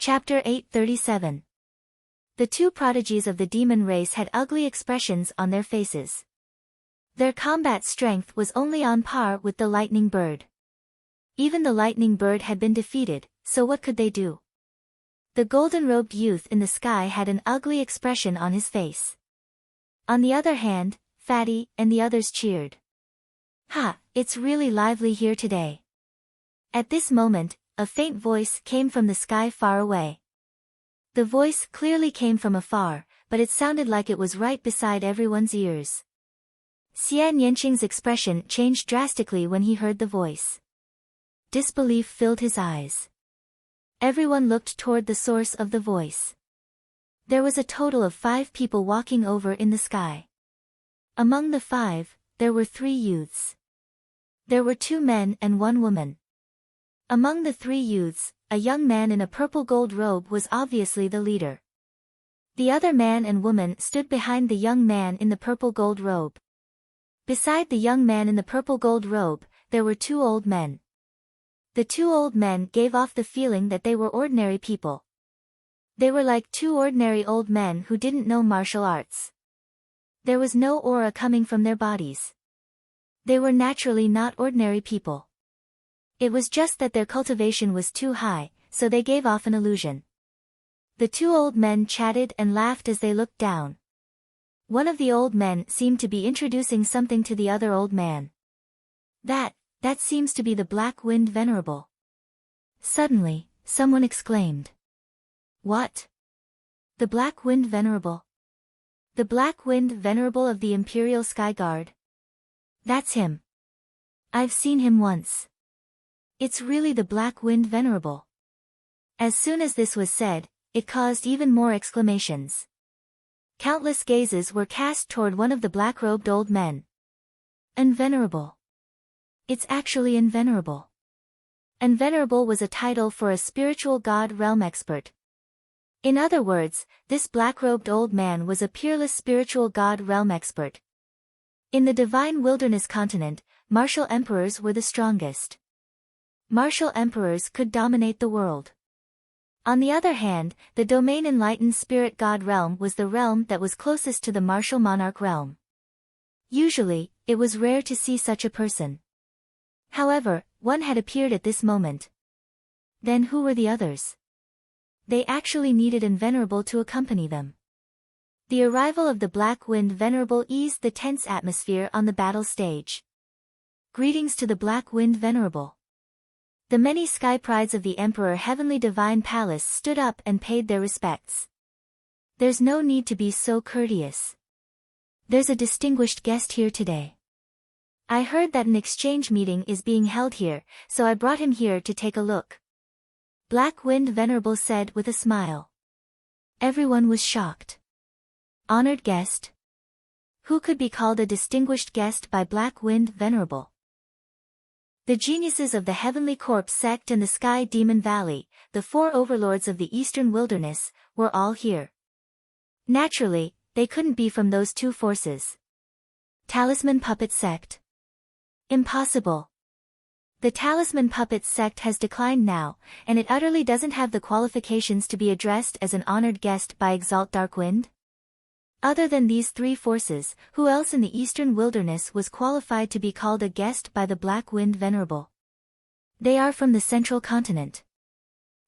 Chapter 837. The two prodigies of the demon race had ugly expressions on their faces. Their combat strength was only on par with the lightning bird. Even the lightning bird had been defeated, so what could they do? The golden-robed youth in the sky had an ugly expression on his face. On the other hand, Fatty and the others cheered. "Ha, it's really lively here today." At this moment, a faint voice came from the sky far away. The voice clearly came from afar, but it sounded like it was right beside everyone's ears. Xian Yanqing's expression changed drastically when he heard the voice. Disbelief filled his eyes. Everyone looked toward the source of the voice. There was a total of 5 people walking over in the sky. Among the 5, there were 3 youths. There were 2 men and 1 woman. Among the 3 youths, a young man in a purple-gold robe was obviously the leader. The other man and woman stood behind the young man in the purple-gold robe. Beside the young man in the purple-gold robe, there were 2 old men. The 2 old men gave off the feeling that they were ordinary people. They were like 2 ordinary old men who didn't know martial arts. There was no aura coming from their bodies. They were naturally not ordinary people. It was just that their cultivation was too high, so they gave off an illusion. The 2 old men chatted and laughed as they looked down. One of the old men seemed to be introducing something to the other old man. That seems to be the Black Wind Venerable. Suddenly, someone exclaimed. "What? The Black Wind Venerable? The Black Wind Venerable of the Imperial Sky Guard? That's him. I've seen him once. It's really the Black Wind Venerable." As soon as this was said, it caused even more exclamations. Countless gazes were cast toward one of the black-robed old men. Unvenerable. It's actually Unvenerable. Unvenerable was a title for a spiritual god realm expert. In other words, this black-robed old man was a peerless spiritual god realm expert. In the divine wilderness continent, martial emperors were the strongest. Martial emperors could dominate the world. On the other hand, the domain enlightened spirit god realm was the realm that was closest to the martial monarch realm. Usually, it was rare to see such a person. However, one had appeared at this moment. Then who were the others? They actually needed Unvenerable to accompany them. The arrival of the Black Wind Venerable eased the tense atmosphere on the battle stage. Greetings to the Black Wind Venerable. The many sky prides of the Emperor Heavenly Divine Palace stood up and paid their respects. There's no need to be so courteous. There's a distinguished guest here today. I heard that an exchange meeting is being held here, so I brought him here to take a look. Black Wind Venerable said with a smile. Everyone was shocked. Honored guest? Who could be called a distinguished guest by Black Wind Venerable? The geniuses of the Heavenly Corpse sect and the Sky Demon Valley, the 4 overlords of the Eastern Wilderness, were all here. Naturally, they couldn't be from those 2 forces. Talisman Puppet Sect? Impossible. The Talisman Puppets sect has declined now, and it utterly doesn't have the qualifications to be addressed as an honored guest by Exalt Darkwind. Other than these 3 forces, who else in the Eastern Wilderness was qualified to be called a guest by the Black Wind Venerable? They are from the Central Continent.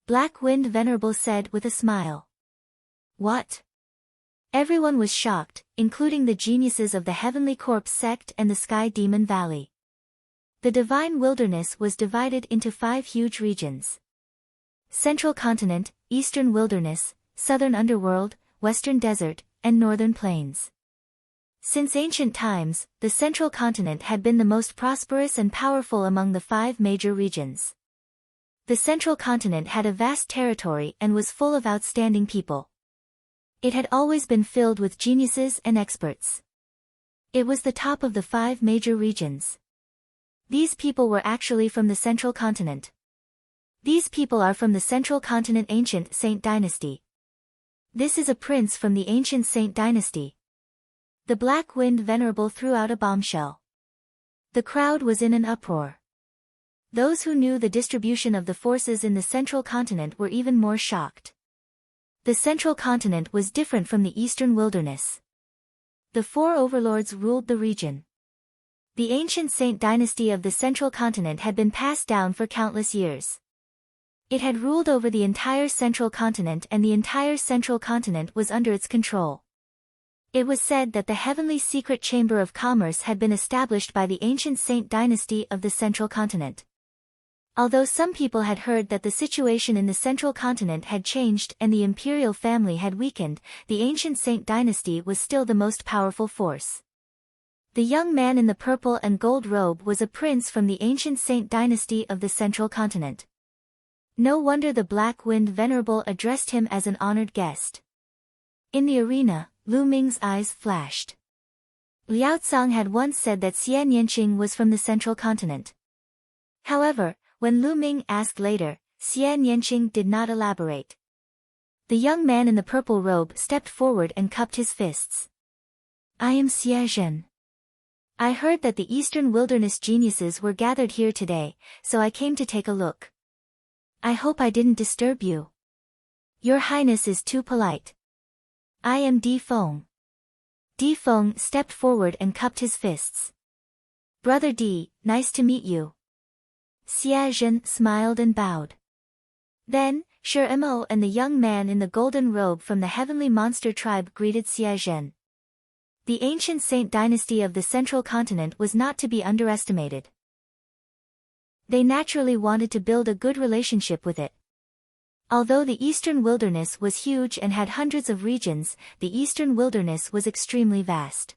Black Wind Venerable said with a smile. What? Everyone was shocked, including the geniuses of the Heavenly Corpse sect and the Sky Demon Valley. The Divine Wilderness was divided into 5 huge regions. Central Continent, Eastern Wilderness, Southern Underworld, Western Desert, and Northern Plains. Since ancient times, the Central Continent had been the most prosperous and powerful among the 5 major regions. The Central Continent had a vast territory and was full of outstanding people. It had always been filled with geniuses and experts. It was the top of the 5 major regions. These people were actually from the Central Continent. These people are from the Central Continent Ancient Saint Dynasty. This is a prince from the Ancient Saint Dynasty. The Black Wind Venerable threw out a bombshell. The crowd was in an uproar. Those who knew the distribution of the forces in the central continent were even more shocked. The central continent was different from the eastern wilderness. The four overlords ruled the region. The ancient Saint dynasty of the central continent had been passed down for countless years. It had ruled over the entire central continent, and the entire central continent was under its control. It was said that the heavenly secret chamber of commerce had been established by the ancient Saint dynasty of the central continent. Although some people had heard that the situation in the central continent had changed and the imperial family had weakened, the ancient Saint dynasty was still the most powerful force. The young man in the purple and gold robe was a prince from the ancient Saint dynasty of the central continent. No wonder the Black Wind Venerable addressed him as an honored guest. In the arena, Lu Ming's eyes flashed. Liao Cong had once said that Xian Yanqing was from the central continent. However, when Lu Ming asked later, Xian Yanqing did not elaborate. The young man in the purple robe stepped forward and cupped his fists. I am Xie Zhen. I heard that the Eastern Wilderness geniuses were gathered here today, so I came to take a look. I hope I didn't disturb you. Your Highness is too polite. I am Di Feng. Di Feng stepped forward and cupped his fists. Brother Di, nice to meet you. Xie Zhen smiled and bowed. Then, Shi Mo and the young man in the golden robe from the heavenly monster tribe greeted Xie Zhen. The ancient Saint dynasty of the central continent was not to be underestimated. They naturally wanted to build a good relationship with it. Although the Eastern Wilderness was huge and had hundreds of regions, the Eastern Wilderness was extremely vast.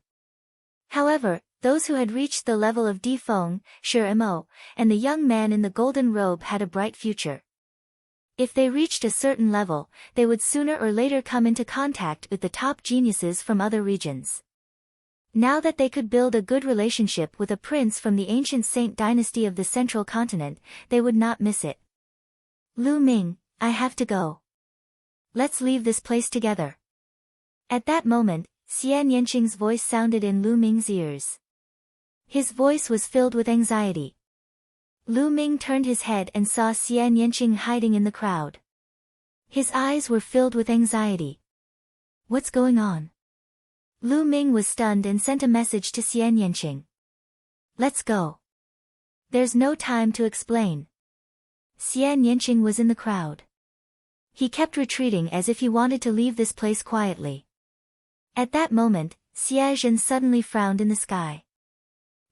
However, those who had reached the level of Di Feng, Shi Mo, and the young man in the golden robe had a bright future. If they reached a certain level, they would sooner or later come into contact with the top geniuses from other regions. Now that they could build a good relationship with a prince from the ancient Saint dynasty of the central continent, they would not miss it. Lu Ming, I have to go. Let's leave this place together. At that moment, Xian Yanqing's voice sounded in Lu Ming's ears. His voice was filled with anxiety. Lu Ming turned his head and saw Xian Yanqing hiding in the crowd. His eyes were filled with anxiety. What's going on? Lu Ming was stunned and sent a message to Xian Yanqing. Let's go. There's no time to explain. Xian Yanqing was in the crowd. He kept retreating as if he wanted to leave this place quietly. At that moment, Xie Zhen suddenly frowned in the sky.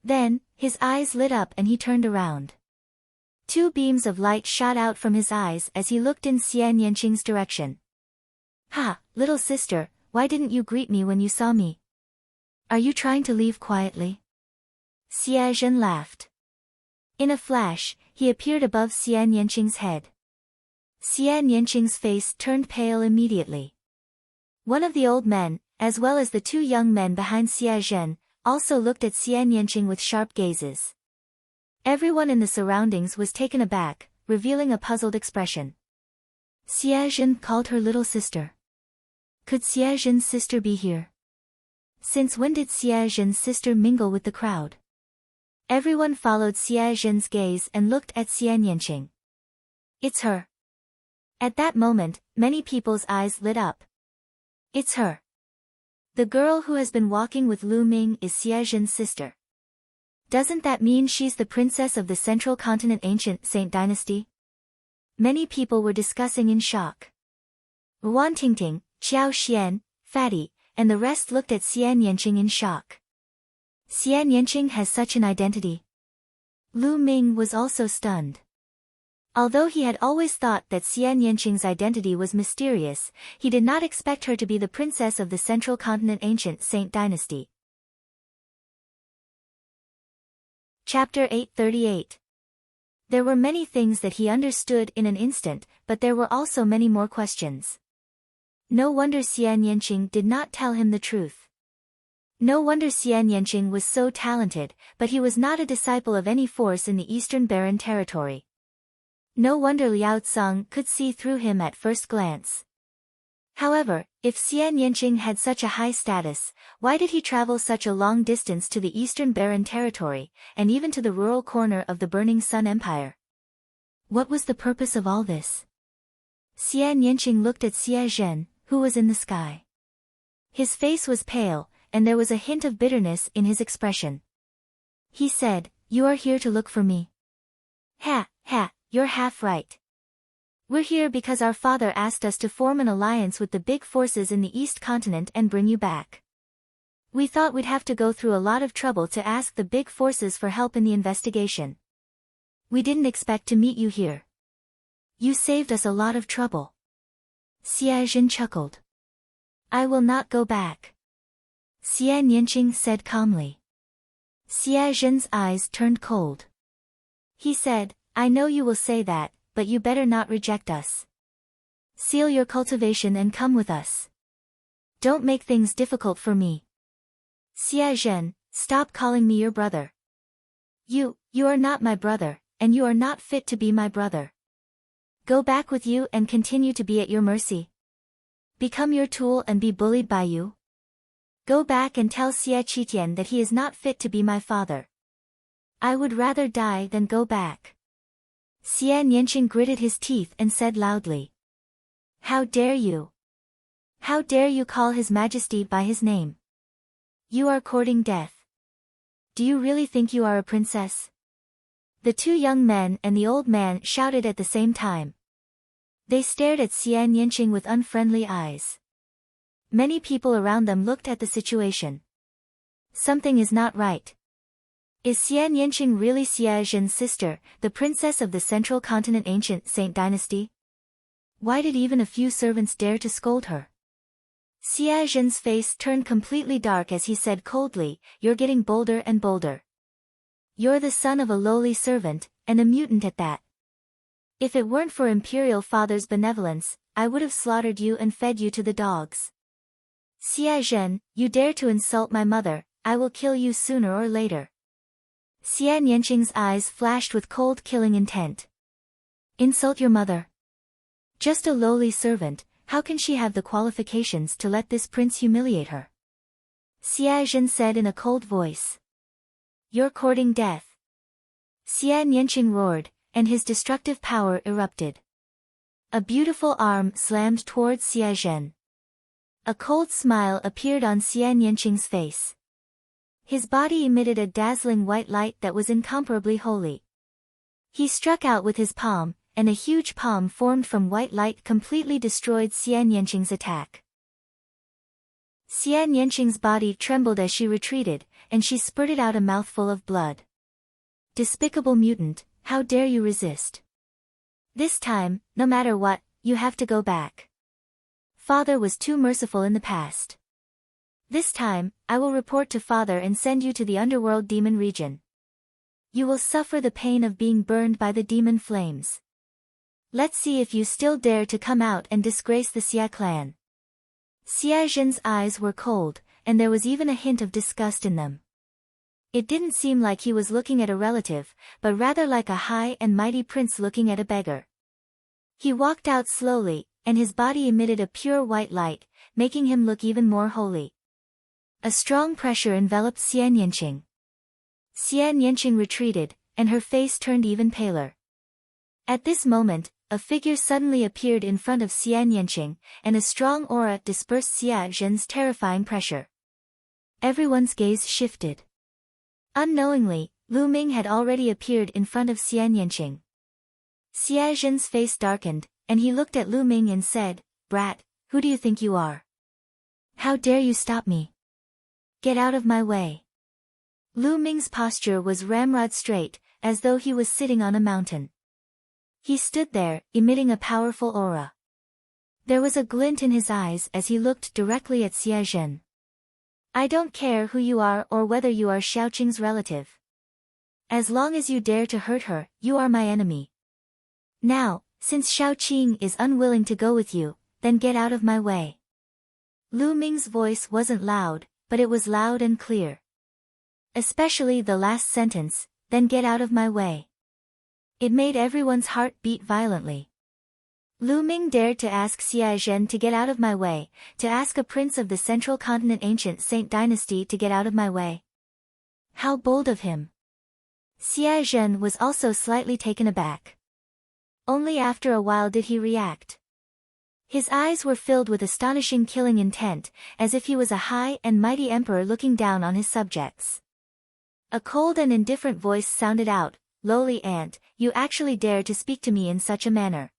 Then, his eyes lit up and he turned around. Two beams of light shot out from his eyes as he looked in Xian Yanqing's direction. Ha, little sister, why didn't you greet me when you saw me? Are you trying to leave quietly? Xie Zhen laughed. In a flash, he appeared above Xian Yanqing's head. Xian Yanqing's face turned pale immediately. One of the old men, as well as the two young men behind Xie Zhen, also looked at Xian Yanqing with sharp gazes. Everyone in the surroundings was taken aback, revealing a puzzled expression. Xie Zhen called her little sister. Could Xie Zhen's sister be here? Since when did Xie Zhen's sister mingle with the crowd? Everyone followed Xie Zhen's gaze and looked at Xian Yanqing. It's her. At that moment, many people's eyes lit up. It's her. The girl who has been walking with Lu Ming is Xie Zhen's sister. Doesn't that mean she's the princess of the central continent ancient Saint dynasty? Many people were discussing in shock. Wan Tingting, Qiao Xian, Fatty, and the rest looked at Xian Yanqing in shock. Xian Yanqing has such an identity. Lu Ming was also stunned. Although he had always thought that Xian Yanqing's identity was mysterious, he did not expect her to be the princess of the central continent ancient Saint dynasty. Chapter 838. There were many things that he understood in an instant, but there were also many more questions. No wonder Xian Yanqing did not tell him the truth. No wonder Xian Yanqing was so talented, but he was not a disciple of any force in the Eastern Barren territory. No wonder Liao Cong could see through him at first glance. However, if Xian Yanqing had such a high status, why did he travel such a long distance to the eastern barren territory, and even to the rural corner of the Burning Sun Empire? What was the purpose of all this? Xian Yanqing looked at Xia Zhen, who was in the sky. His face was pale, and there was a hint of bitterness in his expression. He said, "You are here to look for me." Ha, you're half right. We're here because our father asked us to form an alliance with the big forces in the East Continent and bring you back. We thought we'd have to go through a lot of trouble to ask the big forces for help in the investigation. We didn't expect to meet you here. You saved us a lot of trouble. Xia Zhen chuckled. I will not go back. Xian Yanqing said calmly. Xia Zhen's eyes turned cold. He said, I know you will say that, but you better not reject us. Seal your cultivation and come with us. Don't make things difficult for me. Xia Zhen, stop calling me your brother. You are not my brother, and you are not fit to be my brother. Go back with you and continue to be at your mercy. Become your tool and be bullied by you. Go back and tell Xie Qitian that he is not fit to be my father. I would rather die than go back. Xian Yanqing gritted his teeth and said loudly. How dare you? How dare you call His Majesty by his name? You are courting death. Do you really think you are a princess? The two young men and the old man shouted at the same time. They stared at Xian Yanqing with unfriendly eyes. Many people around them looked at the situation. Something is not right. Is Xian Yanqing really Xia Zhen's sister, the princess of the Central Continent ancient Saint dynasty? Why did even a few servants dare to scold her? Xia Zhen's face turned completely dark as he said coldly, You're getting bolder and bolder. You're the son of a lowly servant, and a mutant at that. If it weren't for Imperial Father's benevolence, I would have slaughtered you and fed you to the dogs. Xia Zhen, you dare to insult my mother, I will kill you sooner or later. Xian Yanqing's eyes flashed with cold killing intent. Insult your mother? Just a lowly servant, how can she have the qualifications to let this prince humiliate her? Xia Zhen said in a cold voice. You're courting death. Xian Yanqing roared, and his destructive power erupted. A beautiful arm slammed towards Xia Zhen. A cold smile appeared on Xian Yanqing's face. His body emitted a dazzling white light that was incomparably holy. He struck out with his palm, and a huge palm formed from white light completely destroyed Xian Yanqing's attack. Xian Yanqing's body trembled as she retreated, and she spurted out a mouthful of blood. Despicable mutant, how dare you resist? This time, no matter what, you have to go back. Father was too merciful in the past. This time, I will report to Father and send you to the underworld demon region. You will suffer the pain of being burned by the demon flames. Let's see if you still dare to come out and disgrace the Xia clan. Xia Zhen's eyes were cold, and there was even a hint of disgust in them. It didn't seem like he was looking at a relative, but rather like a high and mighty prince looking at a beggar. He walked out slowly, and his body emitted a pure white light, making him look even more holy. A strong pressure enveloped Xian Yanqing. Xian Yanqing retreated, and her face turned even paler. At this moment, a figure suddenly appeared in front of Xian Yanqing, and a strong aura dispersed Xia Zhen's terrifying pressure. Everyone's gaze shifted. Unknowingly, Lu Ming had already appeared in front of Xian Yanqing. Xia Zhen's face darkened, and he looked at Lu Ming and said, Brat, who do you think you are? How dare you stop me? Get out of my way. Lu Ming's posture was ramrod straight, as though he was sitting on a mountain. He stood there, emitting a powerful aura. There was a glint in his eyes as he looked directly at Xia Zhen. I don't care who you are or whether you are Xiaoqing's relative. As long as you dare to hurt her, you are my enemy. Now, since Xiaoqing is unwilling to go with you, then get out of my way. Lu Ming's voice wasn't loud, but it was loud and clear. Especially the last sentence, then get out of my way. It made everyone's heart beat violently. Lu Ming dared to ask Xia Zhen to get out of my way, to ask a prince of the Central Continent ancient Saint dynasty to get out of my way. How bold of him. Xia Zhen was also slightly taken aback. Only after a while did he react. His eyes were filled with astonishing killing intent, as if he was a high and mighty emperor looking down on his subjects. A cold and indifferent voice sounded out, "Lowly ant, you actually dare to speak to me in such a manner.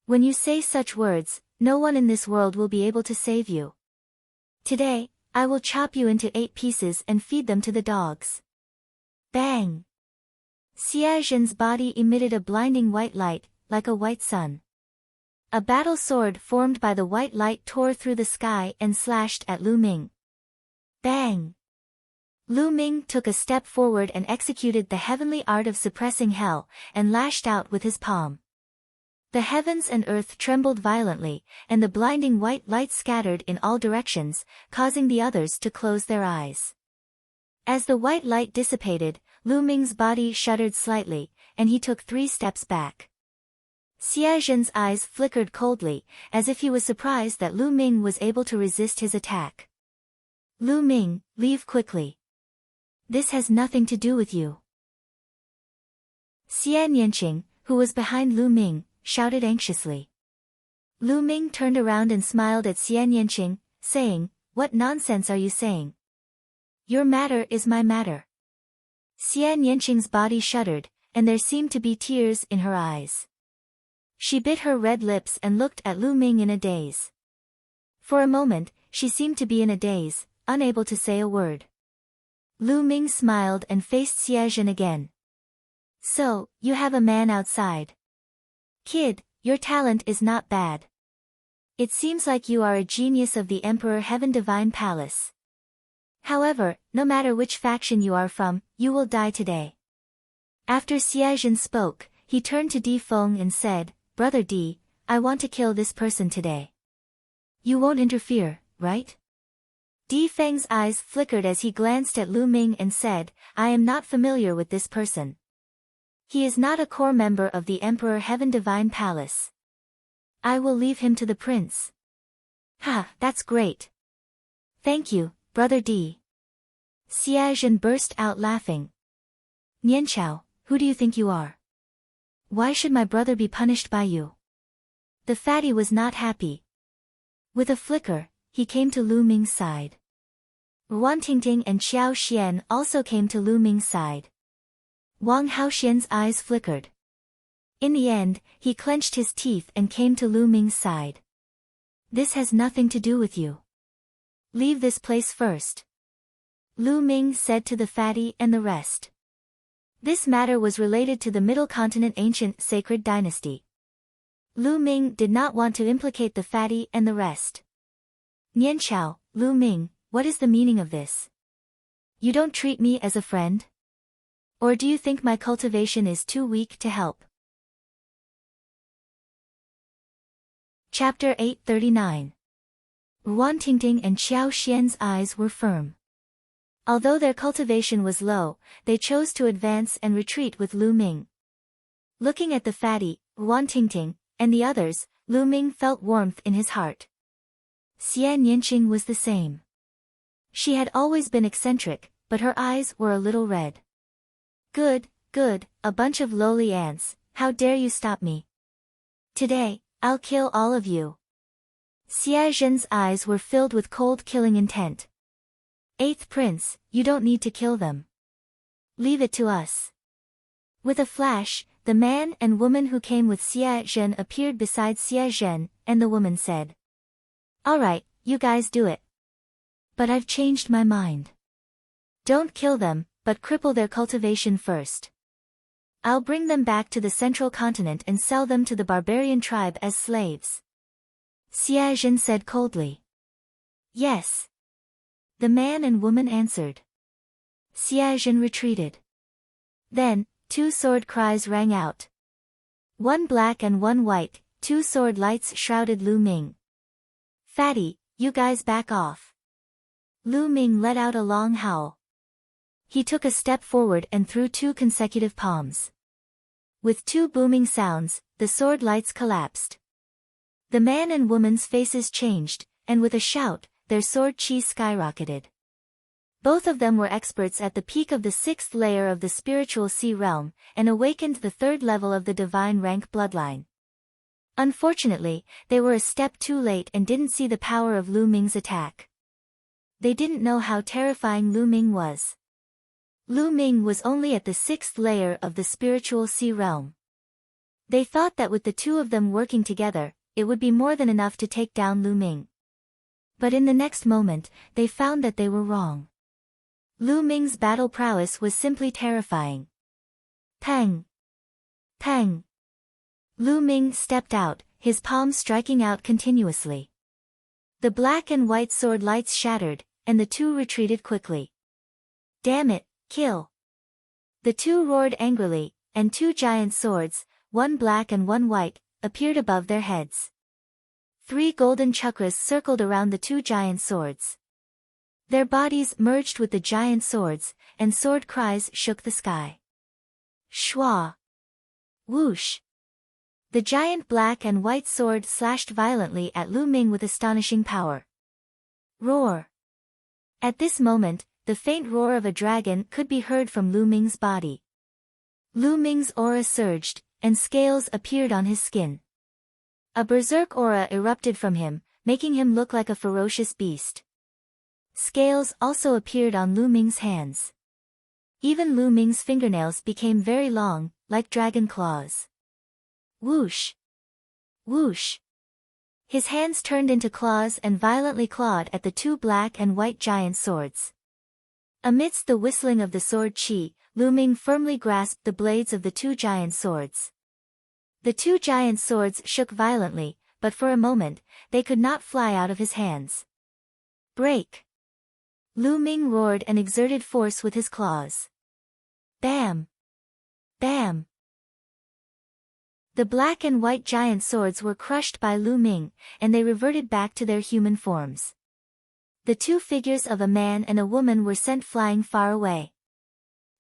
When you say such words, no one in this world will be able to save you. Today, I will chop you into 8 pieces and feed them to the dogs." Bang! Xia Zhen's body emitted a blinding white light, like a white sun. A battle sword formed by the white light tore through the sky and slashed at Lu Ming. Bang! Lu Ming took a step forward and executed the heavenly art of suppressing hell, and lashed out with his palm. The heavens and earth trembled violently, and the blinding white light scattered in all directions, causing the others to close their eyes. As the white light dissipated, Lu Ming's body shuddered slightly, and he took 3 steps back. Xia Zhen's eyes flickered coldly, as if he was surprised that Lu Ming was able to resist his attack. "Lu Ming, leave quickly. This has nothing to do with you." Xia Nianqing, who was behind Lu Ming, shouted anxiously. Lu Ming turned around and smiled at Xia Nianqing, saying, "What nonsense are you saying? Your matter is my matter." Xia Nianqing's body shuddered, and there seemed to be tears in her eyes. She bit her red lips and looked at Lu Ming in a daze. For a moment, she seemed to be in a daze, unable to say a word. Lu Ming smiled and faced Xia Zhen again. "So, you have a man outside. Kid, your talent is not bad. It seems like you are a genius of the Emperor Heaven Divine Palace. However, no matter which faction you are from, you will die today." After Xia Zhen spoke, he turned to Di Feng and said, "Brother Di, I want to kill this person today. You won't interfere, right?" Di Feng's eyes flickered as he glanced at Lu Ming and said, "I am not familiar with this person. He is not a core member of the Emperor Heaven Divine Palace. I will leave him to the prince." "Ha, that's great. Thank you, Brother Di." Xia Zhen burst out laughing. "Nianchao, who do you think you are? Why should my brother be punished by you?" The fatty was not happy. With a flicker, he came to Lu Ming's side. Wan Tingting and Xiao Xian also came to Lu Ming's side. Wang Haoxian's eyes flickered. In the end, he clenched his teeth and came to Lu Ming's side. "This has nothing to do with you. Leave this place first," Lu Ming said to the fatty and the rest. This matter was related to the Middle Continent ancient sacred dynasty. Lu Ming did not want to implicate the fatty and the rest. "Nianchao, Lu Ming, what is the meaning of this? You don't treat me as a friend? Or do you think my cultivation is too weak to help?" Chapter 839. Wan Tingting and Xiao Xian's eyes were firm. Although their cultivation was low, they chose to advance and retreat with Lu Ming. Looking at the fatty, Wan Tingting, and the others, Lu Ming felt warmth in his heart. Xia Nianqing was the same. She had always been eccentric, but her eyes were a little red. "Good, good, a bunch of lowly ants, how dare you stop me? Today, I'll kill all of you." Xia Zhen's eyes were filled with cold killing intent. "Eighth Prince, you don't need to kill them. Leave it to us." With a flash, the man and woman who came with Xia Zhen appeared beside Xia Zhen, and the woman said, "All right, you guys do it. But I've changed my mind. Don't kill them, but cripple their cultivation first. I'll bring them back to the Central Continent and sell them to the barbarian tribe as slaves." Xia Zhen said coldly. "Yes." The man and woman answered. Xia Zhen retreated. Then, 2 sword cries rang out. One black and one white, 2 sword lights shrouded Lu Ming. "Fatty, you guys back off." Lu Ming let out a long howl. He took a step forward and threw 2 consecutive palms. With 2 booming sounds, the sword lights collapsed. The man and woman's faces changed, and with a shout, their sword chi skyrocketed. Both of them were experts at the peak of the 6th layer of the spiritual sea realm, and awakened the 3rd level of the divine rank bloodline. Unfortunately, they were a step too late and didn't see the power of Lu Ming's attack. They didn't know how terrifying Lu Ming was. Lu Ming was only at the 6th layer of the spiritual sea realm. They thought that with the two of them working together, it would be more than enough to take down Lu Ming. But in the next moment, they found that they were wrong. Lu Ming's battle prowess was simply terrifying. Pang! Pang! Lu Ming stepped out, his palms striking out continuously. The black and white sword lights shattered, and the two retreated quickly. Damn it, kill! The two roared angrily, and 2 giant swords, one black and one white, appeared above their heads. 3 golden chakras circled around the 2 giant swords. Their bodies merged with the giant swords, and sword cries shook the sky. Shwa! Whoosh! The giant black and white sword slashed violently at Lu Ming with astonishing power. Roar! At this moment, the faint roar of a dragon could be heard from Lu Ming's body. Lu Ming's aura surged, and scales appeared on his skin. A berserk aura erupted from him, making him look like a ferocious beast. Scales also appeared on Lu Ming's hands. Even Lu Ming's fingernails became very long, like dragon claws. Whoosh! Whoosh! His hands turned into claws and violently clawed at the 2 black and white giant swords. Amidst the whistling of the sword chi, Lu Ming firmly grasped the blades of the 2 giant swords. The 2 giant swords shook violently, but for a moment, they could not fly out of his hands. Break! Lu Ming roared and exerted force with his claws. Bam! Bam! The black and white giant swords were crushed by Lu Ming, and they reverted back to their human forms. The 2 figures of a man and a woman were sent flying far away.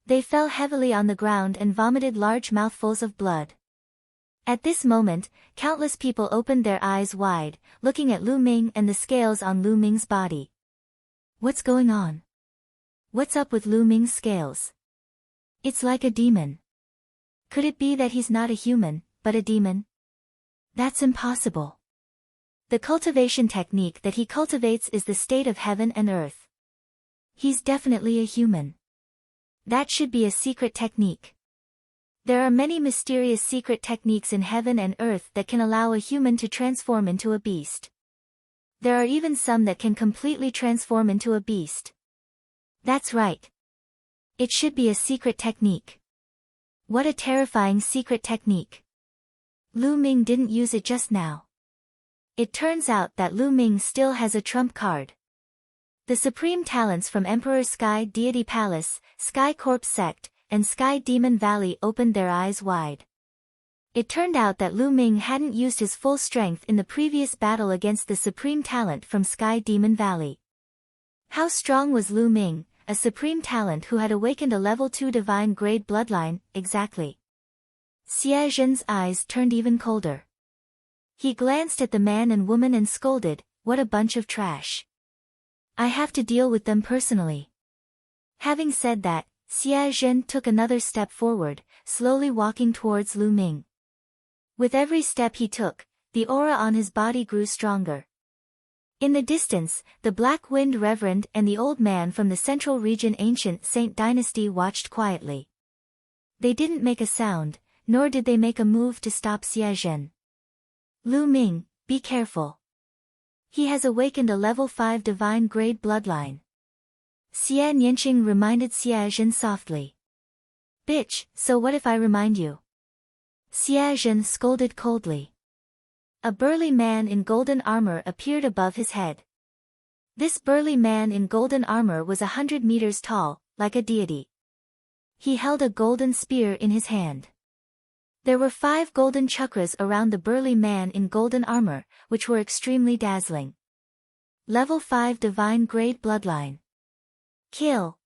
They fell heavily on the ground and vomited large mouthfuls of blood. At this moment, countless people opened their eyes wide, looking at Lu Ming and the scales on Lu Ming's body. What's going on? What's up with Lu Ming's scales? It's like a demon. Could it be that he's not a human, but a demon? That's impossible. The cultivation technique that he cultivates is the state of heaven and earth. He's definitely a human. That should be a secret technique. There are many mysterious secret techniques in heaven and earth that can allow a human to transform into a beast. There are even some that can completely transform into a beast. That's right. It should be a secret technique. What a terrifying secret technique. Lu Ming didn't use it just now. It turns out that Lu Ming still has a trump card. The supreme talents from Emperor Sky Deity Palace, Sky Corpse Sect, and Sky Demon Valley opened their eyes wide. It turned out that Lu Ming hadn't used his full strength in the previous battle against the supreme talent from Sky Demon Valley. How strong was Lu Ming, a supreme talent who had awakened a level 2 divine grade bloodline, exactly? Xie Zhen's eyes turned even colder. He glanced at the man and woman and scolded, "What a bunch of trash. I have to deal with them personally." Having said that, Xie Zhen took another step forward, slowly walking towards Lu Ming. With every step he took, the aura on his body grew stronger. In the distance, the Black Wind Reverend and the old man from the Central Region Ancient Saint Dynasty watched quietly. They didn't make a sound, nor did they make a move to stop Xie Zhen. Lu Ming, be careful. He has awakened a level 5 divine grade bloodline. Xie Nianqing reminded Xie Zhen softly. Bitch, so what if I remind you? Xie Zhen scolded coldly. A burly man in golden armor appeared above his head. This burly man in golden armor was 100 meters tall, like a deity. He held a golden spear in his hand. There were 5 golden chakras around the burly man in golden armor, which were extremely dazzling. Level 5 divine grade bloodline. Kill.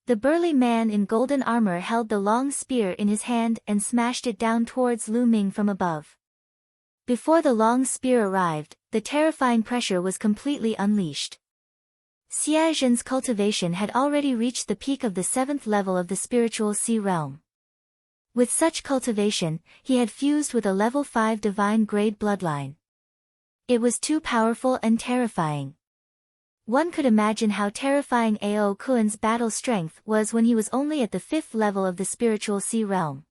The burly man in golden armor held the long spear in his hand and smashed it down towards Lu Ming from above. Before the long spear arrived, the terrifying pressure was completely unleashed. Xia Zhen's cultivation had already reached the peak of the 7th level of the spiritual sea realm. With such cultivation, he had fused with a level 5 divine grade bloodline. It was too powerful and terrifying. One could imagine how terrifying Ao Kuan's battle strength was when he was only at the 5th level of the spiritual sea realm.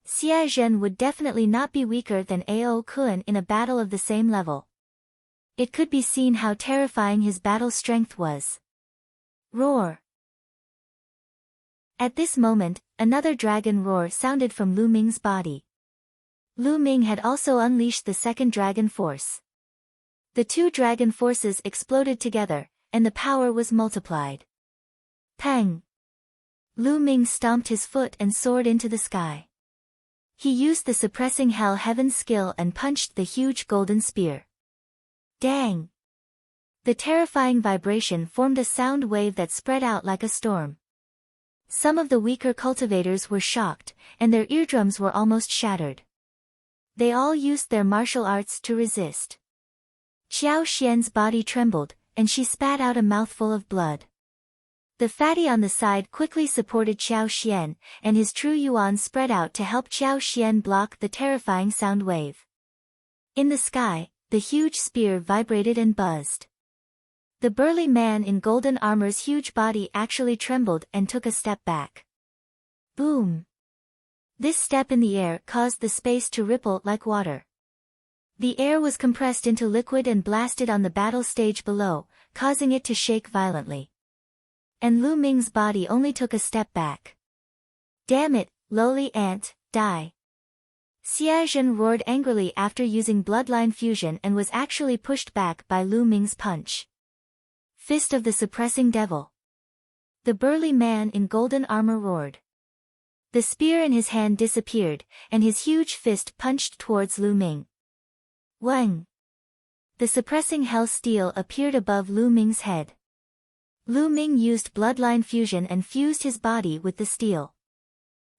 Xia Zhen would definitely not be weaker than Ao Kuan in a battle of the same level. It could be seen how terrifying his battle strength was. Roar! At this moment, another dragon roar sounded from Lu Ming's body. Lu Ming had also unleashed the second dragon force. The two dragon forces exploded together, and the power was multiplied. Pang! Lu Ming stomped his foot and soared into the sky. He used the suppressing hell heaven skill and punched the huge golden spear. Dang! The terrifying vibration formed a sound wave that spread out like a storm. Some of the weaker cultivators were shocked, and their eardrums were almost shattered. They all used their martial arts to resist. Xiao Xian's body trembled, and she spat out a mouthful of blood. The fatty on the side quickly supported Xiao Xian, and his true yuan spread out to help Xiao Xian block the terrifying sound wave. In the sky, the huge spear vibrated and buzzed. The burly man in golden armor's huge body actually trembled and took a step back. Boom! This step in the air caused the space to ripple like water. The air was compressed into liquid and blasted on the battle stage below, causing it to shake violently. And Lu Ming's body only took a step back. Damn it, lowly ant, die! Xia Zhen roared angrily after using bloodline fusion and was actually pushed back by Lu Ming's punch. Fist of the suppressing devil. The burly man in golden armor roared. The spear in his hand disappeared, and his huge fist punched towards Lu Ming. Wang! The suppressing hell steel appeared above Lu Ming's head. Lu Ming used bloodline fusion and fused his body with the steel.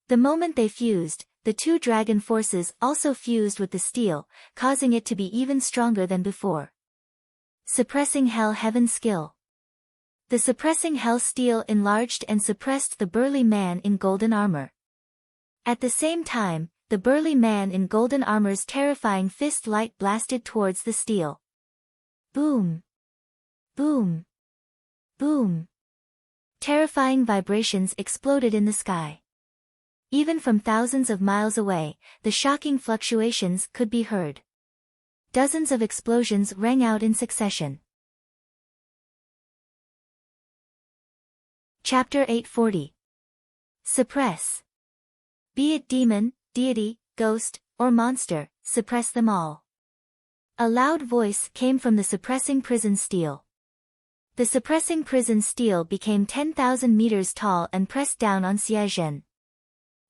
The moment they fused, the two dragon forces also fused with the steel, causing it to be even stronger than before. Suppressing hell heaven skill. The suppressing hell steel enlarged and suppressed the burly man in golden armor. At the same time, the burly man in golden armor's terrifying fist light blasted towards the steel. Boom! Boom! Boom! Terrifying vibrations exploded in the sky. Even from thousands of miles away, the shocking fluctuations could be heard. Dozens of explosions rang out in succession. Chapter 840. Suppress. Be it demon, deity, ghost, or monster, suppress them all. A loud voice came from the suppressing prison steel. The suppressing prison steel became 10,000 meters tall and pressed down on Xia Zhen.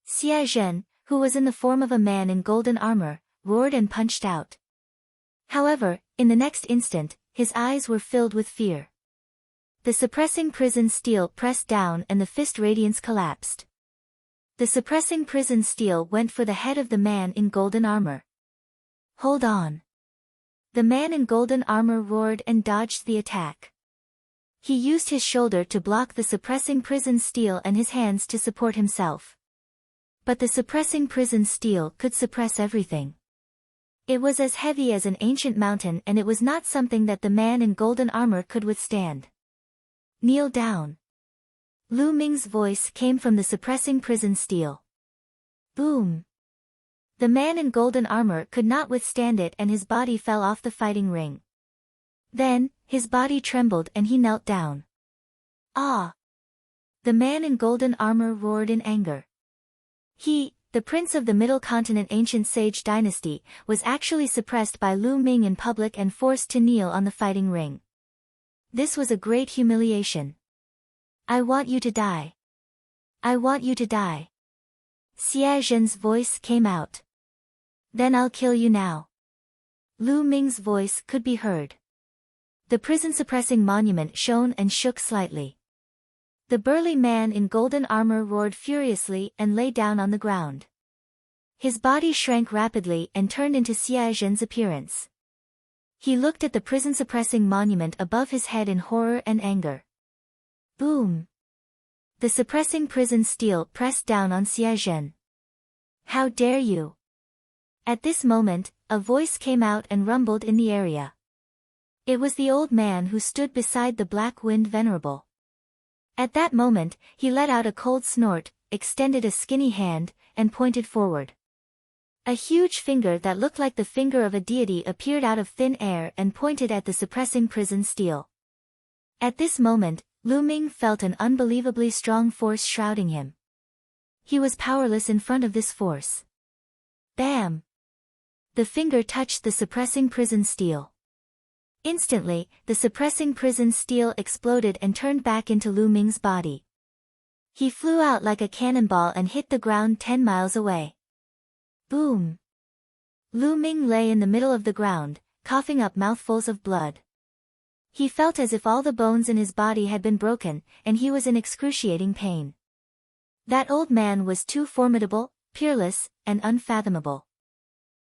Xia Zhen, who was in the form of a man in golden armor, roared and punched out. However, in the next instant, his eyes were filled with fear. The suppressing prison steel pressed down and the fist radiance collapsed. The suppressing prison steel went for the head of the man in golden armor. Hold on! The man in golden armor roared and dodged the attack. He used his shoulder to block the suppressing prison steel and his hands to support himself. But the suppressing prison steel could suppress everything. It was as heavy as an ancient mountain, and it was not something that the man in golden armor could withstand. Kneel down. Lu Ming's voice came from the suppressing prison steel. Boom! The man in golden armor could not withstand it and his body fell off the fighting ring. Then, his body trembled and he knelt down. Ah! The man in golden armor roared in anger. He, the prince of the Middle Continent ancient sage dynasty, was actually suppressed by Lu Ming in public and forced to kneel on the fighting ring. This was a great humiliation. I want you to die. I want you to die. Xia Zhen's voice came out. Then I'll kill you now. Lu Ming's voice could be heard. The prison-suppressing monument shone and shook slightly. The burly man in golden armor roared furiously and lay down on the ground. His body shrank rapidly and turned into Xia Zhen's appearance. He looked at the prison-suppressing monument above his head in horror and anger. Boom! The suppressing prison steel pressed down on Xia Zhen. How dare you! At this moment, a voice came out and rumbled in the area. It was the old man who stood beside the Black-Wind Venerable. At that moment, he let out a cold snort, extended a skinny hand, and pointed forward. A huge finger that looked like the finger of a deity appeared out of thin air and pointed at the suppressing prison steel. At this moment, Lu Ming felt an unbelievably strong force shrouding him. He was powerless in front of this force. Bam! The finger touched the suppressing prison steel. Instantly, the suppressing prison steel exploded and turned back into Lu Ming's body. He flew out like a cannonball and hit the ground 10 miles away. Boom! Lu Ming lay in the middle of the ground, coughing up mouthfuls of blood. He felt as if all the bones in his body had been broken, and he was in excruciating pain. That old man was too formidable, peerless, and unfathomable.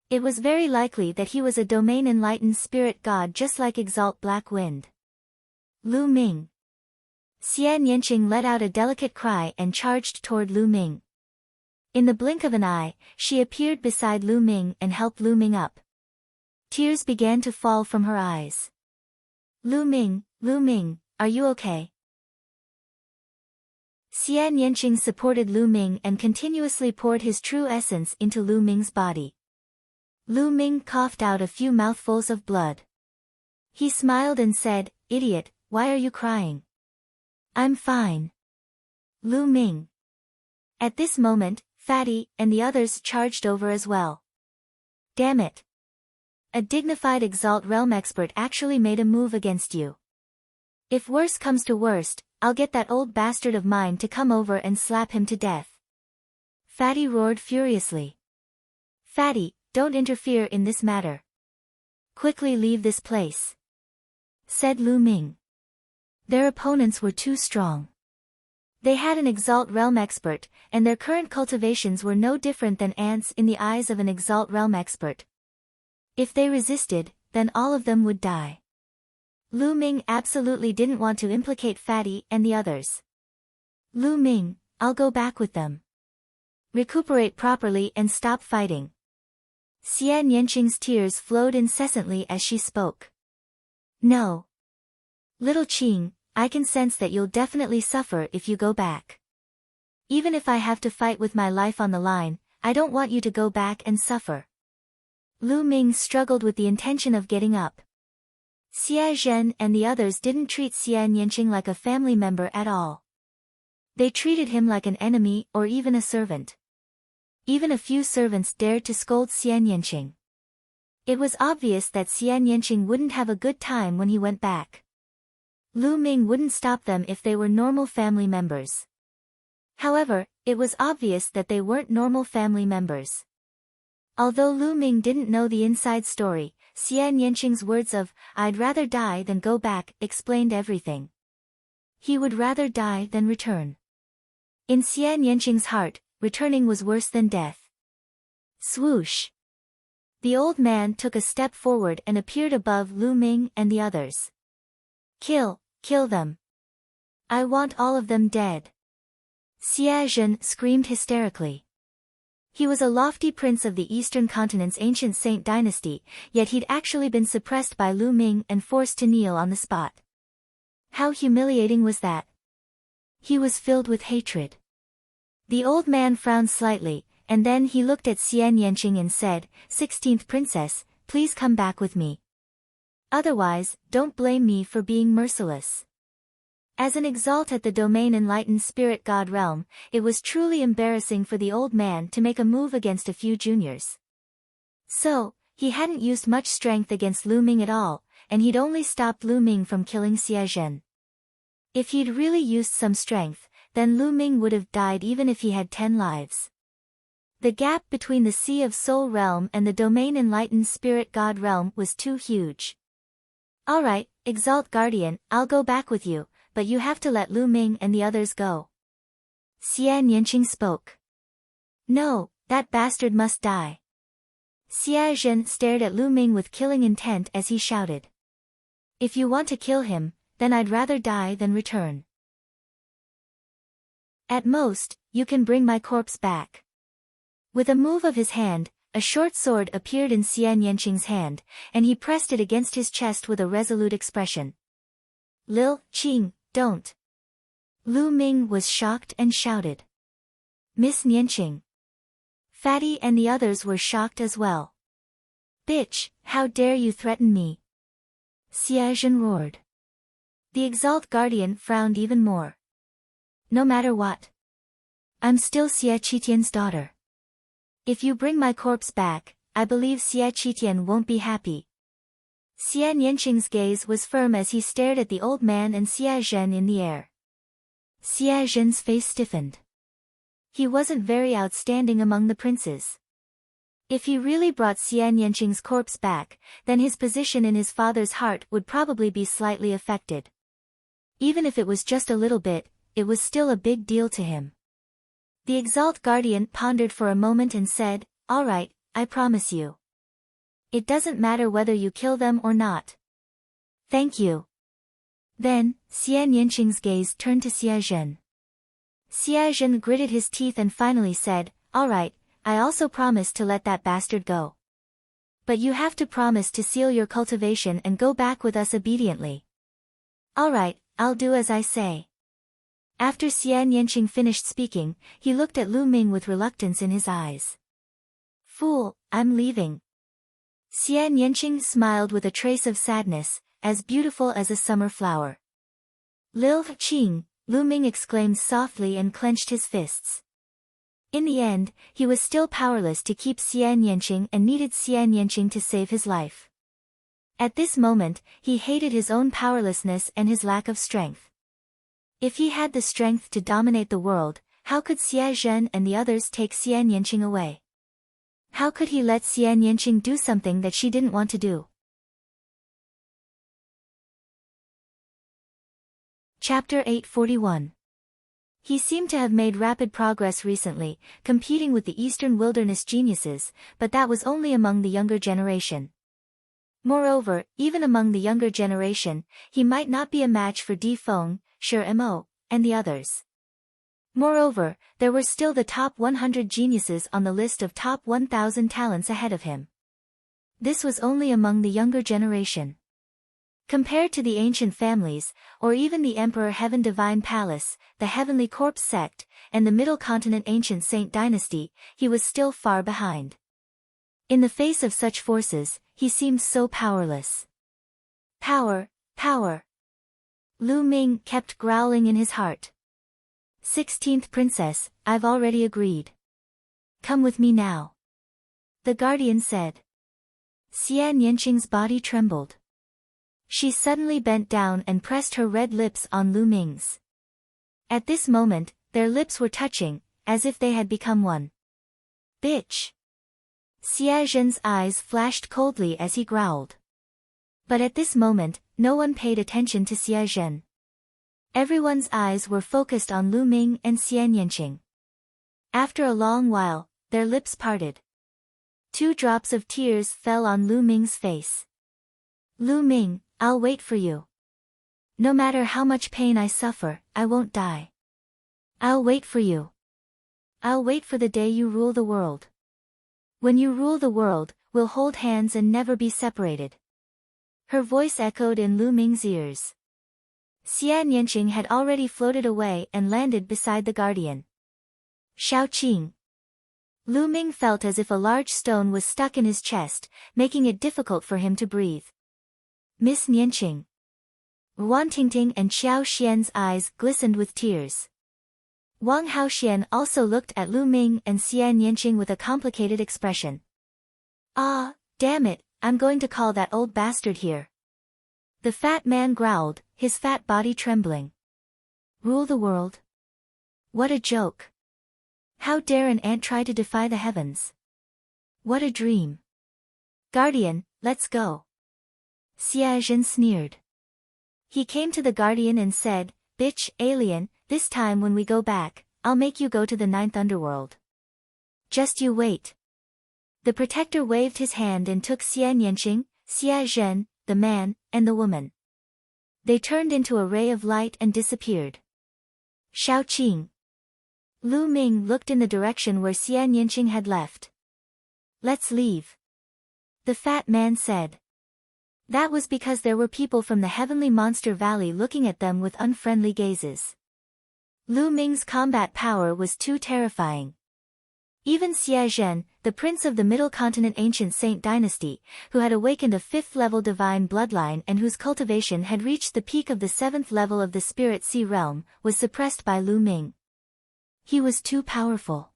It was very likely that he was a domain-enlightened spirit god just like Exalt Black Wind. Lu Ming. Xian Yanqing let out a delicate cry and charged toward Lu Ming. In the blink of an eye, she appeared beside Lu Ming and helped Lu Ming up. Tears began to fall from her eyes. Lu Ming, are you okay? Xian Yanqing supported Lu Ming and continuously poured his true essence into Lu Ming's body. Lu Ming coughed out a few mouthfuls of blood. He smiled and said, "Idiot, why are you crying?" "I'm fine." Lu Ming. At this moment, Fatty and the others charged over as well. Damn it. A dignified Exalt Realm expert actually made a move against you. If worse comes to worst, I'll get that old bastard of mine to come over and slap him to death. Fatty roared furiously. Fatty, don't interfere in this matter. Quickly leave this place, said Lu Ming. Their opponents were too strong. They had an Exalt Realm expert, and their current cultivations were no different than ants in the eyes of an Exalt Realm expert. If they resisted, then all of them would die. Lu Ming absolutely didn't want to implicate Fatty and the others. Lu Ming, I'll go back with them. Recuperate properly and stop fighting. Xian Yanqing's tears flowed incessantly as she spoke. No. Little Qing, I can sense that you'll definitely suffer if you go back. Even if I have to fight with my life on the line, I don't want you to go back and suffer. Lu Ming struggled with the intention of getting up. Xia Zhen and the others didn't treat Xian Yanqing like a family member at all. They treated him like an enemy or even a servant. Even a few servants dared to scold Xian Yanqing. It was obvious that Xian Yanqing wouldn't have a good time when he went back. Lu Ming wouldn't stop them if they were normal family members. However, it was obvious that they weren't normal family members. Although Lu Ming didn't know the inside story, Xian Yanqing's words of, "I'd rather die than go back," explained everything. He would rather die than return. In Xian Yanqing's heart, returning was worse than death. Swoosh! The old man took a step forward and appeared above Lu Ming and the others. Kill them. I want all of them dead. Xia Zhen screamed hysterically. He was a lofty prince of the Eastern Continent's ancient Saint dynasty, yet he'd actually been suppressed by Lu Ming and forced to kneel on the spot. How humiliating was that? He was filled with hatred. The old man frowned slightly, and then he looked at Xian Yanqing and said, 16th Princess, please come back with me. Otherwise, don't blame me for being merciless. As an exalt at the domain enlightened spirit god realm, it was truly embarrassing for the old man to make a move against a few juniors. So, he hadn't used much strength against Lu Ming at all, and he'd only stopped Lu Ming from killing Xia Zhen. If he'd really used some strength, then Lu Ming would have died even if he had 10 lives. The gap between the Sea of Soul realm and the domain enlightened spirit god realm was too huge. Alright, Exalt Guardian, I'll go back with you, but you have to let Lu Ming and the others go. Xian Yanqing spoke. No, That bastard must die. Xia Zhen stared at Lu Ming with killing intent as he shouted. If you want to kill him, then I'd rather die than return. At most, you can bring my corpse back. With a move of his hand, a short sword appeared in Xian Yanqing's hand, and he pressed it against his chest with a resolute expression. Lil Qing, don't. Lu Ming was shocked and shouted. Miss Nianqing. Fatty and the others were shocked as well. Bitch, how dare you threaten me? Xia Zhen roared. The Exalt Guardian frowned even more. No matter what. I'm still Xia Qitian's daughter. If you bring my corpse back, I believe Xia Qitian won't be happy. Xian Yanqing's gaze was firm as he stared at the old man and Xia Zhen in the air. Xia Zhen's face stiffened. He wasn't very outstanding among the princes. If he really brought Xian Yanqing's corpse back, then his position in his father's heart would probably be slightly affected. Even if it was just a little bit, it was still a big deal to him. The Exalt Guardian pondered for a moment and said, All right, I promise you. It doesn't matter whether you kill them or not. Thank you. Then, Xian Yanqing's gaze turned to Xia Zhen. Xia Zhen gritted his teeth and finally said, All right, I also promise to let that bastard go. But you have to promise to seal your cultivation and go back with us obediently. All right, I'll do as I say. After Xian Yanqing finished speaking, he looked at Lu Ming with reluctance in his eyes. Fool, I'm leaving. Xian Yanqing smiled with a trace of sadness, as beautiful as a summer flower. Lil Qing, Lu Ming exclaimed softly and clenched his fists. In the end, he was still powerless to keep Xian Yanqing and needed Xian Yanqing to save his life. At this moment, he hated his own powerlessness and his lack of strength. If he had the strength to dominate the world, how could Xia Zhen and the others take Xian Yanqing away? How could he let Xian Yanqing do something that she didn't want to do? Chapter 841. He seemed to have made rapid progress recently, competing with the Eastern Wilderness geniuses, but that was only among the younger generation. Moreover, even among the younger generation, he might not be a match for Di Feng, Shi Mo, and the others. Moreover, there were still the top 100 geniuses on the list of top 1,000 talents ahead of him. This was only among the younger generation. Compared to the ancient families, or even the Emperor Heaven Divine Palace, the Heavenly Corpse sect, and the Middle Continent Ancient Saint Dynasty, he was still far behind. In the face of such forces, he seemed so powerless. Power, power. Lu Ming kept growling in his heart. 16th Princess, I've already agreed. Come with me now. The Guardian said. Xian Yanqing's body trembled. She suddenly bent down and pressed her red lips on Lu Ming's. At this moment, their lips were touching, as if they had become one. Bitch! Xia Zhen's eyes flashed coldly as he growled. But at this moment, no one paid attention to Xia Zhen. Everyone's eyes were focused on Lu Ming and Xian Yanqing. After a long while, their lips parted. 2 drops of tears fell on Lu Ming's face. Lu Ming, I'll wait for you. No matter how much pain I suffer, I won't die. I'll wait for you. I'll wait for the day you rule the world. When you rule the world, we'll hold hands and never be separated. Her voice echoed in Lu Ming's ears. Xian Yanqing had already floated away and landed beside the Guardian. Shaoqing. Lu Ming felt as if a large stone was stuck in his chest, making it difficult for him to breathe. Miss Nianqing. Wang Tingting and Xiao Xian's eyes glistened with tears. Wang Haoxian also looked at Lu Ming and Xian Yanqing with a complicated expression. Ah, damn it, I'm going to call that old bastard here. The fat man growled, his fat body trembling. Rule the world? What a joke. How dare an ant try to defy the heavens? What a dream. Guardian, let's go. Xia Zhen sneered. He came to the Guardian and said, Bitch, alien, this time when we go back, I'll make you go to the 9th underworld. Just you wait. The protector waved his hand and took Xia Nianqing, Xia Zhen, the man, and the woman. They turned into a ray of light and disappeared. Shao Qing. Lu Ming looked in the direction where Xia Nianqing had left. Let's leave. The fat man said. That was because there were people from the heavenly monster valley looking at them with unfriendly gazes. Lu Ming's combat power was too terrifying. Even Xia Zhen, the prince of the Middle Continent ancient Saint dynasty, who had awakened a 5th-level divine bloodline and whose cultivation had reached the peak of the 7th level of the spirit sea realm, was suppressed by Lu Ming. He was too powerful.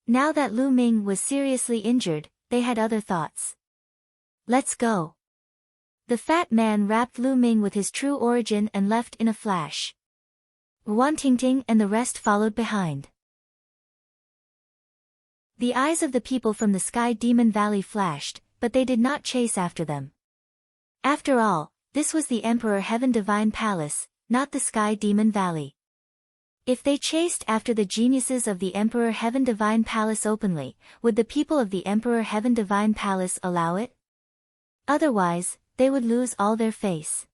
Now that Lu Ming was seriously injured, they had other thoughts. Let's go. The fat man wrapped Lu Ming with his true origin and left in a flash. Wan Tingting and the rest followed behind. The eyes of the people from the Sky Demon Valley flashed, but they did not chase after them. After all, this was the Emperor Heaven Divine Palace, not the Sky Demon Valley. If they chased after the geniuses of the Emperor Heaven Divine Palace openly, would the people of the Emperor Heaven Divine Palace allow it? Otherwise, they would lose all their face.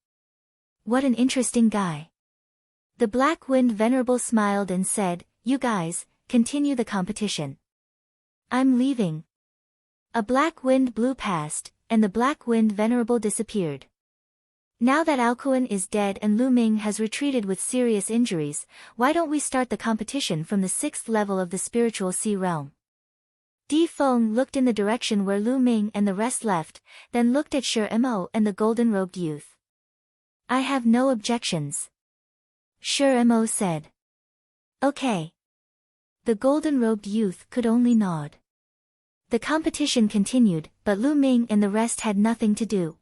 What an interesting guy. The Black Wind Venerable smiled and said, "You guys, continue the competition. I'm leaving." A black wind blew past, and the Black Wind Venerable disappeared. Now that Alcuin is dead and Lu Ming has retreated with serious injuries, why don't we start the competition from the 6th level of the spiritual sea realm? Di Feng looked in the direction where Lu Ming and the rest left, then looked at Shi Mo and the golden-robed youth. I have no objections. Shi Mo said. Okay. The golden-robed youth could only nod. The competition continued, but Lu Ming and the rest had nothing to do.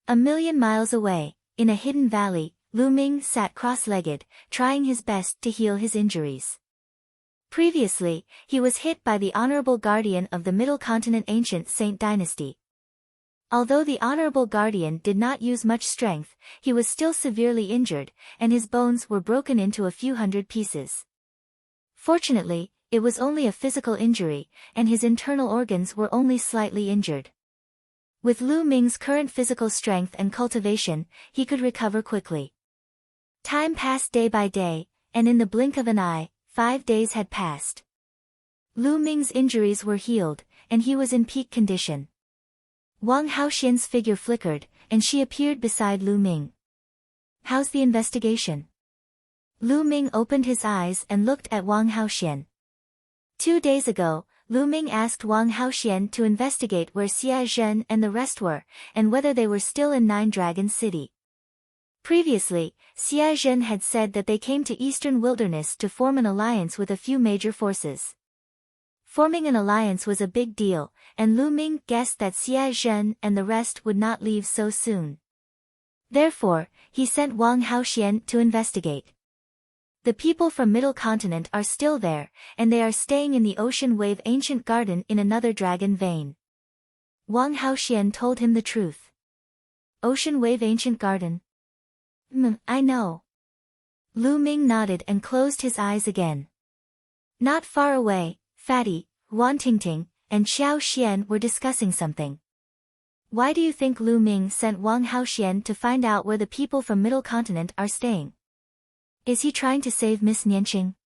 A million miles away, in a hidden valley, Lu Ming sat cross-legged, trying his best to heal his injuries. Previously, he was hit by the Honorable Guardian of the Middle Continent ancient Saint dynasty. Although the Honorable Guardian did not use much strength, he was still severely injured, and his bones were broken into a few hundred pieces. Fortunately, it was only a physical injury, and his internal organs were only slightly injured. With Lu Ming's current physical strength and cultivation, he could recover quickly. Time passed day by day, and in the blink of an eye, 5 days had passed. Lu Ming's injuries were healed, and he was in peak condition. Wang Haoxian's figure flickered, and she appeared beside Lu Ming. How's the investigation? Lu Ming opened his eyes and looked at Wang Haoxian. 2 days ago, Lu Ming asked Wang Haoxian to investigate where Xia Zhen and the rest were, and whether they were still in Nine Dragon City. Previously, Xia Zhen had said that they came to Eastern Wilderness to form an alliance with a few major forces. Forming an alliance was a big deal, and Lu Ming guessed that Xia Zhen and the rest would not leave so soon. Therefore, he sent Wang Haoxian to investigate. The people from Middle Continent are still there, and they are staying in the Ocean Wave Ancient Garden in another dragon vein. Wang Haoxian told him the truth. Ocean Wave Ancient Garden? I know. Lu Ming nodded and closed his eyes again. Not far away, Fatty, Wan Tingting, and Xiao Xian were discussing something. Why do you think Lu Ming sent Wang Haoxian to find out where the people from Middle Continent are staying? Is he trying to save Miss Nianqing?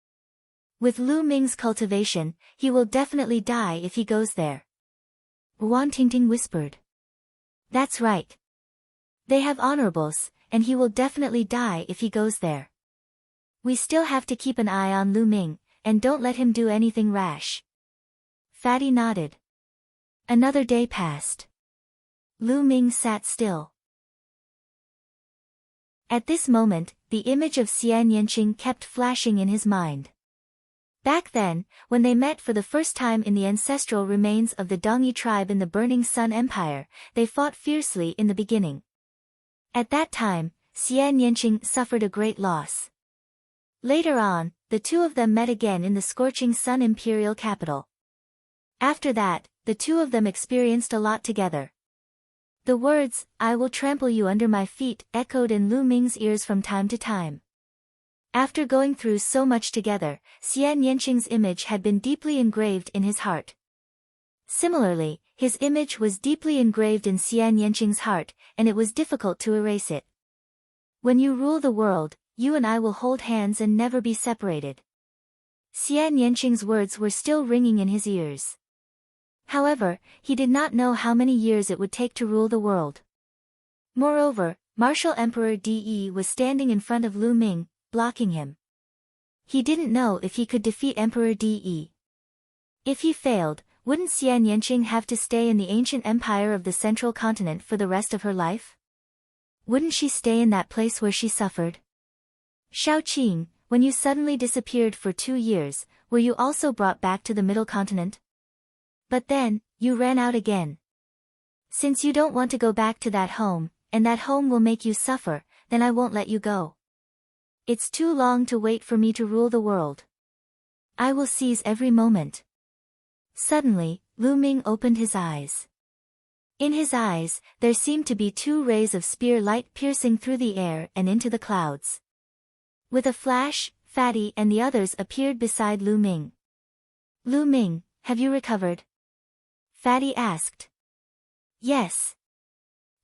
With Lu Ming's cultivation, he will definitely die if he goes there. Wan Tingting whispered. That's right. They have honorables, and he will definitely die if he goes there. We still have to keep an eye on Lu Ming, and don't let him do anything rash. Fatty nodded. Another day passed. Lu Ming sat still. At this moment, the image of Xia Nianqing kept flashing in his mind. Back then, when they met for the first time in the ancestral remains of the Dongyi tribe in the Burning Sun Empire, they fought fiercely in the beginning. At that time, Xia Nianqing suffered a great loss. Later on, the two of them met again in the Scorching Sun Imperial capital. After that, the two of them experienced a lot together. The words, "I will trample you under my feet," echoed in Lu Ming's ears from time to time. After going through so much together, Xian Yanqing's image had been deeply engraved in his heart. Similarly, his image was deeply engraved in Xian Yanqing's heart, and it was difficult to erase it. When you rule the world, you and I will hold hands and never be separated. Xian Yanqing's words were still ringing in his ears. However, he did not know how many years it would take to rule the world. Moreover, Martial Emperor De was standing in front of Lu Ming, blocking him. He didn't know if he could defeat Emperor De. If he failed, wouldn't Xian Yanqing have to stay in the ancient empire of the central continent for the rest of her life? Wouldn't she stay in that place where she suffered? Shao Qing, when you suddenly disappeared for 2 years, were you also brought back to the middle continent? But then, you ran out again. Since you don't want to go back to that home, and that home will make you suffer, then I won't let you go. It's too long to wait for me to rule the world. I will seize every moment. Suddenly, Lu Ming opened his eyes. In his eyes, there seemed to be 2 rays of spear light piercing through the air and into the clouds. With a flash, Fatty and the others appeared beside Lu Ming. Lu Ming, have you recovered? Fatty asked. Yes.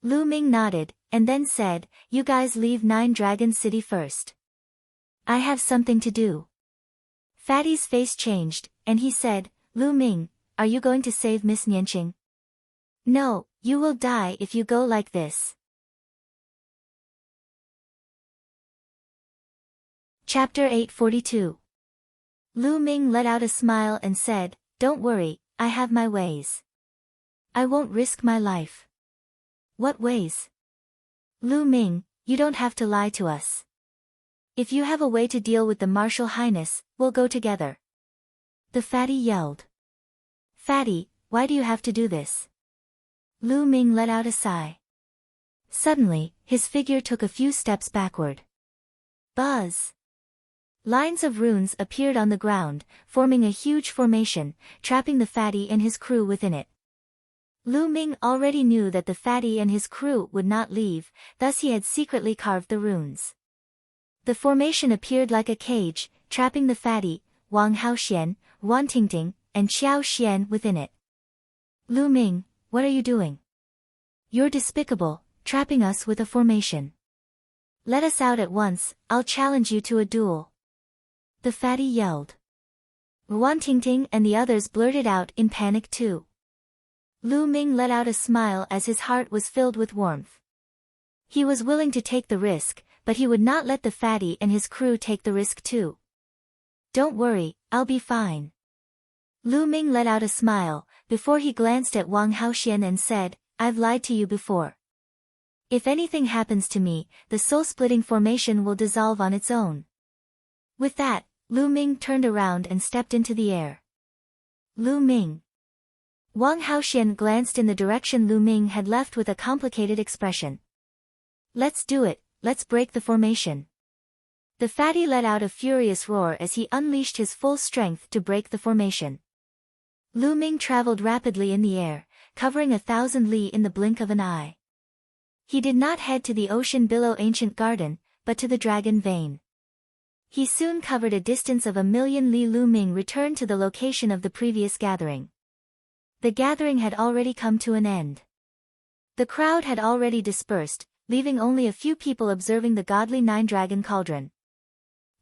Lu Ming nodded, and then said, you guys leave 9 Dragon City first. I have something to do. Fatty's face changed, and he said, Lu Ming, are you going to save Miss Nianqing? No, you will die if you go like this. Chapter 842. Lu Ming let out a smile and said, don't worry, I have my ways. I won't risk my life. What ways? Lu Ming, you don't have to lie to us. If you have a way to deal with the Martial Highness, we'll go together. The Fatty yelled. Fatty, why do you have to do this? Lu Ming let out a sigh. Suddenly, his figure took a few steps backward. Buzz! Lines of runes appeared on the ground, forming a huge formation, trapping the Fatty and his crew within it. Lu Ming already knew that the Fatty and his crew would not leave, thus he had secretly carved the runes. The formation appeared like a cage, trapping the Fatty, Wang Haoxian, Wan Tingting, and Qiao Xian within it. Lu Ming, what are you doing? You're despicable, trapping us with a formation. Let us out at once, I'll challenge you to a duel. The Fatty yelled. Wan Tingting and the others blurted out in panic too. Lu Ming let out a smile as his heart was filled with warmth. He was willing to take the risk, but he would not let the Fatty and his crew take the risk too. Don't worry, I'll be fine. Lu Ming let out a smile, before he glanced at Wang Haoxian and said, I've lied to you before. If anything happens to me, the soul-splitting formation will dissolve on its own. With that, Lu Ming turned around and stepped into the air. Lu Ming. Wang Haoxian glanced in the direction Lu Ming had left with a complicated expression. Let's do it, let's break the formation. The Fatty let out a furious roar as he unleashed his full strength to break the formation. Lu Ming traveled rapidly in the air, covering 1,000 li in the blink of an eye. He did not head to the Ocean Billow Ancient Garden, but to the Dragon Vein. He soon covered a distance of 1,000,000 li. Lu Ming returned to the location of the previous gathering. The gathering had already come to an end. The crowd had already dispersed, leaving only a few people observing the godly 9-dragon cauldron.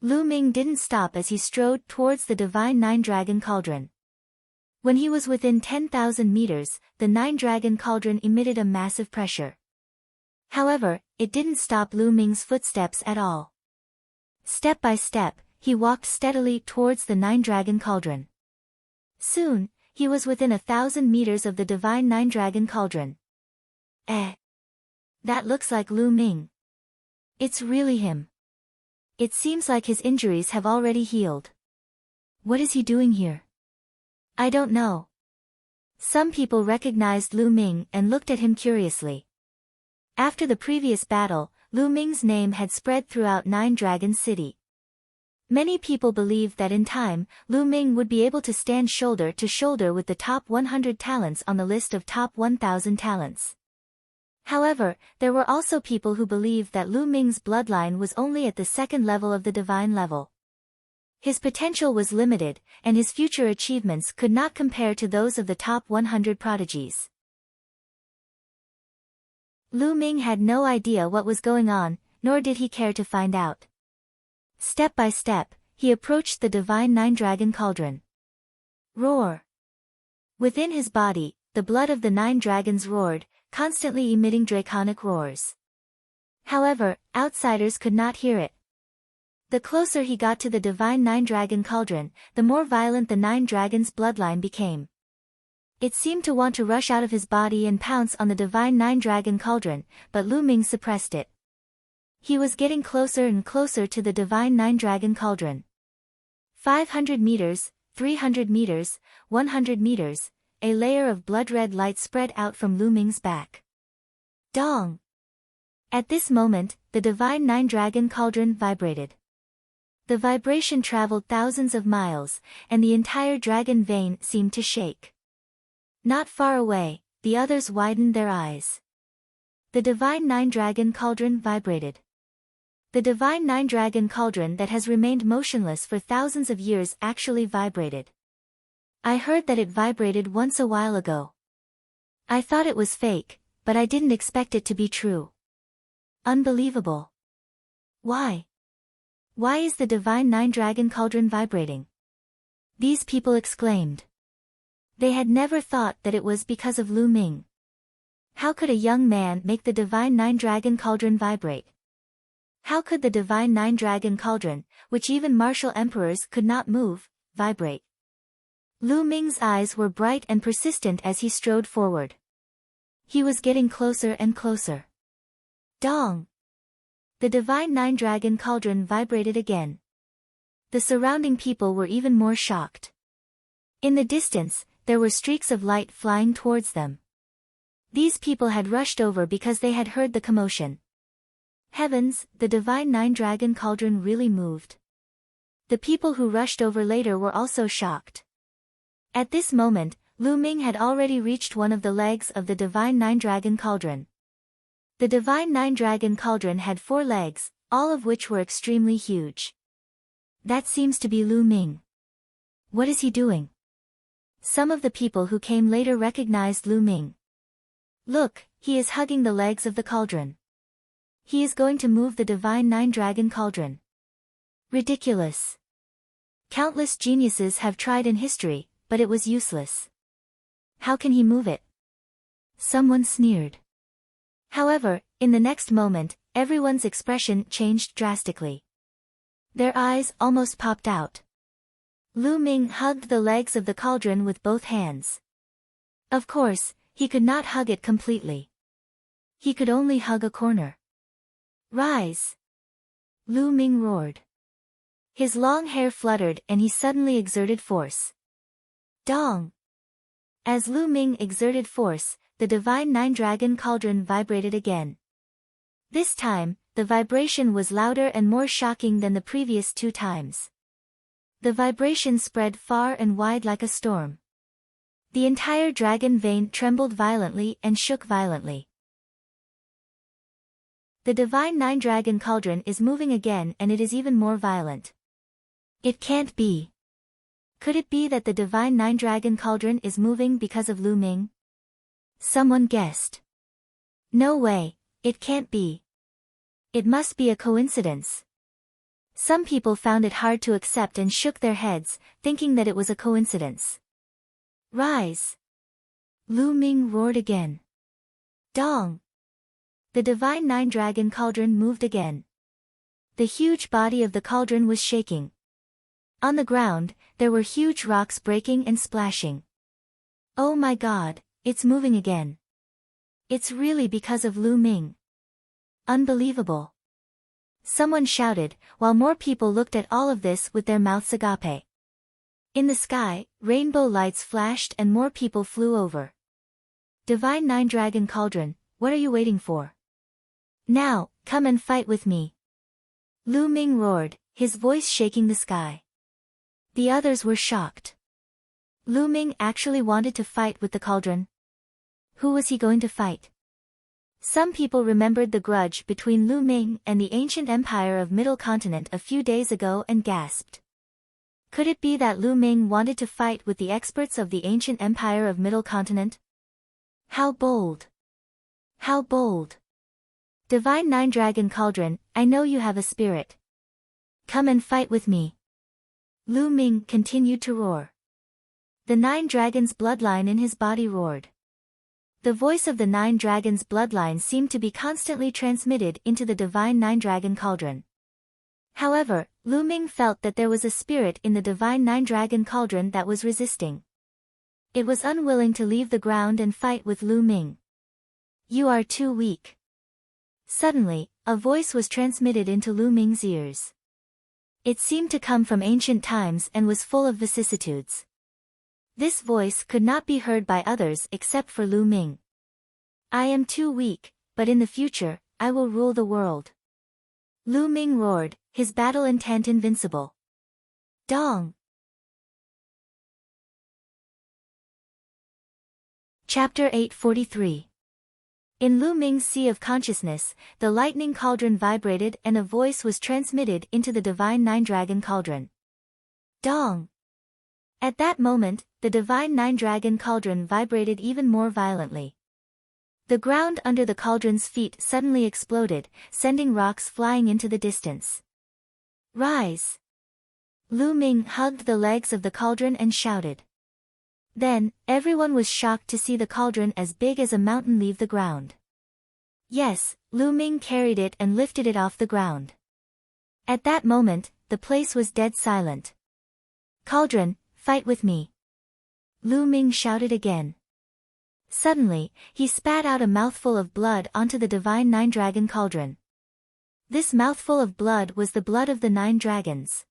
Lu Ming didn't stop as he strode towards the divine 9-dragon cauldron. When he was within 10,000 meters, the 9-dragon cauldron emitted a massive pressure. However, it didn't stop Lu Ming's footsteps at all. Step by step, he walked steadily towards the 9-dragon cauldron. Soon, he was within 1,000 meters of the divine 9-dragon cauldron. That looks like Lu Ming. It's really him. It seems like his injuries have already healed. What is he doing here? I don't know. Some people recognized Lu Ming and looked at him curiously. After the previous battle, Lu Ming's name had spread throughout 9-Dragon City. Many people believed that in time, Lu Ming would be able to stand shoulder to shoulder with the top 100 talents on the list of top 1,000 talents. However, there were also people who believed that Lu Ming's bloodline was only at the second level of the divine level. His potential was limited, and his future achievements could not compare to those of the top 100 prodigies. Lu Ming had no idea what was going on, nor did he care to find out. Step by step, he approached the divine nine-dragon cauldron. Roar! Within his body, the blood of the 9 dragons roared, constantly emitting draconic roars. However, outsiders could not hear it. The closer he got to the divine 9-dragon cauldron, the more violent the 9 dragons' bloodline became. It seemed to want to rush out of his body and pounce on the divine 9-dragon cauldron, but Lu Ming suppressed it. He was getting closer and closer to the divine 9-dragon cauldron. 500 meters, 300 meters, 100 meters, a layer of blood-red light spread out from Lu Ming's back. Dong! At this moment, the divine 9-dragon cauldron vibrated. The vibration traveled thousands of miles, and the entire dragon vein seemed to shake. Not far away, the others widened their eyes. The divine 9-dragon cauldron vibrated. The divine 9-dragon cauldron that has remained motionless for thousands of years actually vibrated. I heard that it vibrated once a while ago. I thought it was fake, but I didn't expect it to be true. Unbelievable. Why? Why is the divine 9-dragon cauldron vibrating? These people exclaimed. They had never thought that it was because of Lu Ming. How could a young man make the divine 9-dragon cauldron vibrate? How could the divine 9-dragon cauldron, which even martial emperors could not move, vibrate? Lu Ming's eyes were bright and persistent as he strode forward. He was getting closer and closer. Dong! The divine 9-dragon cauldron vibrated again. The surrounding people were even more shocked. In the distance, there were streaks of light flying towards them. These people had rushed over because they had heard the commotion. Heavens, the divine 9-dragon cauldron really moved. The people who rushed over later were also shocked. At this moment, Lu Ming had already reached one of the legs of the divine 9-dragon cauldron. The divine 9-dragon cauldron had 4 legs, all of which were extremely huge. That seems to be Lu Ming. What is he doing? Some of the people who came later recognized Lu Ming. Look, he is hugging the legs of the cauldron. He is going to move the divine 9-dragon cauldron. Ridiculous. Countless geniuses have tried in history, but it was useless. How can he move it? Someone sneered. However, in the next moment, everyone's expression changed drastically. Their eyes almost popped out. Lu Ming hugged the legs of the cauldron with both hands. Of course, he could not hug it completely. He could only hug a corner. Rise! Lu Ming roared. His long hair fluttered and he suddenly exerted force. Dong! As Lu Ming exerted force, the divine 9-dragon cauldron vibrated again. This time, the vibration was louder and more shocking than the previous 2 times. The vibration spread far and wide like a storm. The entire dragon vein trembled violently and shook violently. The divine 9-dragon cauldron is moving again and it is even more violent. It can't be. Could it be that the divine 9-dragon cauldron is moving because of Lu Ming? Someone guessed. No way, it can't be. It must be a coincidence. Some people found it hard to accept and shook their heads, thinking that it was a coincidence. Rise! Lu Ming roared again. Dong! The divine 9-dragon cauldron moved again. The huge body of the cauldron was shaking. On the ground, there were huge rocks breaking and splashing. Oh my God, it's moving again. It's really because of Lu Ming. Unbelievable. Someone shouted, while more people looked at all of this with their mouths agape. In the sky, rainbow lights flashed and more people flew over. Divine 9-dragon cauldron, what are you waiting for? Now, come and fight with me. Lu Ming roared, his voice shaking the sky. The others were shocked. Lu Ming actually wanted to fight with the cauldron? Who was he going to fight? Some people remembered the grudge between Lu Ming and the ancient empire of Middle Continent a few days ago and gasped. Could it be that Lu Ming wanted to fight with the experts of the ancient empire of Middle Continent? How bold! How bold! Divine Nine Dragon Cauldron, I know you have a spirit. Come and fight with me. Lu Ming continued to roar. The Nine Dragons' bloodline in his body roared. The voice of the Nine Dragons' bloodline seemed to be constantly transmitted into the Divine Nine Dragon Cauldron. However, Lu Ming felt that there was a spirit in the Divine Nine Dragon Cauldron that was resisting. It was unwilling to leave the ground and fight with Lu Ming. You are too weak. Suddenly, a voice was transmitted into Lu Ming's ears. It seemed to come from ancient times and was full of vicissitudes. This voice could not be heard by others except for Lu Ming. I am too weak, but in the future, I will rule the world. Lu Ming roared, his battle intent invincible. Dong! Chapter 843. In Lu Ming's sea of consciousness, the lightning cauldron vibrated and a voice was transmitted into the Divine Nine Dragon Cauldron. Dong! At that moment, the Divine Nine Dragon Cauldron vibrated even more violently. The ground under the cauldron's feet suddenly exploded, sending rocks flying into the distance. Rise! Lu Ming hugged the legs of the cauldron and shouted. Then, everyone was shocked to see the cauldron as big as a mountain leave the ground. Yes, Lu Ming carried it and lifted it off the ground. At that moment, the place was dead silent. Cauldron, fight with me. Lu Ming shouted again. Suddenly, he spat out a mouthful of blood onto the Divine Nine Dragon Cauldron. This mouthful of blood was the blood of the Nine Dragons.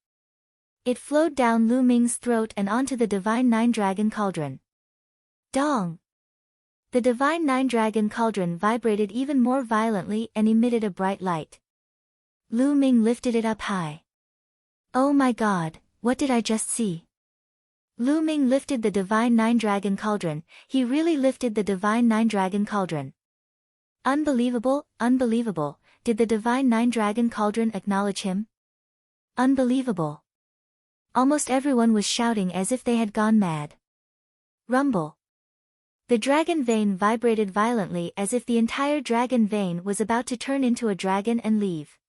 It flowed down Lu Ming's throat and onto the Divine Nine Dragon Cauldron. Dong! The Divine Nine Dragon Cauldron vibrated even more violently and emitted a bright light. Lu Ming lifted it up high. Oh my God, what did I just see? Lu Ming lifted the Divine Nine Dragon Cauldron, he really lifted the Divine Nine Dragon Cauldron. Unbelievable, unbelievable, did the Divine Nine Dragon Cauldron acknowledge him? Unbelievable. Almost everyone was shouting as if they had gone mad. Rumble. The dragon vein vibrated violently as if the entire dragon vein was about to turn into a dragon and leave.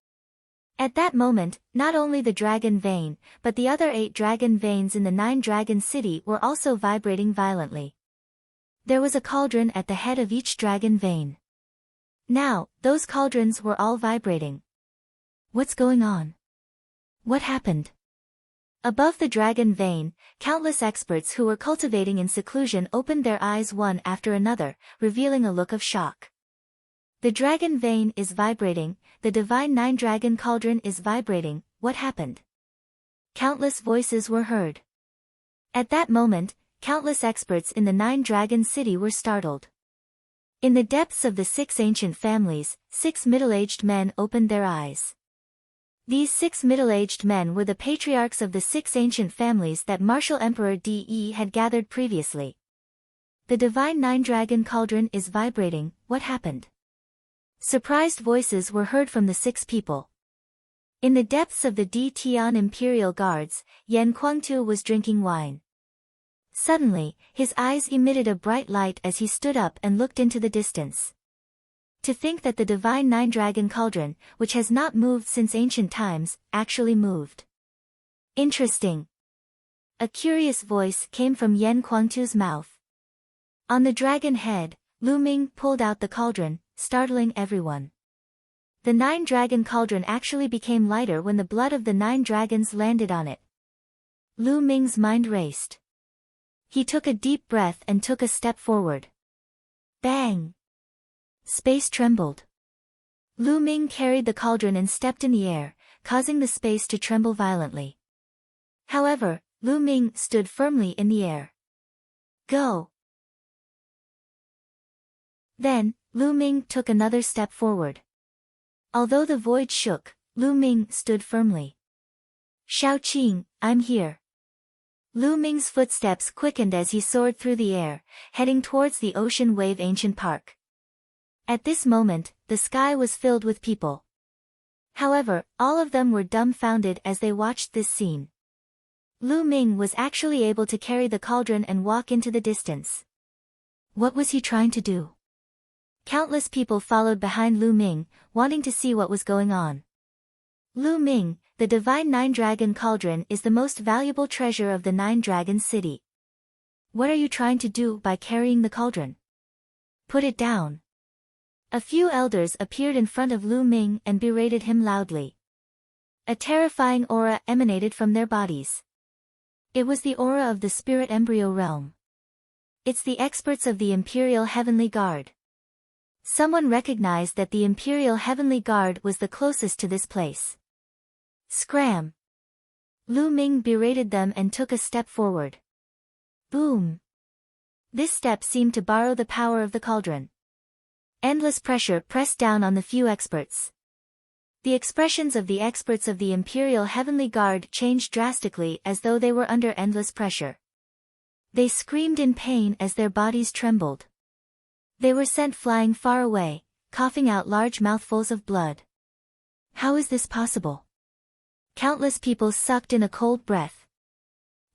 At that moment, not only the dragon vein, but the other 8 dragon veins in the Nine Dragon City were also vibrating violently. There was a cauldron at the head of each dragon vein. Now, those cauldrons were all vibrating. What's going on? What happened? Above the dragon vein, countless experts who were cultivating in seclusion opened their eyes one after another, revealing a look of shock. The dragon vein is vibrating, the Divine Nine Dragon Cauldron is vibrating, what happened? Countless voices were heard. At that moment, countless experts in the Nine Dragon City were startled. In the depths of the 6 ancient families, 6 middle-aged men opened their eyes. These 6 middle-aged men were the patriarchs of the 6 ancient families that Martial Emperor De had gathered previously. The Divine Nine Dragon Cauldron is vibrating, what happened? Surprised voices were heard from the 6 people. In the depths of the De Tian Imperial Guards, Yan Kuangtu was drinking wine. Suddenly, his eyes emitted a bright light as he stood up and looked into the distance. To think that the Divine Nine Dragon Cauldron, which has not moved since ancient times, actually moved. Interesting. A curious voice came from Yan Kuangtu's mouth. On the dragon head, Lu Ming pulled out the cauldron, startling everyone. The Nine Dragon Cauldron actually became lighter when the blood of the 9 dragons landed on it. Lu Ming's mind raced. He took a deep breath and took a step forward. Bang! Space trembled. Lu Ming carried the cauldron and stepped in the air, causing the space to tremble violently. However, Lu Ming stood firmly in the air. Go! Then, Lu Ming took another step forward. Although the void shook, Lu Ming stood firmly. Shao Qing, I'm here. Lu Ming's footsteps quickened as he soared through the air, heading towards the Ocean Wave Ancient Park. At this moment, the sky was filled with people. However, all of them were dumbfounded as they watched this scene. Lu Ming was actually able to carry the cauldron and walk into the distance. What was he trying to do? Countless people followed behind Lu Ming, wanting to see what was going on. Lu Ming, the divine nine-dragon cauldron is the most valuable treasure of the nine-dragon city. What are you trying to do by carrying the cauldron? Put it down. A few elders appeared in front of Lu Ming and berated him loudly. A terrifying aura emanated from their bodies. It was the aura of the spirit embryo realm. It's the experts of the Imperial Heavenly Guard. Someone recognized that the Imperial Heavenly Guard was the closest to this place. Scram! Lu Ming berated them and took a step forward. Boom! This step seemed to borrow the power of the cauldron. Endless pressure pressed down on the few experts. The expressions of the experts of the Imperial Heavenly Guard changed drastically as though they were under endless pressure. They screamed in pain as their bodies trembled. They were sent flying far away, coughing out large mouthfuls of blood. How is this possible? Countless people sucked in a cold breath.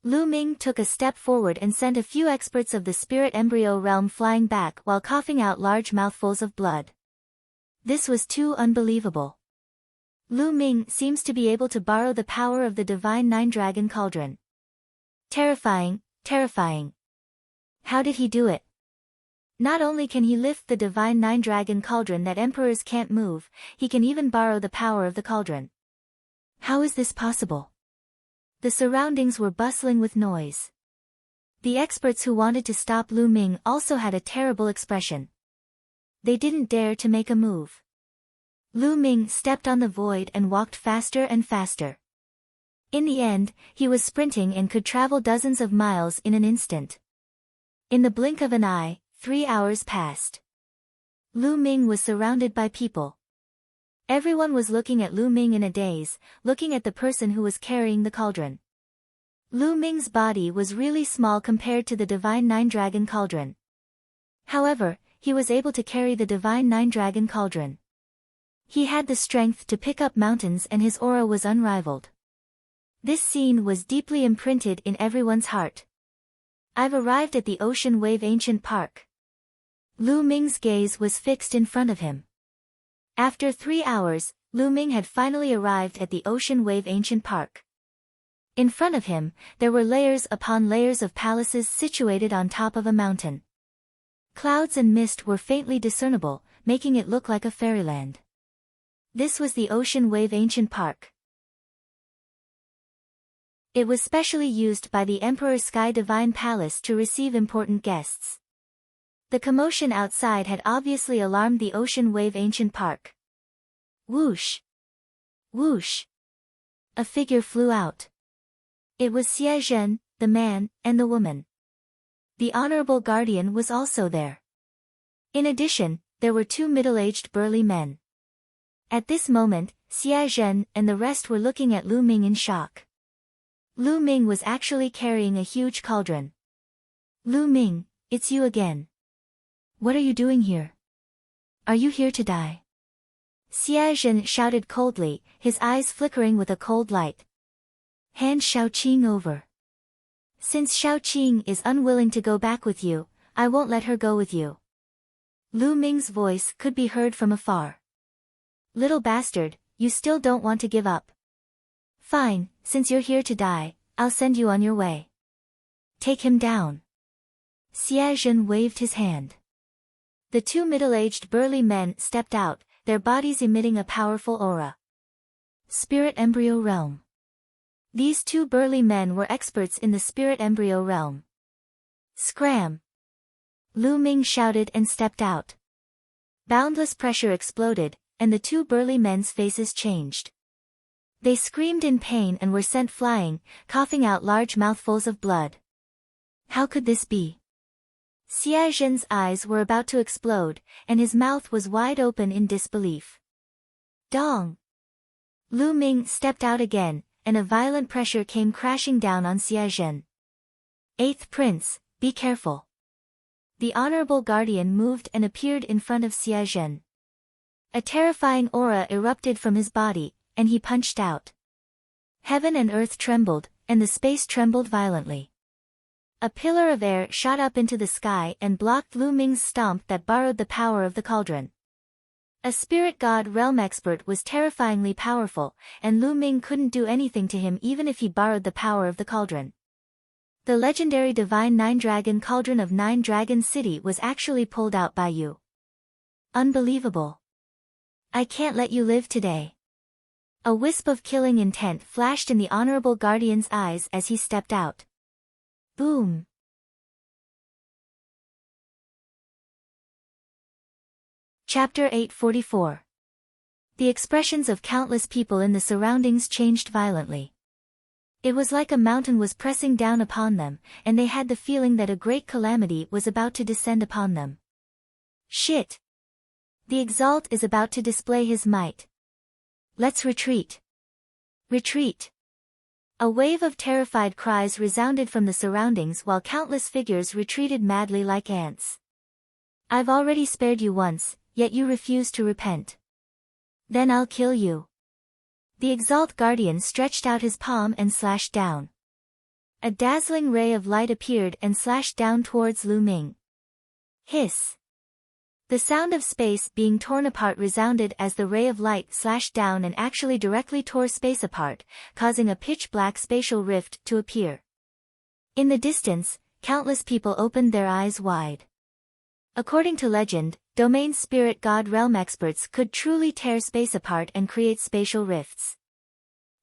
Lu Ming took a step forward and sent a few experts of the spirit embryo realm flying back while coughing out large mouthfuls of blood. This was too unbelievable. Lu Ming seems to be able to borrow the power of the divine nine-dragon cauldron. Terrifying, terrifying. How did he do it? Not only can he lift the divine nine-dragon cauldron that emperors can't move, he can even borrow the power of the cauldron. How is this possible? The surroundings were bustling with noise. The experts who wanted to stop Lu Ming also had a terrible expression. They didn't dare to make a move. Lu Ming stepped on the void and walked faster and faster. In the end, he was sprinting and could travel dozens of miles in an instant. In the blink of an eye, 3 hours passed. Lu Ming was surrounded by people. Everyone was looking at Lu Ming in a daze, looking at the person who was carrying the cauldron. Lu Ming's body was really small compared to the divine nine-dragon cauldron. However, he was able to carry the divine nine-dragon cauldron. He had the strength to pick up mountains and his aura was unrivaled. This scene was deeply imprinted in everyone's heart. I've arrived at the Ocean Wave Ancient Park. Lu Ming's gaze was fixed in front of him. After 3 hours, Lu Ming had finally arrived at the Ocean Wave Ancient Park. In front of him, there were layers upon layers of palaces situated on top of a mountain. Clouds and mist were faintly discernible, making it look like a fairyland. This was the Ocean Wave Ancient Park. It was specially used by the Emperor Sky Divine Palace to receive important guests. The commotion outside had obviously alarmed the Ocean Wave Ancient Park. Whoosh! Whoosh! A figure flew out. It was Xie Zhen, the man, and the woman. The Honorable Guardian was also there. In addition, there were 2 middle-aged burly men. At this moment, Xie Zhen and the rest were looking at Lu Ming in shock. Lu Ming was actually carrying a huge cauldron. Lu Ming, it's you again. What are you doing here? Are you here to die? Xie Zhen shouted coldly, his eyes flickering with a cold light. Hand Xiaoqing over. Since Xiaoqing is unwilling to go back with you, I won't let her go with you. Lu Ming's voice could be heard from afar. Little bastard, you still don't want to give up. Fine, since you're here to die, I'll send you on your way. Take him down. Xie Zhen waved his hand. The 2 middle-aged burly men stepped out, their bodies emitting a powerful aura. Spirit Embryo Realm. These 2 burly men were experts in the Spirit Embryo Realm. Scram! Lu Ming shouted and stepped out. Boundless pressure exploded, and the 2 burly men's faces changed. They screamed in pain and were sent flying, coughing out large mouthfuls of blood. How could this be? Xie Zhen's eyes were about to explode, and his mouth was wide open in disbelief. Dong! Lu Ming stepped out again, and a violent pressure came crashing down on Xie Zhen. 8th Prince, be careful. The Honorable Guardian moved and appeared in front of Xie Zhen. A terrifying aura erupted from his body, and he punched out. Heaven and earth trembled, and the space trembled violently. A pillar of air shot up into the sky and blocked Lu Ming's stomp that borrowed the power of the cauldron. A spirit god realm expert was terrifyingly powerful, and Lu Ming couldn't do anything to him even if he borrowed the power of the cauldron. The legendary divine Nine-Dragon Cauldron of Nine-Dragon City was actually pulled out by you. Unbelievable. I can't let you live today. A wisp of killing intent flashed in the Honorable Guardian's eyes as he stepped out. Boom. Chapter 844. The expressions of countless people in the surroundings changed violently. It was like a mountain was pressing down upon them, and they had the feeling that a great calamity was about to descend upon them. Shit! The Exalt is about to display his might. Let's retreat. Retreat! A wave of terrified cries resounded from the surroundings while countless figures retreated madly like ants. I've already spared you once, yet you refuse to repent. Then I'll kill you. The Exalt Guardian stretched out his palm and slashed down. A dazzling ray of light appeared and slashed down towards Lu Ming. Hiss! The sound of space being torn apart resounded as the ray of light slashed down and actually directly tore space apart, causing a pitch-black spatial rift to appear. In the distance, countless people opened their eyes wide. According to legend, domain spirit god realm experts could truly tear space apart and create spatial rifts.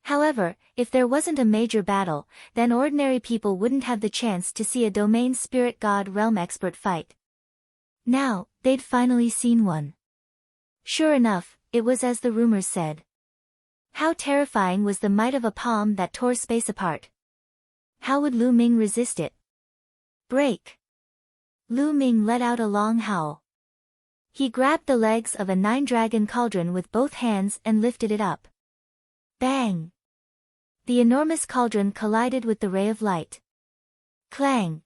However, if there wasn't a major battle, then ordinary people wouldn't have the chance to see a domain spirit god realm expert fight. Now, they'd finally seen one. Sure enough, it was as the rumors said. How terrifying was the might of a palm that tore space apart? How would Lu Ming resist it? Break! Lu Ming let out a long howl. He grabbed the legs of a Nine-Dragon Cauldron with both hands and lifted it up. Bang! The enormous cauldron collided with the ray of light. Clang!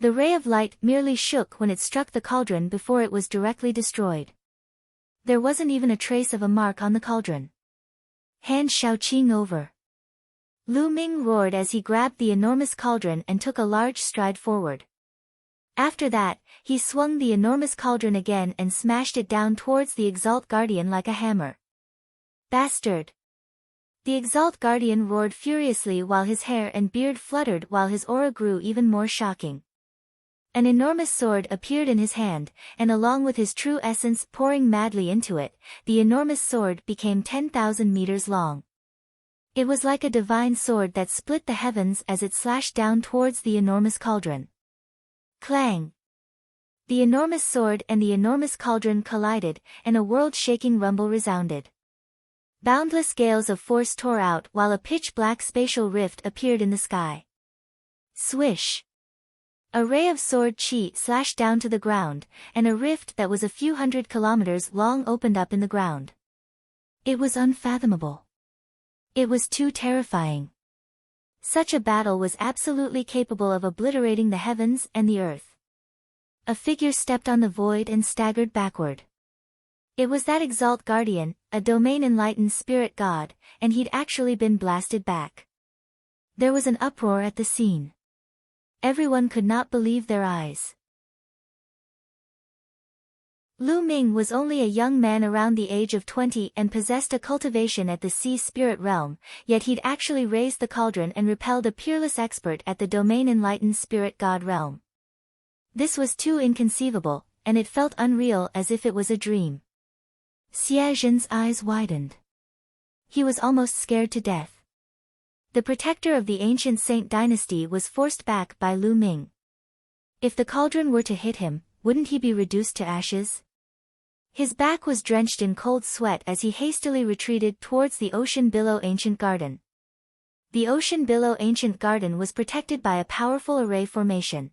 The ray of light merely shook when it struck the cauldron before it was directly destroyed. There wasn't even a trace of a mark on the cauldron. Hand Shaoqing over. Lu Ming roared as he grabbed the enormous cauldron and took a large stride forward. After that, he swung the enormous cauldron again and smashed it down towards the Exalt Guardian like a hammer. Bastard! The Exalt Guardian roared furiously while his hair and beard fluttered while his aura grew even more shocking. An enormous sword appeared in his hand, and along with his true essence pouring madly into it, the enormous sword became 10,000 meters long. It was like a divine sword that split the heavens as it slashed down towards the enormous cauldron. Clang! The enormous sword and the enormous cauldron collided, and a world-shaking rumble resounded. Boundless gales of force tore out while a pitch-black spatial rift appeared in the sky. Swish! A ray of sword chi slashed down to the ground, and a rift that was a few hundred kilometers long opened up in the ground. It was unfathomable. It was too terrifying. Such a battle was absolutely capable of obliterating the heavens and the earth. A figure stepped on the void and staggered backward. It was that Exalt Guardian, a domain-enlightened spirit god, and he'd actually been blasted back. There was an uproar at the scene. Everyone could not believe their eyes. Lu Ming was only a young man around the age of 20 and possessed a cultivation at the sea spirit realm, yet he'd actually raised the cauldron and repelled a peerless expert at the domain-enlightened spirit god realm. This was too inconceivable, and it felt unreal as if it was a dream. Xie Zhen's eyes widened. He was almost scared to death. The protector of the ancient Saint dynasty was forced back by Lu Ming. If the cauldron were to hit him, wouldn't he be reduced to ashes? His back was drenched in cold sweat as he hastily retreated towards the Ocean Billow Ancient Garden. The Ocean Billow Ancient Garden was protected by a powerful array formation.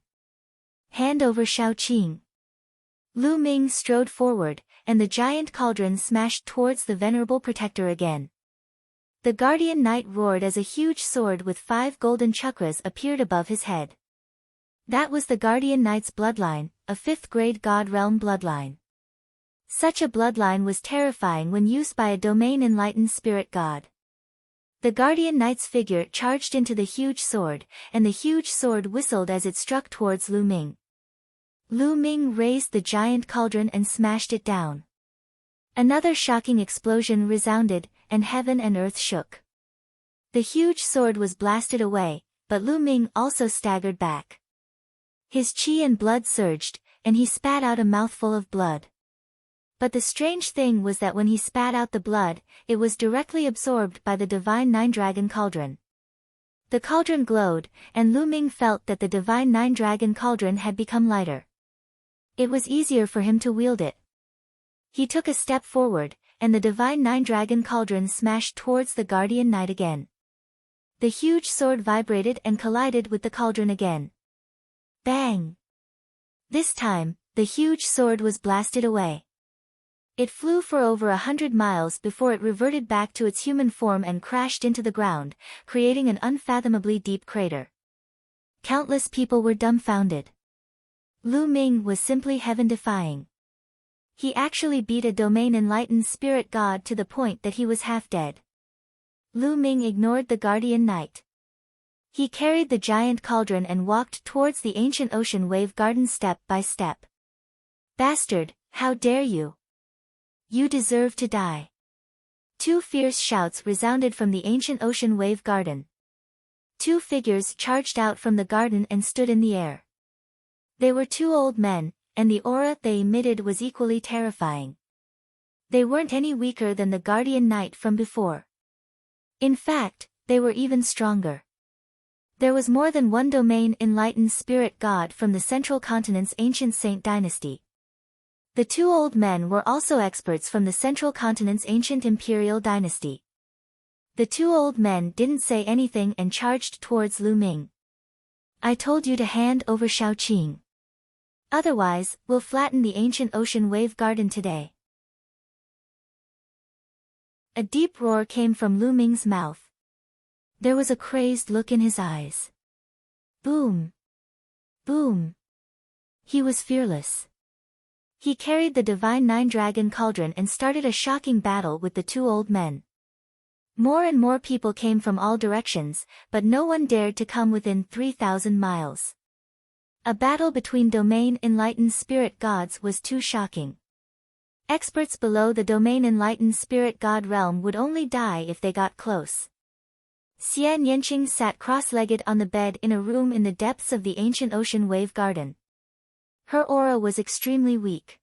Hand over Shaoqing. Lu Ming strode forward, and the giant cauldron smashed towards the venerable protector again. The Guardian Knight roared as a huge sword with 5 golden chakras appeared above his head. That was the Guardian Knight's bloodline, a 5th-grade God Realm bloodline. Such a bloodline was terrifying when used by a domain-enlightened spirit god. The Guardian Knight's figure charged into the huge sword, and the huge sword whistled as it struck towards Lu Ming. Lu Ming raised the giant cauldron and smashed it down. Another shocking explosion resounded, and heaven and earth shook. The huge sword was blasted away, but Lu Ming also staggered back. His chi and blood surged, and he spat out a mouthful of blood. But the strange thing was that when he spat out the blood, it was directly absorbed by the Divine Nine-Dragon Cauldron. The cauldron glowed, and Lu Ming felt that the Divine Nine-Dragon Cauldron had become lighter. It was easier for him to wield it. He took a step forward, and the Divine Nine-Dragon Cauldron smashed towards the Guardian Knight again. The huge sword vibrated and collided with the cauldron again. Bang! This time, the huge sword was blasted away. It flew for over 100 miles before it reverted back to its human form and crashed into the ground, creating an unfathomably deep crater. Countless people were dumbfounded. Lu Ming was simply heaven-defying. He actually beat a domain-enlightened spirit god to the point that he was half dead. Lu Ming ignored the Guardian Knight. He carried the giant cauldron and walked towards the ancient ocean wave garden step by step. Bastard, how dare you! You deserve to die. Two fierce shouts resounded from the ancient ocean wave garden. Two figures charged out from the garden and stood in the air. They were two old men, and the aura they emitted was equally terrifying. They weren't any weaker than the Guardian Knight from before. In fact, they were even stronger. There was more than one domain-enlightened spirit god from the Central Continent's ancient Saint dynasty. The two old men were also experts from the Central Continent's ancient Imperial dynasty. The two old men didn't say anything and charged towards Lu Ming. I told you to hand over Shaoqing. Otherwise, we'll flatten the ancient ocean wave garden today. A deep roar came from Lu Ming's mouth. There was a crazed look in his eyes. Boom! Boom! He was fearless. He carried the Divine Nine-Dragon Cauldron and started a shocking battle with the two old men. More and more people came from all directions, but no one dared to come within 3,000 miles. A battle between domain-enlightened spirit gods was too shocking. Experts below the domain-enlightened spirit god realm would only die if they got close. Xian Yanqing sat cross-legged on the bed in a room in the depths of the ancient ocean wave garden. Her aura was extremely weak.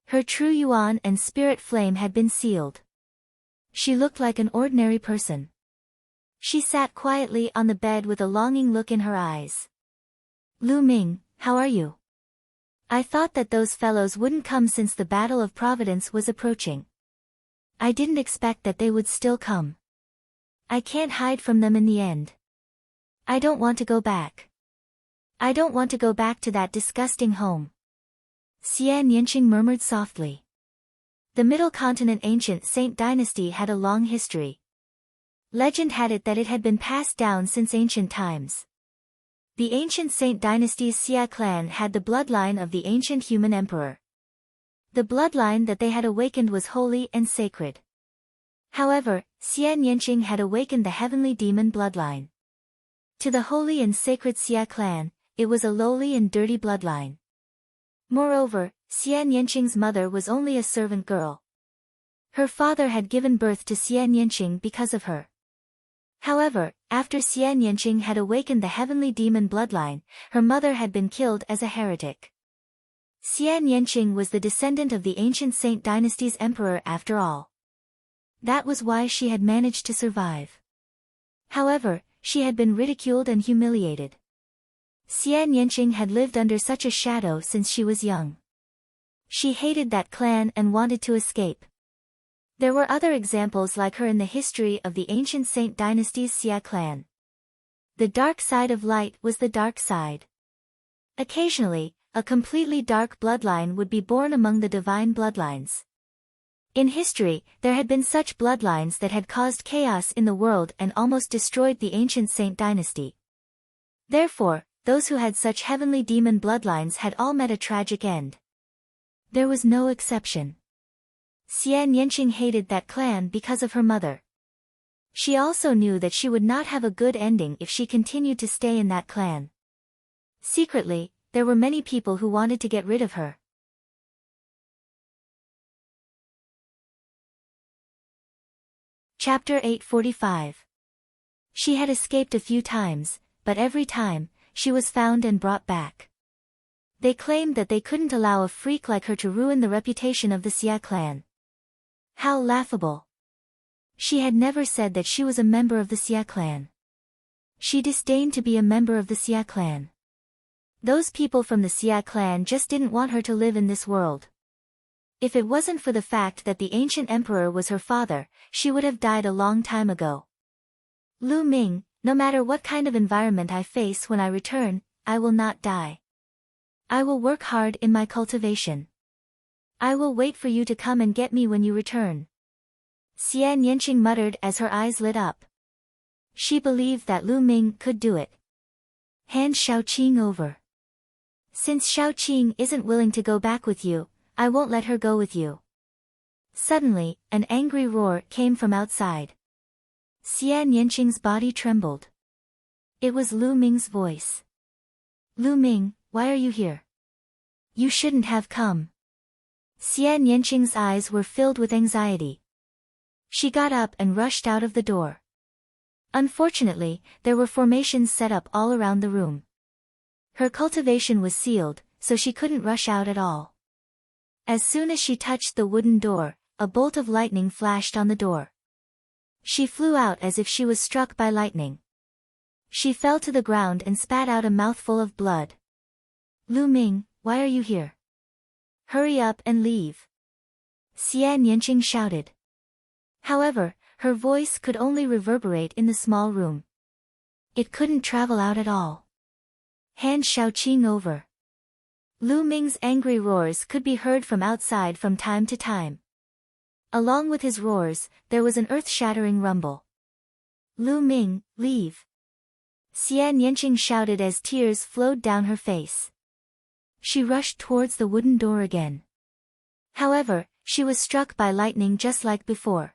Her true yuan and spirit flame had been sealed. She looked like an ordinary person. She sat quietly on the bed with a longing look in her eyes. Lu Ming, how are you? I thought that those fellows wouldn't come since the Battle of Providence was approaching. I didn't expect that they would still come. I can't hide from them in the end. I don't want to go back. I don't want to go back to that disgusting home. Xian Yanqing murmured softly. The Middle Continent ancient Saint dynasty had a long history. Legend had it that it had been passed down since ancient times. The ancient Saint dynasty's Xia clan had the bloodline of the ancient human emperor. The bloodline that they had awakened was holy and sacred. However, Xian Yanqing had awakened the heavenly demon bloodline. To the holy and sacred Xia clan, it was a lowly and dirty bloodline. Moreover, Xian Yanqing's mother was only a servant girl. Her father had given birth to Xian Yanqing because of her. However, after Xian Yanqing had awakened the heavenly demon bloodline, her mother had been killed as a heretic. Xian Yanqing was the descendant of the ancient Saint dynasty's emperor after all. That was why she had managed to survive. However, she had been ridiculed and humiliated. Xian Yanqing had lived under such a shadow since she was young. She hated that clan and wanted to escape. There were other examples like her in the history of the ancient Saint dynasty's Xia clan. The dark side of light was the dark side. Occasionally, a completely dark bloodline would be born among the divine bloodlines. In history, there had been such bloodlines that had caused chaos in the world and almost destroyed the ancient Saint dynasty. Therefore, those who had such heavenly demon bloodlines had all met a tragic end. There was no exception. Xian Yanqing hated that clan because of her mother. She also knew that she would not have a good ending if she continued to stay in that clan. Secretly, there were many people who wanted to get rid of her. Chapter 845. She had escaped a few times, but every time, she was found and brought back. They claimed that they couldn't allow a freak like her to ruin the reputation of the Xia clan. How laughable. She had never said that she was a member of the Xia clan. She disdained to be a member of the Xia clan. Those people from the Xia clan just didn't want her to live in this world. If it wasn't for the fact that the ancient emperor was her father, she would have died a long time ago. Lu Ming, no matter what kind of environment I face when I return, I will not die. I will work hard in my cultivation. I will wait for you to come and get me when you return. Xian Yanqing muttered as her eyes lit up. She believed that Lu Ming could do it. Hand Shaoqing over. Since Shaoqing isn't willing to go back with you, I won't let her go with you. Suddenly, an angry roar came from outside. Xian Yanqing's body trembled. It was Lu Ming's voice. Lu Ming, why are you here? You shouldn't have come. Xian Yanqing's eyes were filled with anxiety. She got up and rushed out of the door. Unfortunately, there were formations set up all around the room. Her cultivation was sealed, so she couldn't rush out at all. As soon as she touched the wooden door, a bolt of lightning flashed on the door. She flew out as if she was struck by lightning. She fell to the ground and spat out a mouthful of blood. Lu Ming, why are you here? Hurry up and leave. Xian Yanqing shouted. However, her voice could only reverberate in the small room. It couldn't travel out at all. Hand Shaoqing over. Lu Ming's angry roars could be heard from outside from time to time. Along with his roars, there was an earth-shattering rumble. Lu Ming, leave. Xian Yanqing shouted as tears flowed down her face. She rushed towards the wooden door again. However, she was struck by lightning just like before.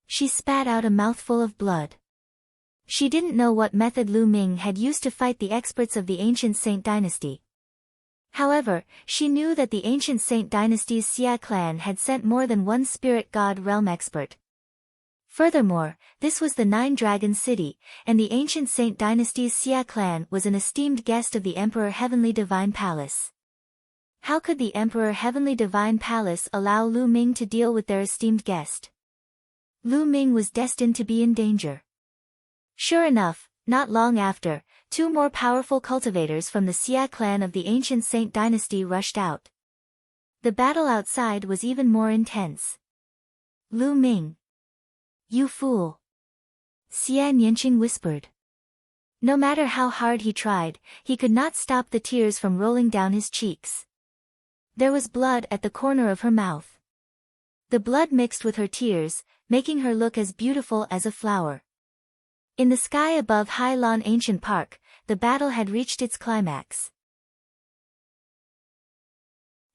She spat out a mouthful of blood. She didn't know what method Lu Ming had used to fight the experts of the ancient Saint dynasty. However, she knew that the ancient Saint dynasty's Xia clan had sent more than one spirit god realm expert. Furthermore, this was the Nine-Dragon City, and the ancient Saint dynasty's Xia clan was an esteemed guest of the Emperor Heavenly Divine Palace. How could the Emperor Heavenly Divine Palace allow Lu Ming to deal with their esteemed guest? Lu Ming was destined to be in danger. Sure enough, not long after, two more powerful cultivators from the Xia clan of the ancient Saint dynasty rushed out. The battle outside was even more intense. Lu Ming. You fool. Xian Yanqing whispered. No matter how hard he tried, he could not stop the tears from rolling down his cheeks. There was blood at the corner of her mouth. The blood mixed with her tears, making her look as beautiful as a flower. In the sky above Hai Lan Ancient Park, the battle had reached its climax.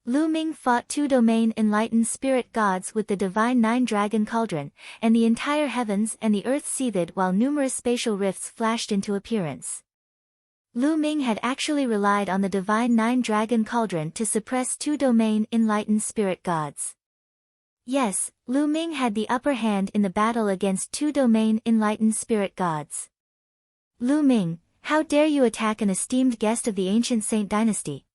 Lu Ming fought two domain enlightened spirit gods with the divine nine-dragon cauldron, and the entire heavens and the earth seethed while numerous spatial rifts flashed into appearance. Lu Ming had actually relied on the divine nine-dragon cauldron to suppress two domain enlightened spirit gods. Yes, Lu Ming had the upper hand in the battle against two domain enlightened spirit gods. Lu Ming, how dare you attack an esteemed guest of the ancient Saint dynasty?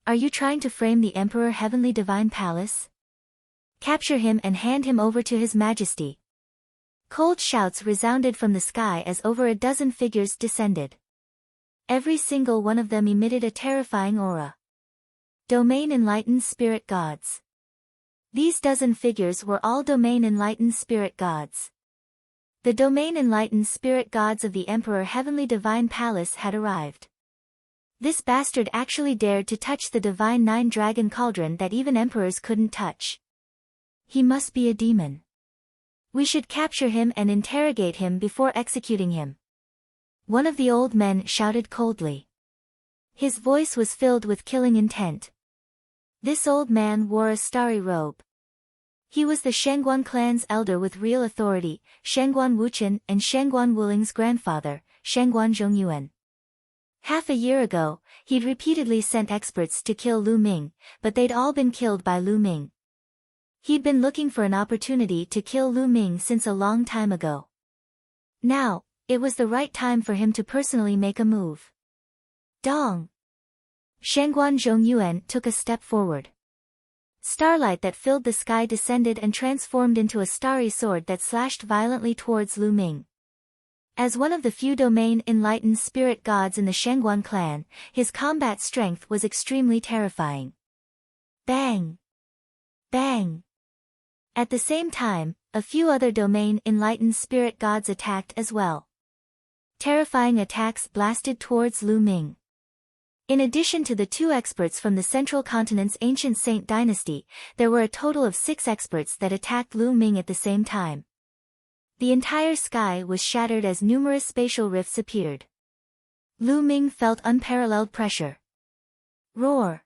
Are you trying to frame the Emperor Heavenly Divine Palace? Capture him and hand him over to His Majesty. Cold shouts resounded from the sky as over a dozen figures descended. Every single one of them emitted a terrifying aura. Domain enlightened spirit gods. These dozen figures were all domain enlightened spirit gods. The domain enlightened spirit gods of the Emperor Heavenly Divine Palace had arrived. This bastard actually dared to touch the divine nine-dragon cauldron that even emperors couldn't touch. He must be a demon. We should capture him and interrogate him before executing him. One of the old men shouted coldly. His voice was filled with killing intent. This old man wore a starry robe. He was the Shangguan clan's elder with real authority, Shangguan Wuchen and Shangguan Wuling's grandfather, Shangguan Zhongyuan. Half a year ago, he'd repeatedly sent experts to kill Lu Ming, but they'd all been killed by Lu Ming. He'd been looking for an opportunity to kill Lu Ming since a long time ago. Now, it was the right time for him to personally make a move. Dong! Shangguan Zhongyuan took a step forward. Starlight that filled the sky descended and transformed into a starry sword that slashed violently towards Lu Ming. As one of the few domain enlightened spirit gods in the Shangguan clan, his combat strength was extremely terrifying. Bang! Bang! At the same time, a few other domain enlightened spirit gods attacked as well. Terrifying attacks blasted towards Lu Ming. In addition to the 2 experts from the Central Continent's ancient Saint dynasty, there were a total of 6 experts that attacked Lu Ming at the same time. The entire sky was shattered as numerous spatial rifts appeared. Lu Ming felt unparalleled pressure. Roar!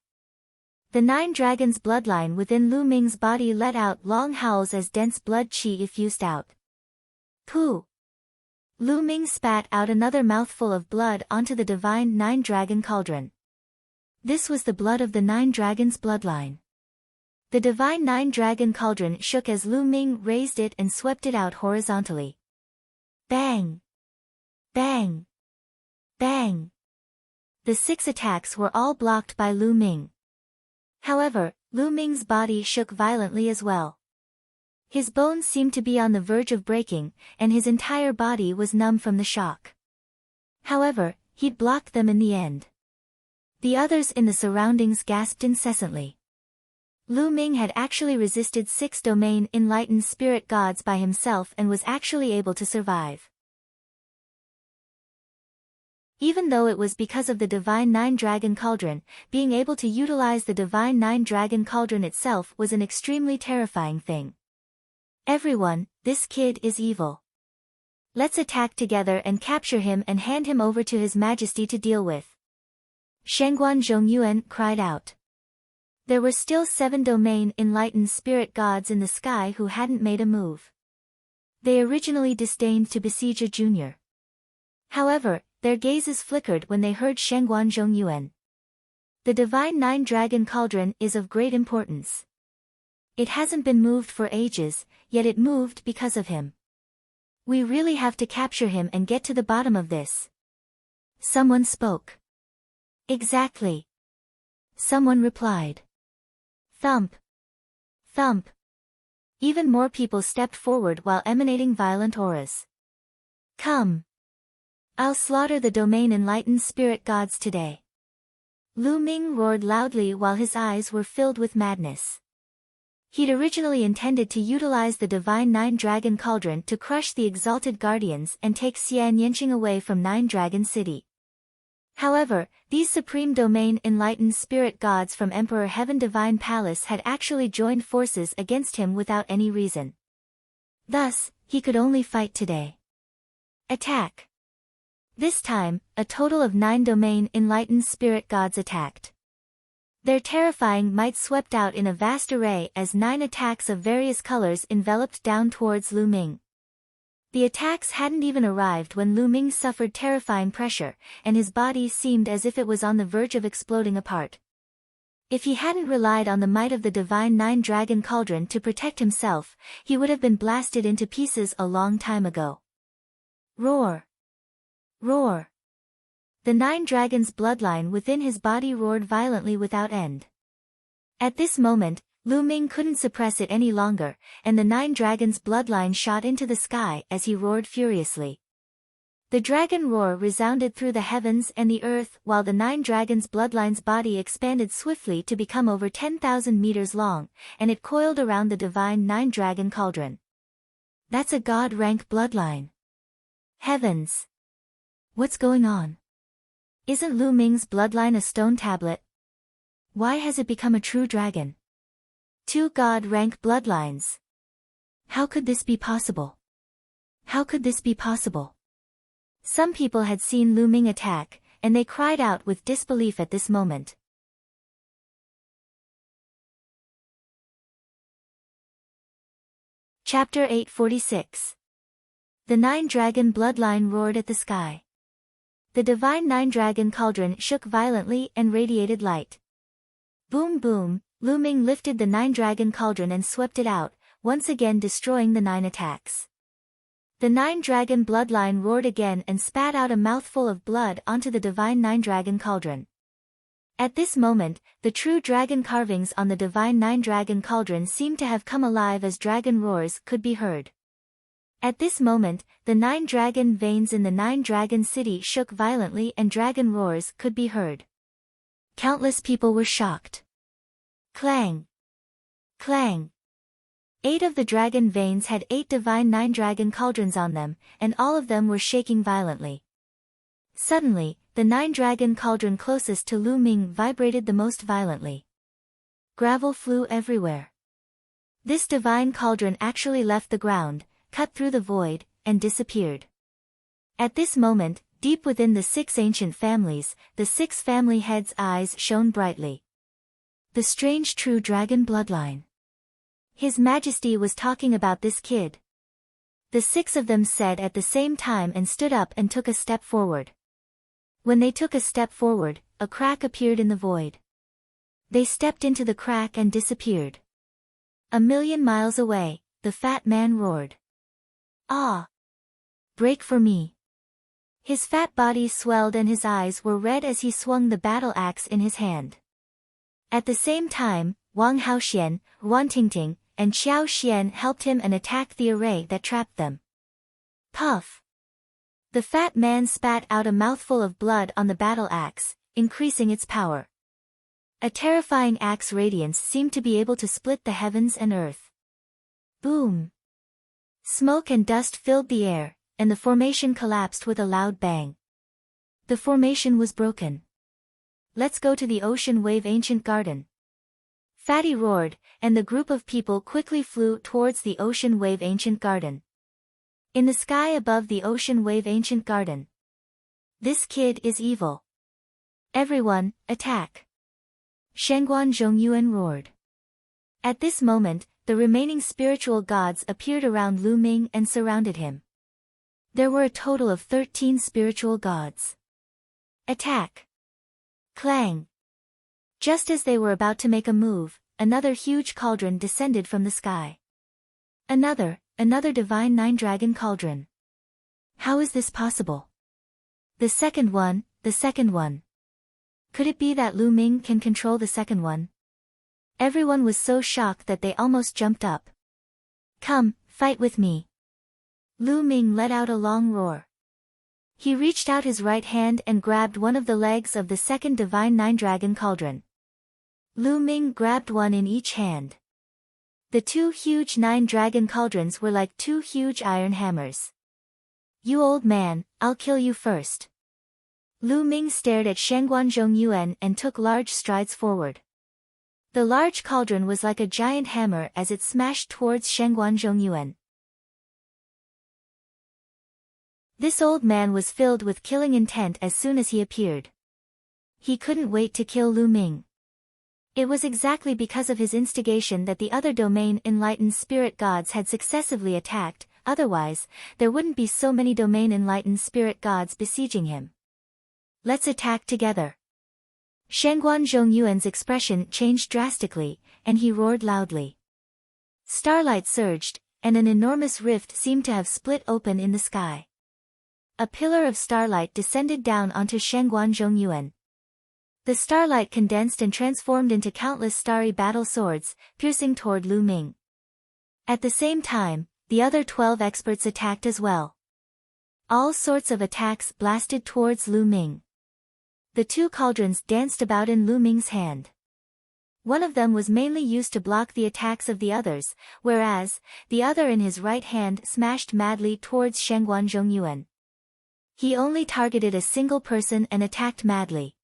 The 9 dragons' bloodline within Lu Ming's body let out long howls as dense blood qi effused out. Pooh! Lu Ming spat out another mouthful of blood onto the divine 9-dragon cauldron. This was the blood of the 9 dragons' bloodline. The divine 9-dragon cauldron shook as Lu Ming raised it and swept it out horizontally. Bang! Bang! Bang! The 6 attacks were all blocked by Lu Ming. However, Lu Ming's body shook violently as well. His bones seemed to be on the verge of breaking, and his entire body was numb from the shock. However, he'd blocked them in the end. The others in the surroundings gasped incessantly. Lu Ming had actually resisted 6 domain enlightened spirit gods by himself and was actually able to survive. Even though it was because of the divine 9-dragon cauldron, being able to utilize the divine 9-dragon cauldron itself was an extremely terrifying thing. Everyone, this kid is evil. Let's attack together and capture him and hand him over to His Majesty to deal with. Shangguan Zhongyuan cried out. There were still 7 domain enlightened spirit gods in the sky who hadn't made a move. They originally disdained to besiege a junior. However, their gazes flickered when they heard Shangguan Zhongyuan. The divine 9-dragon cauldron is of great importance. It hasn't been moved for ages, yet it moved because of him. We really have to capture him and get to the bottom of this. Someone spoke. Exactly. Someone replied. Thump. Thump. Even more people stepped forward while emanating violent auras. Come. I'll slaughter the domain enlightened spirit gods today. Lu Ming roared loudly while his eyes were filled with madness. He'd originally intended to utilize the divine 9-dragon cauldron to crush the exalted guardians and take Xian Yanqing away from 9-dragon city. However, these supreme domain enlightened spirit gods from Emperor Heaven Divine Palace had actually joined forces against him without any reason. Thus, he could only fight today. Attack! This time, a total of 9 domain enlightened spirit gods attacked. Their terrifying might swept out in a vast array as 9 attacks of various colors enveloped down towards Lu Ming. The attacks hadn't even arrived when Lu Ming suffered terrifying pressure, and his body seemed as if it was on the verge of exploding apart. If he hadn't relied on the might of the divine 9-dragon cauldron to protect himself, he would have been blasted into pieces a long time ago. Roar! Roar! The 9 dragons' bloodline within his body roared violently without end. At this moment, Lu Ming couldn't suppress it any longer, and the 9 dragons' bloodline shot into the sky as he roared furiously. The dragon roar resounded through the heavens and the earth while the 9 dragons' bloodline's body expanded swiftly to become over 10,000 meters long, and it coiled around the divine 9-dragon cauldron. That's a god-rank bloodline. Heavens! What's going on? Isn't Lu Ming's bloodline a stone tablet? Why has it become a true dragon? 2 god-rank bloodlines. How could this be possible? How could this be possible? Some people had seen Lu Ming attack, and they cried out with disbelief at this moment. Chapter 846. The Nine-Dragon Bloodline roared at the sky. The divine Nine-Dragon cauldron shook violently and radiated light. Boom boom, Lu Ming lifted the Nine-Dragon cauldron and swept it out, once again destroying the 9 attacks. The Nine-Dragon bloodline roared again and spat out a mouthful of blood onto the divine Nine-Dragon cauldron. At this moment, the true dragon carvings on the divine Nine-Dragon cauldron seemed to have come alive as dragon roars could be heard. At this moment, the 9 dragon veins in the 9 dragon city shook violently and dragon roars could be heard. Countless people were shocked. Clang! Clang! 8 of the dragon veins had 8 divine 9 dragon cauldrons on them, and all of them were shaking violently. Suddenly, the 9 dragon cauldron closest to Lu Ming vibrated the most violently. Gravel flew everywhere. This divine cauldron actually left the ground, cut through the void, and disappeared. At this moment, deep within the 6 ancient families, the 6 family heads' eyes shone brightly. The strange true dragon bloodline. His Majesty was talking about this kid. The 6 of them said at the same time and stood up and took a step forward. When they took a step forward, a crack appeared in the void. They stepped into the crack and disappeared. 1,000,000 miles away, the fat man roared. Ah! Break for me. His fat body swelled and his eyes were red as he swung the battle axe in his hand. At the same time, Wang Haoxian, Wan Tingting, and Xiao Xian helped him and attacked the array that trapped them. Puff! The fat man spat out a mouthful of blood on the battle axe, increasing its power. A terrifying axe radiance seemed to be able to split the heavens and earth. Boom! Smoke and dust filled the air, and the formation collapsed with a loud bang. The formation was broken. Let's go to the Ocean Wave Ancient Garden. Fatty roared, and the group of people quickly flew towards the Ocean Wave Ancient Garden. In the sky above the Ocean Wave Ancient Garden. This kid is evil. Everyone, attack! Shengguan Zhongyuan roared. At this moment, the remaining spiritual gods appeared around Lu Ming and surrounded him. There were a total of 13 spiritual gods. Attack! Clang! Just as they were about to make a move, another huge cauldron descended from the sky. Another divine 9 dragon cauldron. How is this possible? The second one. Could it be that Lu Ming can control the second one? Everyone was so shocked that they almost jumped up. Come, fight with me. Lu Ming let out a long roar. He reached out his right hand and grabbed one of the legs of the second divine 9 dragon cauldron. Lu Ming grabbed one in each hand. The 2 huge 9 dragon cauldrons were like 2 huge iron hammers. You old man, I'll kill you first. Lu Ming stared at Shengguan Zhongyuan and took large strides forward. The large cauldron was like a giant hammer as it smashed towards Shengguan Zhongyuan. This old man was filled with killing intent as soon as he appeared. He couldn't wait to kill Lu Ming. It was exactly because of his instigation that the other domain enlightened spirit gods had successively attacked, otherwise, there wouldn't be so many domain enlightened spirit gods besieging him. Let's attack together. Shengguan Zhongyuan's expression changed drastically, and he roared loudly. Starlight surged, and an enormous rift seemed to have split open in the sky. A pillar of starlight descended down onto Shengguan Zhongyuan. The starlight condensed and transformed into countless starry battle swords, piercing toward Lu Ming. At the same time, the other 12 experts attacked as well. All sorts of attacks blasted towards Lu Ming. The 2 cauldrons danced about in Lu Ming's hand. One of them was mainly used to block the attacks of the others, whereas, the other in his right hand smashed madly towards Shengguan Zhongyuan. He only targeted a single person and attacked madly.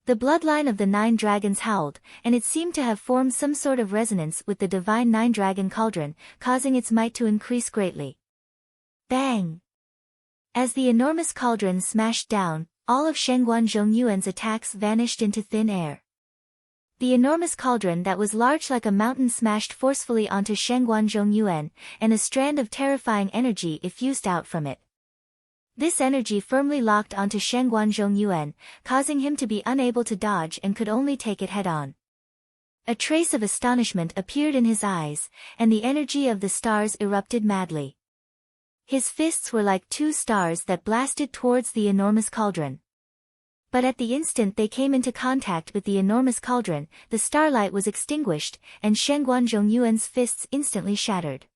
The bloodline of the 9 dragons howled, and it seemed to have formed some sort of resonance with the divine 9 dragon cauldron, causing its might to increase greatly. Bang! As the enormous cauldron smashed down, all of Shengguan Zhongyuan's attacks vanished into thin air. The enormous cauldron that was large like a mountain smashed forcefully onto Shengguan Zhongyuan, and a strand of terrifying energy effused out from it. This energy firmly locked onto Shengguan Zhongyuan, causing him to be unable to dodge and could only take it head-on. A trace of astonishment appeared in his eyes, and the energy of the stars erupted madly. His fists were like two stars that blasted towards the enormous cauldron. But at the instant they came into contact with the enormous cauldron, the starlight was extinguished, and Shengguan Zhongyuan's fists instantly shattered.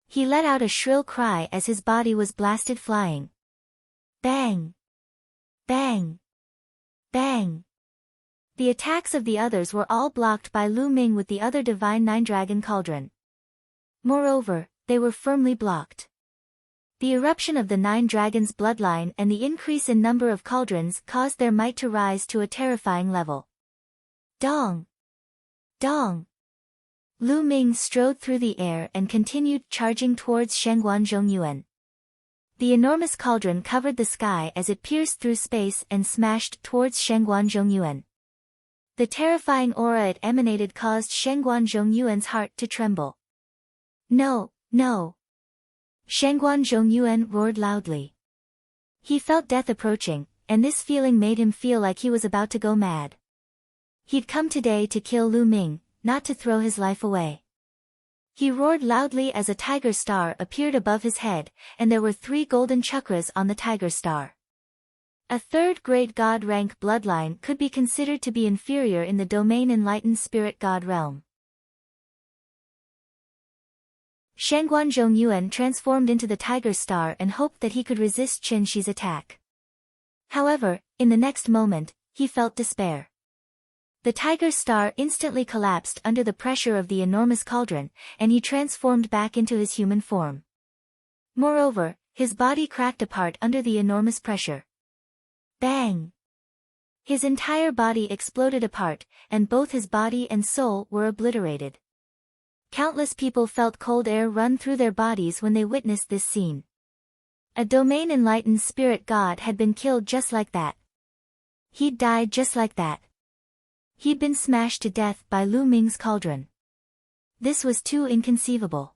He let out a shrill cry as his body was blasted flying. Bang! Bang! Bang! The attacks of the others were all blocked by Lu Ming with the other divine nine-dragon cauldron. Moreover, they were firmly blocked. The eruption of the nine dragons' bloodline and the increase in number of cauldrons caused their might to rise to a terrifying level. Dong! Dong! Lu Ming strode through the air and continued charging towards Shengguan Zhongyuan. The enormous cauldron covered the sky as it pierced through space and smashed towards Shengguan Zhongyuan. The terrifying aura it emanated caused Shengguan Zhongyuan's heart to tremble. No, no! Shengguan Zhongyuan roared loudly. He felt death approaching, and this feeling made him feel like he was about to go mad. He'd come today to kill Lu Ming, not to throw his life away. He roared loudly as a tiger star appeared above his head, and there were 3 golden chakras on the tiger star. A third great god rank bloodline could be considered to be inferior in the domain enlightened spirit god realm. Shengguan Zhongyuan transformed into the tiger star and hoped that he could resist Qin Shi's attack. However, in the next moment, he felt despair. The tiger star instantly collapsed under the pressure of the enormous cauldron, and he transformed back into his human form. Moreover, his body cracked apart under the enormous pressure. Bang! His entire body exploded apart, and both his body and soul were obliterated. Countless people felt cold air run through their bodies when they witnessed this scene. A domain-enlightened spirit god had been killed just like that. He'd died just like that. He'd been smashed to death by Lu Ming's cauldron. This was too inconceivable.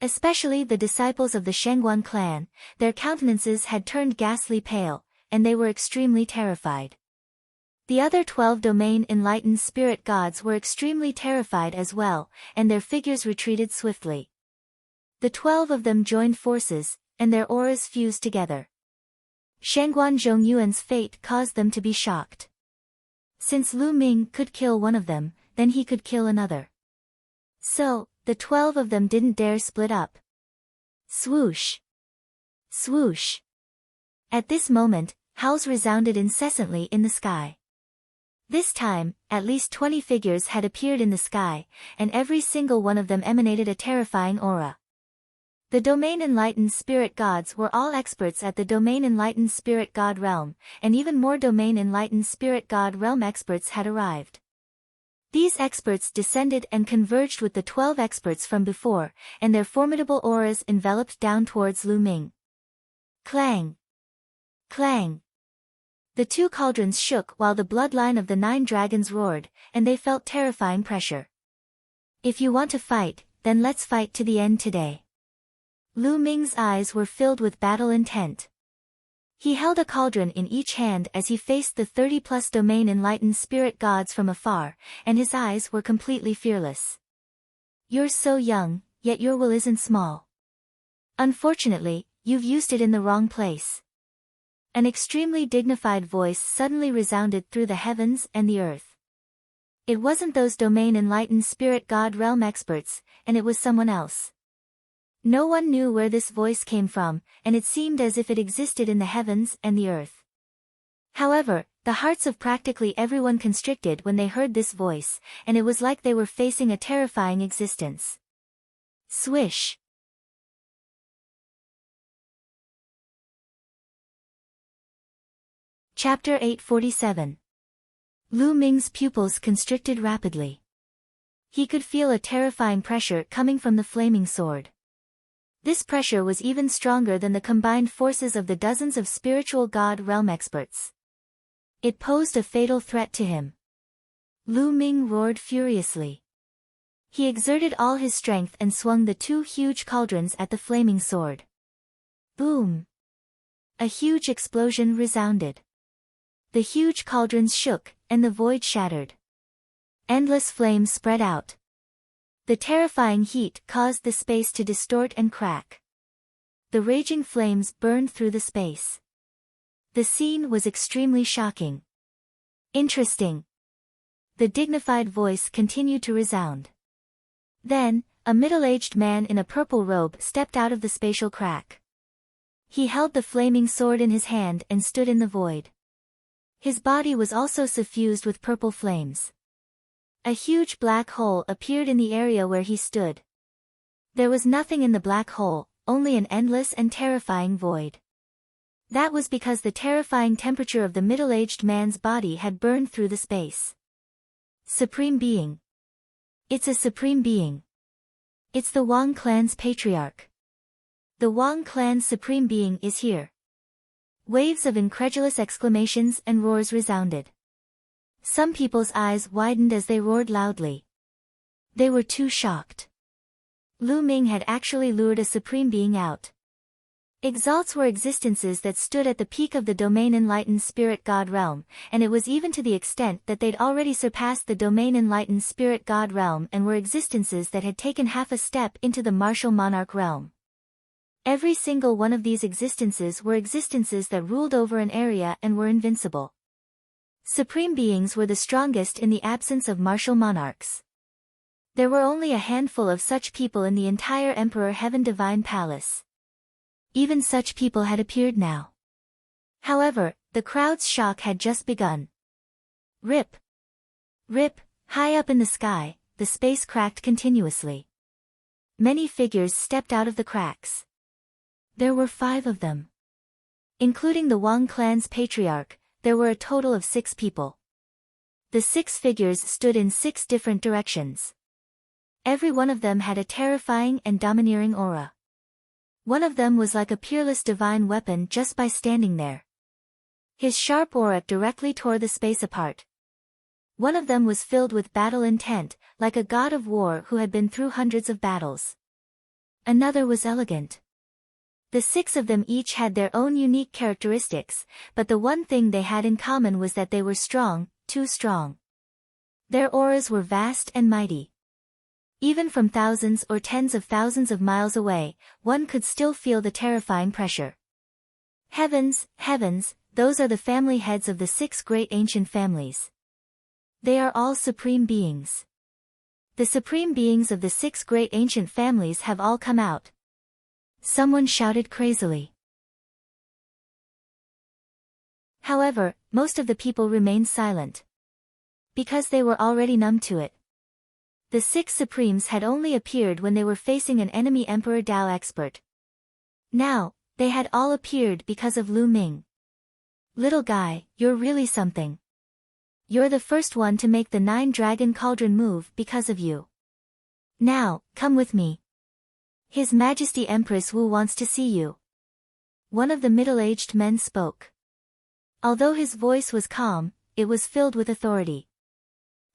Especially the disciples of the Shengguan clan, their countenances had turned ghastly pale, and they were extremely terrified. The other 12 domain-enlightened spirit gods were extremely terrified as well, and their figures retreated swiftly. The 12 of them joined forces, and their auras fused together. Shengguan Zhongyuan's fate caused them to be shocked. Since Lu Ming could kill one of them, then he could kill another. So, the 12 of them didn't dare split up. Swoosh! Swoosh! At this moment, howls resounded incessantly in the sky. This time, at least 20 figures had appeared in the sky, and every single one of them emanated a terrifying aura. The domain-enlightened spirit gods were all experts at the domain-enlightened spirit god realm, and even more domain-enlightened spirit god realm experts had arrived. These experts descended and converged with the 12 experts from before, and their formidable auras enveloped down towards Lu Ming. Clang! Clang! The 2 cauldrons shook while the bloodline of the 9 dragons roared, and they felt terrifying pressure. If you want to fight, then let's fight to the end today. Lu Ming's eyes were filled with battle intent. He held a cauldron in each hand as he faced the 30-plus domain-enlightened spirit gods from afar, and his eyes were completely fearless. You're so young, yet your will isn't small. Unfortunately, you've used it in the wrong place. An extremely dignified voice suddenly resounded through the heavens and the earth. It wasn't those domain-enlightened spirit god realm experts, and it was someone else. No one knew where this voice came from, and it seemed as if it existed in the heavens and the earth. However, the hearts of practically everyone constricted when they heard this voice, and it was like they were facing a terrifying existence. Swish! Chapter 847. Lu Ming's pupils constricted rapidly. He could feel a terrifying pressure coming from the flaming sword. This pressure was even stronger than the combined forces of the dozens of spiritual God realm experts. It posed a fatal threat to him. Lu Ming roared furiously. He exerted all his strength and swung the two huge cauldrons at the flaming sword. Boom! A huge explosion resounded. The huge cauldrons shook, and the void shattered. Endless flames spread out. The terrifying heat caused the space to distort and crack. The raging flames burned through the space. The scene was extremely shocking. Interesting. The dignified voice continued to resound. Then, a middle-aged man in a purple robe stepped out of the spatial crack. He held the flaming sword in his hand and stood in the void. His body was also suffused with purple flames. A huge black hole appeared in the area where he stood. There was nothing in the black hole, only an endless and terrifying void. That was because the terrifying temperature of the middle-aged man's body had burned through the space. Supreme Being. It's a Supreme Being. It's the Wang clan's patriarch. The Wang clan's Supreme Being is here. Waves of incredulous exclamations and roars resounded. Some people's eyes widened as they roared loudly. They were too shocked. Lu Ming had actually lured a Supreme Being out. Exalts were existences that stood at the peak of the domain enlightened spirit god realm, and it was even to the extent that they'd already surpassed the domain enlightened spirit god realm and were existences that had taken half a step into the martial monarch realm. Every single one of these existences were existences that ruled over an area and were invincible. Supreme beings were the strongest in the absence of martial monarchs. There were only a handful of such people in the entire Emperor Heaven Divine Palace. Even such people had appeared now. However, the crowd's shock had just begun. Rip! Rip! High up in the sky, the space cracked continuously. Many figures stepped out of the cracks. There were 5 of them. Including the Wang clan's patriarch, there were a total of 6 people. The 6 figures stood in 6 different directions. Every one of them had a terrifying and domineering aura. One of them was like a peerless divine weapon just by standing there. His sharp aura directly tore the space apart. One of them was filled with battle intent, like a god of war who had been through hundreds of battles. Another was elegant. The 6 of them each had their own unique characteristics, but the one thing they had in common was that they were strong, too strong. Their auras were vast and mighty. Even from thousands or tens of thousands of miles away, one could still feel the terrifying pressure. Heavens, heavens, those are the family heads of the 6 great ancient families. They are all supreme beings. The supreme beings of the 6 great ancient families have all come out. Someone shouted crazily. However, most of the people remained silent. Because they were already numb to it. The 6 Supremes had only appeared when they were facing an enemy Emperor Dao expert. Now, they had all appeared because of Lu Ming. Little guy, you're really something. You're the first one to make the 9-dragon cauldron move because of you. Now, come with me. His Majesty Empress Wu wants to see you. One of the middle-aged men spoke. Although his voice was calm, it was filled with authority.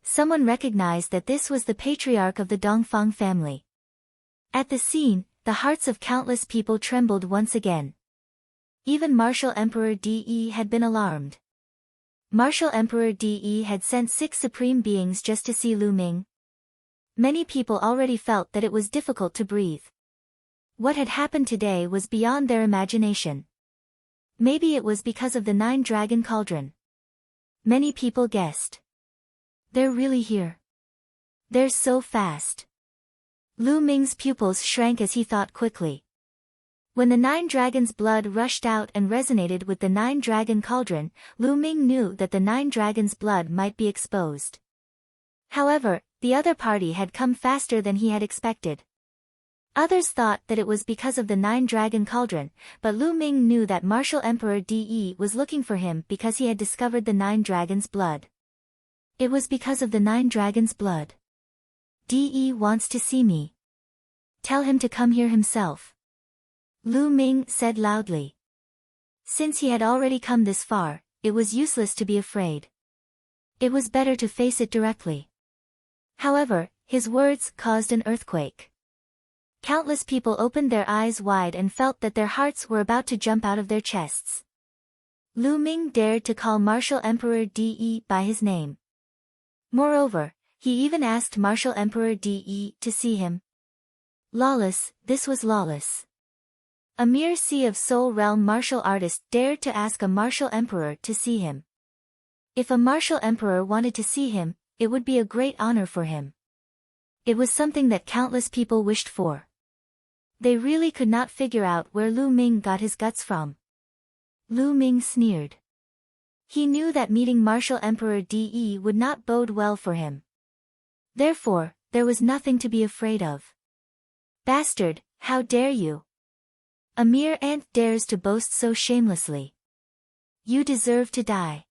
Someone recognized that this was the patriarch of the Dongfang family. At the scene, the hearts of countless people trembled once again. Even Martial Emperor De had been alarmed. Martial Emperor De had sent 6 supreme beings just to see Lu Ming. Many people already felt that it was difficult to breathe. What had happened today was beyond their imagination. Maybe it was because of the 9-dragon cauldron. Many people guessed. They're really here. They're so fast. Lu Ming's pupils shrank as he thought quickly. When the 9 dragons' blood rushed out and resonated with the 9-dragon cauldron, Lu Ming knew that the 9 dragons' blood might be exposed. However, the other party had come faster than he had expected. Others thought that it was because of the 9-dragon cauldron, but Lu Ming knew that Martial Emperor De was looking for him because he had discovered the 9 dragons' blood. It was because of the 9 dragons' blood. De wants to see me. Tell him to come here himself. Lu Ming said loudly. Since he had already come this far, it was useless to be afraid. It was better to face it directly. However, his words caused an earthquake. Countless people opened their eyes wide and felt that their hearts were about to jump out of their chests. Lu Ming dared to call Martial Emperor De by his name. Moreover, he even asked Martial Emperor De to see him. Lawless, this was lawless. A mere sea of soul realm martial artist dared to ask a martial emperor to see him. If a martial emperor wanted to see him, it would be a great honor for him. It was something that countless people wished for. They really could not figure out where Lu Ming got his guts from. Lu Ming sneered. He knew that meeting Martial Emperor De would not bode well for him. Therefore, there was nothing to be afraid of. Bastard, how dare you? A mere ant dares to boast so shamelessly. You deserve to die.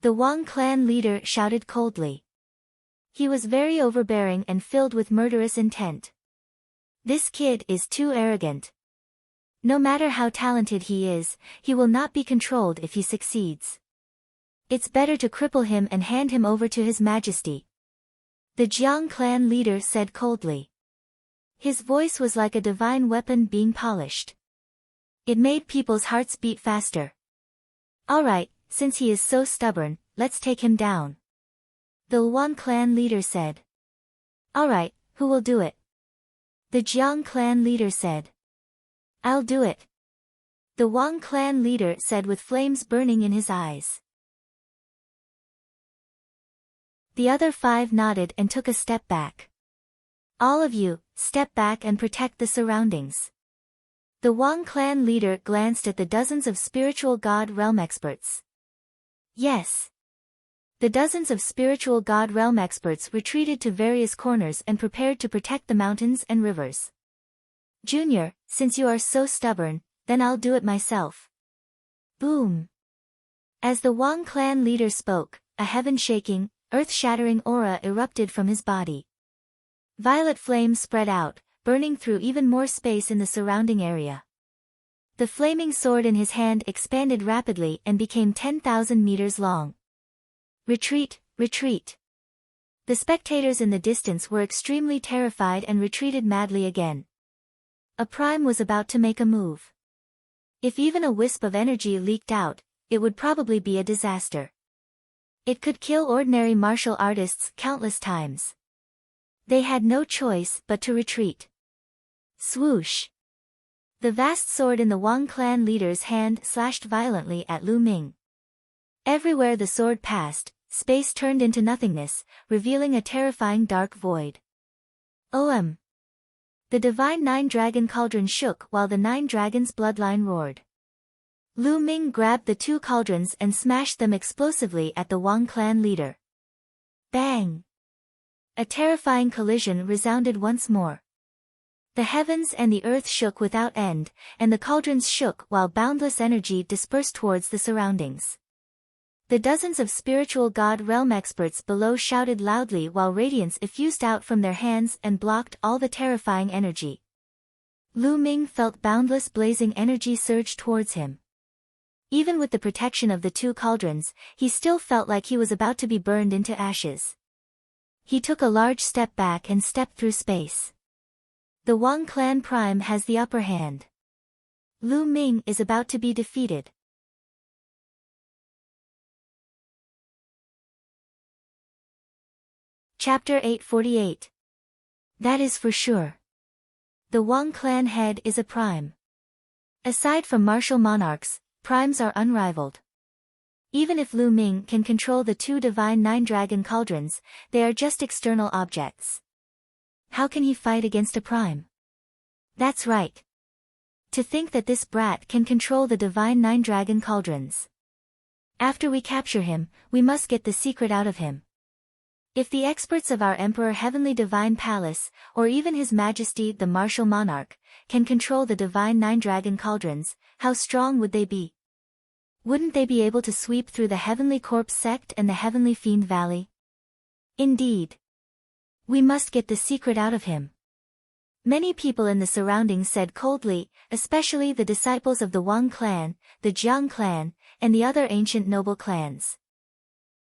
The Wang clan leader shouted coldly. He was very overbearing and filled with murderous intent. This kid is too arrogant. No matter how talented he is, he will not be controlled if he succeeds. It's better to cripple him and hand him over to His Majesty. The Jiang clan leader said coldly. His voice was like a divine weapon being polished. It made people's hearts beat faster. All right, since he is so stubborn, let's take him down. The Wang clan leader said. All right, who will do it? The Jiang clan leader said. I'll do it. The Wang clan leader said with flames burning in his eyes. The other 5 nodded and took a step back. All of you, step back and protect the surroundings. The Wang clan leader glanced at the dozens of spiritual god realm experts. Yes. The dozens of spiritual god realm experts retreated to various corners and prepared to protect the mountains and rivers. Junior, since you are so stubborn, then I'll do it myself. Boom. As the Wang clan leader spoke, a heaven-shaking, earth-shattering aura erupted from his body. Violet flames spread out, burning through even more space in the surrounding area. The flaming sword in his hand expanded rapidly and became 10,000 meters long. Retreat, retreat. The spectators in the distance were extremely terrified and retreated madly again. A prime was about to make a move. If even a wisp of energy leaked out, it would probably be a disaster. It could kill ordinary martial artists countless times. They had no choice but to retreat. Swoosh. The vast sword in the Wang clan leader's hand slashed violently at Lu Ming. Everywhere the sword passed, space turned into nothingness, revealing a terrifying dark void. OM. The divine 9-dragon cauldron shook while the 9 dragons' bloodline roared. Lu Ming grabbed the 2 cauldrons and smashed them explosively at the Wang clan leader. Bang! A terrifying collision resounded once more. The heavens and the earth shook without end, and the cauldrons shook while boundless energy dispersed towards the surroundings. The dozens of spiritual god realm experts below shouted loudly while radiance effused out from their hands and blocked all the terrifying energy. Lu Ming felt boundless blazing energy surge towards him. Even with the protection of the 2 cauldrons, he still felt like he was about to be burned into ashes. He took a large step back and stepped through space. The Wang clan prime has the upper hand. Lu Ming is about to be defeated. Chapter 848. That is for sure. The Wang clan head is a prime. Aside from martial monarchs, primes are unrivaled. Even if Lu Ming can control the 2 divine 9-dragon cauldrons, they are just external objects. How can he fight against a prime? That's right. To think that this brat can control the divine 9-dragon cauldrons. After we capture him, we must get the secret out of him. If the experts of our Emperor Heavenly Divine Palace, or even His Majesty the Martial Monarch, can control the divine 9-dragon cauldrons, how strong would they be? Wouldn't they be able to sweep through the Heavenly Corpse Sect and the Heavenly Fiend Valley? Indeed. We must get the secret out of him. Many people in the surroundings said coldly, especially the disciples of the Wang clan, the Jiang clan, and the other ancient noble clans.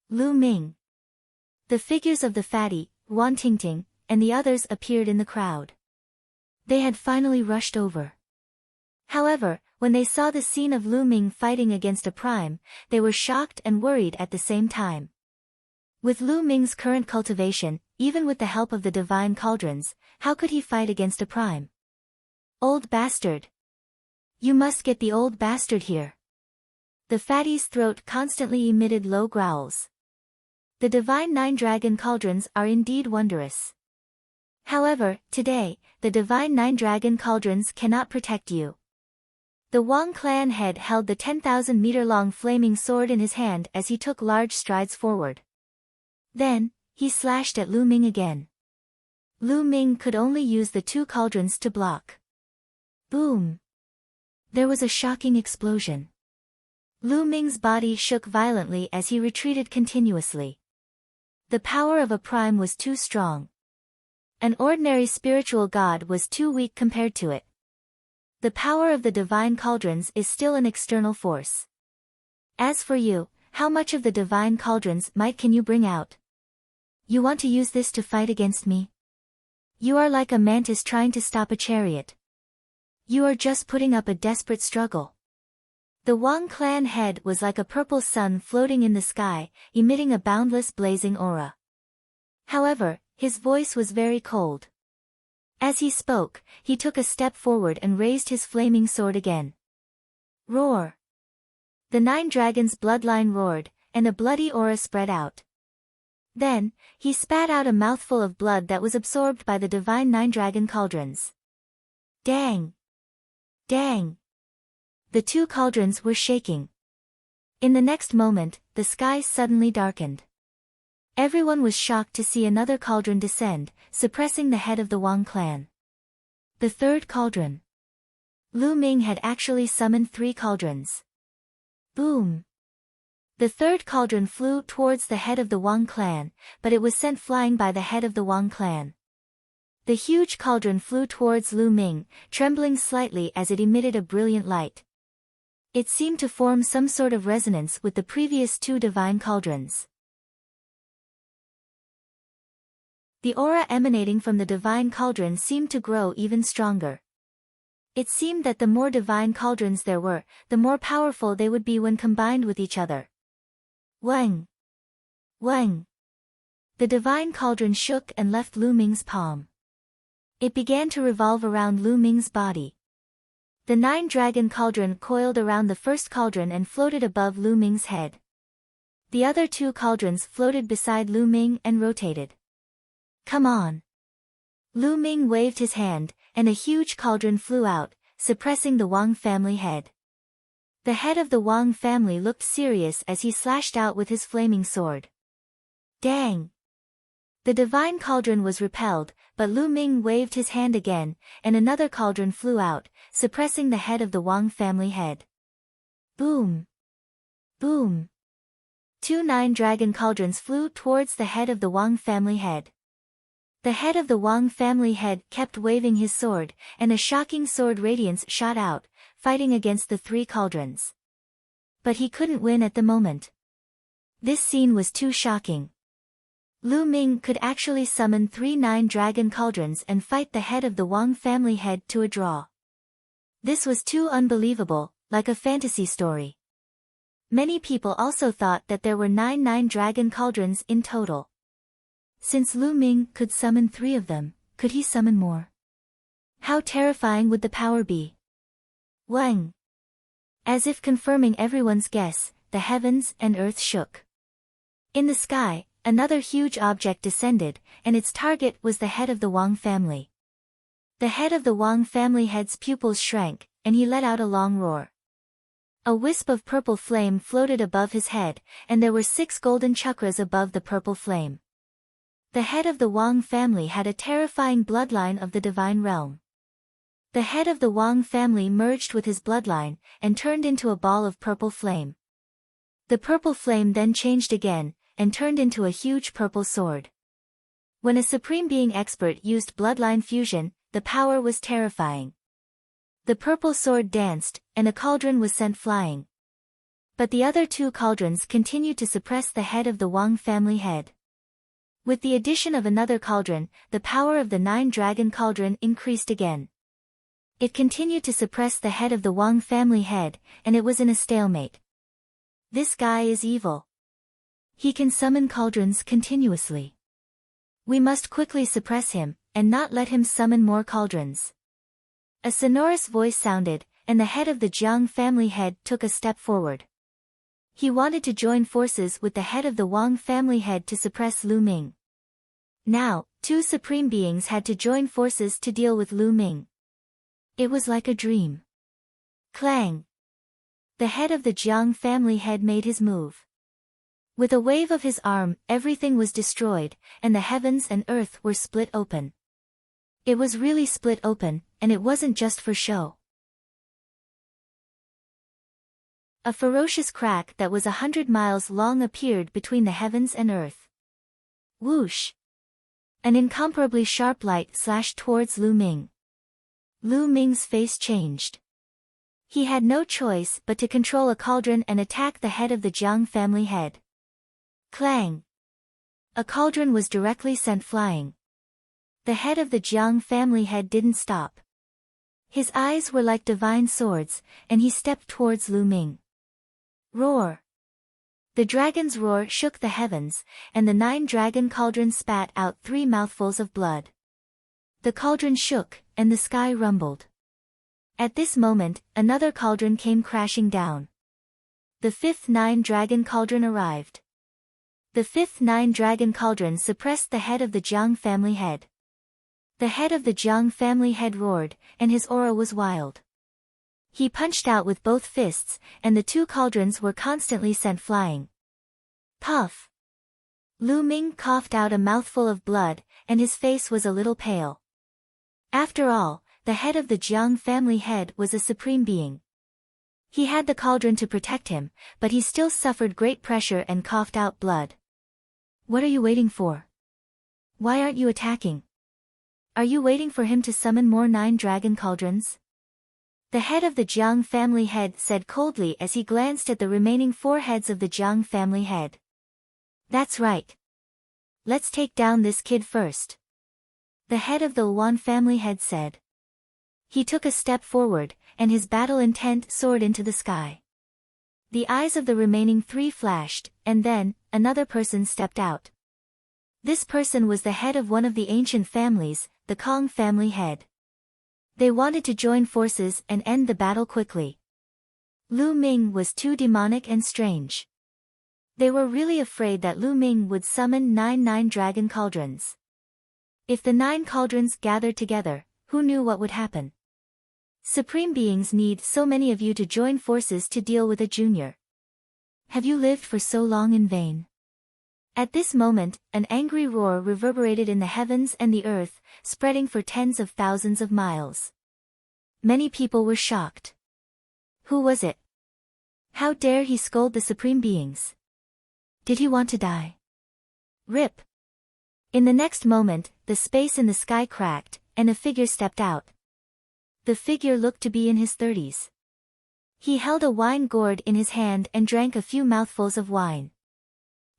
Lu Ming. The figures of the fatty, Wan Tingting, and the others appeared in the crowd. They had finally rushed over. However, when they saw the scene of Lu Ming fighting against a prime, they were shocked and worried at the same time. With Lu Ming's current cultivation, even with the help of the divine cauldrons, how could he fight against a prime? Old bastard! You must get the old bastard here. The fatty's throat constantly emitted low growls. The divine 9-dragon cauldrons are indeed wondrous. However, today, the divine 9-dragon cauldrons cannot protect you. The Wang clan head held the 10,000-meter-long flaming sword in his hand as he took large strides forward. Then, he slashed at Lu Ming again. Lu Ming could only use the 2 cauldrons to block. Boom! There was a shocking explosion. Lu Ming's body shook violently as he retreated continuously. The power of a prime was too strong. An ordinary spiritual god was too weak compared to it. The power of the divine cauldrons is still an external force. As for you, how much of the divine cauldrons' might can you bring out? You want to use this to fight against me? You are like a mantis trying to stop a chariot. You are just putting up a desperate struggle. The Wang clan head was like a purple sun floating in the sky, emitting a boundless blazing aura. However, his voice was very cold. As he spoke, he took a step forward and raised his flaming sword again. Roar! The 9 dragons' bloodline roared, and a bloody aura spread out. Then, he spat out a mouthful of blood that was absorbed by the divine 9-dragon cauldrons. Dang! Dang! The 2 cauldrons were shaking. In the next moment, the sky suddenly darkened. Everyone was shocked to see another cauldron descend, suppressing the head of the Wang clan. The 3rd cauldron. Lu Ming had actually summoned 3 cauldrons. Boom! The 3rd cauldron flew towards the head of the Wang clan, but it was sent flying by the head of the Wang clan. The huge cauldron flew towards Lu Ming, trembling slightly as it emitted a brilliant light. It seemed to form some sort of resonance with the previous 2 divine cauldrons. The aura emanating from the divine cauldron seemed to grow even stronger. It seemed that the more divine cauldrons there were, the more powerful they would be when combined with each other. Wang! Wang! The divine cauldron shook and left Lu Ming's palm. It began to revolve around Lu Ming's body. The 9-dragon cauldron coiled around the 1st cauldron and floated above Lu Ming's head. The other 2 cauldrons floated beside Lu Ming and rotated. Come on! Lu Ming waved his hand, and a huge cauldron flew out, suppressing the Wang family head. The head of the Wang family looked serious as he slashed out with his flaming sword. Dang! The divine cauldron was repelled, but Lu Ming waved his hand again, and another cauldron flew out, suppressing the head of the Wang family head. Boom! Boom! 2 9-dragon cauldrons flew towards the head of the Wang family head. The head of the Wang family head kept waving his sword, and a shocking sword radiance shot out, fighting against the 3 cauldrons. But he couldn't win at the moment. This scene was too shocking. Lu Ming could actually summon 3 9-dragon cauldrons and fight the head of the Wang family head to a draw. This was too unbelievable, like a fantasy story. Many people also thought that there were 9 9-dragon cauldrons in total. Since Lu Ming could summon 3 of them, could he summon more? How terrifying would the power be? Wang! As if confirming everyone's guess, the heavens and earth shook. In the sky, another huge object descended, and its target was the head of the Wang family. The head of the Wang family head's pupils shrank, and he let out a long roar. A wisp of purple flame floated above his head, and there were 6 golden chakras above the purple flame. The head of the Wang family had a terrifying bloodline of the divine realm. The head of the Wang family merged with his bloodline, and turned into a ball of purple flame. The purple flame then changed again, and turned into a huge purple sword. When a supreme being expert used bloodline fusion, the power was terrifying. The purple sword danced, and a cauldron was sent flying. But the other two cauldrons continued to suppress the head of the Wang family head. With the addition of another cauldron, the power of the 9-dragon cauldron increased again. It continued to suppress the head of the Wang family head, and it was in a stalemate. This guy is evil. He can summon cauldrons continuously. We must quickly suppress him, and not let him summon more cauldrons. A sonorous voice sounded, and the head of the Jiang family head took a step forward. He wanted to join forces with the head of the Wang family head to suppress Lu Ming. Now, two supreme beings had to join forces to deal with Lu Ming. It was like a dream. Clang! The head of the Jiang family head made his move. With a wave of his arm, everything was destroyed, and the heavens and earth were split open. It was really split open, and it wasn't just for show. A ferocious crack that was 100 miles long appeared between the heavens and earth. Whoosh! An incomparably sharp light slashed towards Lu Ming. Lu Ming's face changed. He had no choice but to control a cauldron and attack the head of the Jiang family head. Clang! A cauldron was directly sent flying. The head of the Jiang family head didn't stop. His eyes were like divine swords, and he stepped towards Lu Ming. Roar! The dragon's roar shook the heavens, and the 9-dragon cauldron spat out 3 mouthfuls of blood. The cauldron shook, and the sky rumbled. At this moment, another cauldron came crashing down. The 5th 9-dragon cauldron arrived. The 5th 9-dragon cauldron suppressed the head of the Jiang family head. The head of the Jiang family head roared, and his aura was wild. He punched out with both fists, and the 2 cauldrons were constantly sent flying. Puff! Lu Ming coughed out a mouthful of blood, and his face was a little pale. After all, the head of the Jiang family head was a supreme being. He had the cauldron to protect him, but he still suffered great pressure and coughed out blood. What are you waiting for? Why aren't you attacking? Are you waiting for him to summon more 9-dragon cauldrons? The head of the Jiang family head said coldly as he glanced at the remaining 4 heads of the Jiang family head. That's right. Let's take down this kid first. The head of the Wan family head said. He took a step forward, and his battle intent soared into the sky. The eyes of the remaining 3 flashed, and then, another person stepped out. This person was the head of one of the ancient families, the Kong family head. They wanted to join forces and end the battle quickly. Lu Ming was too demonic and strange. They were really afraid that Lu Ming would summon 9 dragon cauldrons. If the 9 cauldrons gathered together, who knew what would happen? Supreme beings need so many of you to join forces to deal with a junior. Have you lived for so long in vain? At this moment, an angry roar reverberated in the heavens and the earth, spreading for tens of thousands of miles. Many people were shocked. Who was it? How dare he scold the supreme beings? Did he want to die? Rip! In the next moment, the space in the sky cracked, and a figure stepped out. The figure looked to be in his 30s. He held a wine gourd in his hand and drank a few mouthfuls of wine.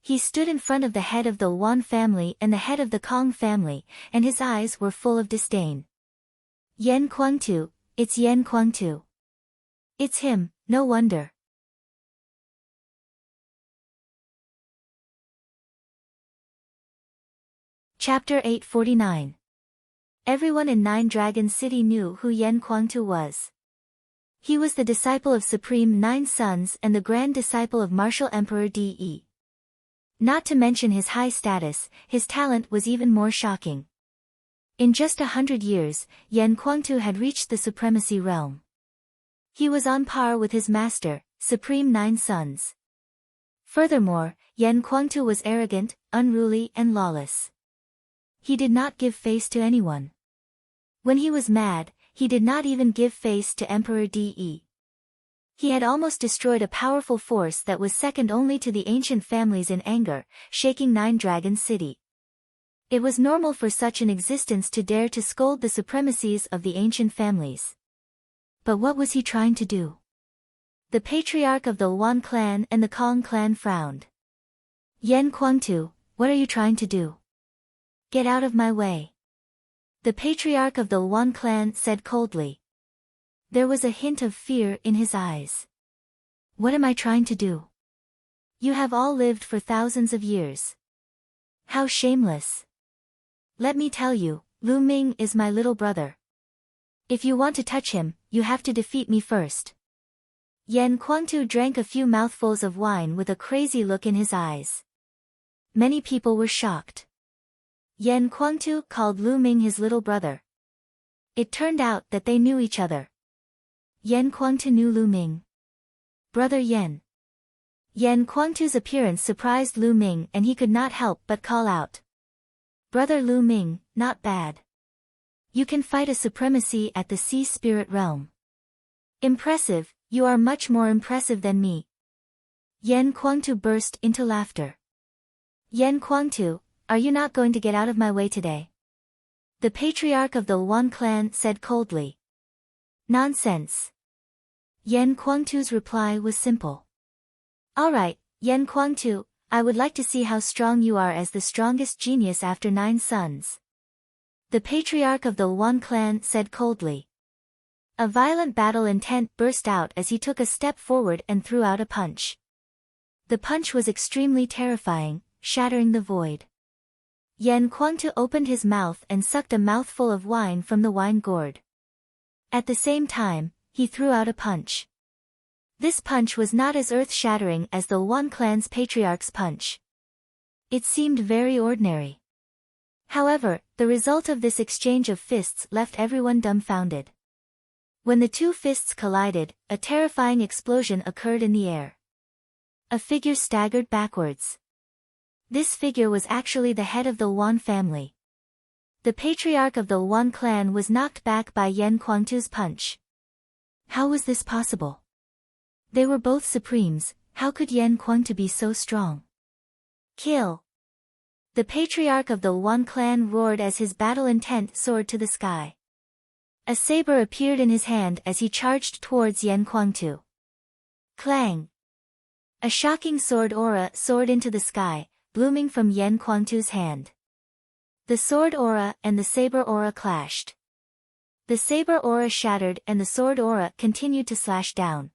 He stood in front of the head of the Wan family and the head of the Kong family, and his eyes were full of disdain. Yan Kuangtu, it's Yan Kuangtu. It's him, no wonder. Chapter 849. Everyone in 9 Dragon City knew who Yan Kuangtu was. He was the disciple of Supreme 9 Sons and the grand disciple of Martial Emperor De. Not to mention his high status, his talent was even more shocking. In just 100 years, Yan Kuangtu had reached the supremacy realm. He was on par with his master, Supreme 9 Sons. Furthermore, Yan Kuangtu was arrogant, unruly and lawless. He did not give face to anyone. When he was mad, he did not even give face to Emperor De. He had almost destroyed a powerful force that was second only to the ancient families in anger, shaking 9 Dragon City. It was normal for such an existence to dare to scold the supremacies of the ancient families. But what was he trying to do? The patriarch of the Wan clan and the Kong clan frowned. Yan Kuangtu, what are you trying to do? Get out of my way. The patriarch of the Wan clan said coldly. There was a hint of fear in his eyes. What am I trying to do? You have all lived for thousands of years. How shameless. Let me tell you, Lu Ming is my little brother. If you want to touch him, you have to defeat me first. Yan Kuangtu drank a few mouthfuls of wine with a crazy look in his eyes. Many people were shocked. Yan Kuangtu called Lu Ming his little brother. It turned out that they knew each other. Yan Kuangtu knew Lu Ming. Brother Yan. Yan Kuangtu's appearance surprised Lu Ming and he could not help but call out. Brother Lu Ming, not bad. You can fight a supremacy at the sea spirit realm. Impressive, you are much more impressive than me. Yan Kuangtu burst into laughter. Yan Kuangtu, are you not going to get out of my way today? The patriarch of the Wan clan said coldly. Nonsense. Yan Kuangtu's reply was simple. All right, Yan Kuangtu, I would like to see how strong you are as the strongest genius after 9 sons. The patriarch of the Wan clan said coldly. A violent battle intent burst out as he took a step forward and threw out a punch. The punch was extremely terrifying, shattering the void. Yan Kuangtu opened his mouth and sucked a mouthful of wine from the wine gourd. At the same time, he threw out a punch. This punch was not as earth-shattering as the Wan clan's patriarch's punch. It seemed very ordinary. However, the result of this exchange of fists left everyone dumbfounded. When the two fists collided, a terrifying explosion occurred in the air. A figure staggered backwards. This figure was actually the head of the Wan family. The patriarch of the Wan clan was knocked back by Yan Kuangtu's punch. How was this possible? They were both supremes, how could Yan Kuangtu be so strong? Kill! The patriarch of the Wan clan roared as his battle intent soared to the sky. A saber appeared in his hand as he charged towards Yan Kuangtu. Clang! A shocking sword aura soared into the sky, blooming from Yan Kuangtu's hand. The sword aura and the saber aura clashed. The saber aura shattered and the sword aura continued to slash down.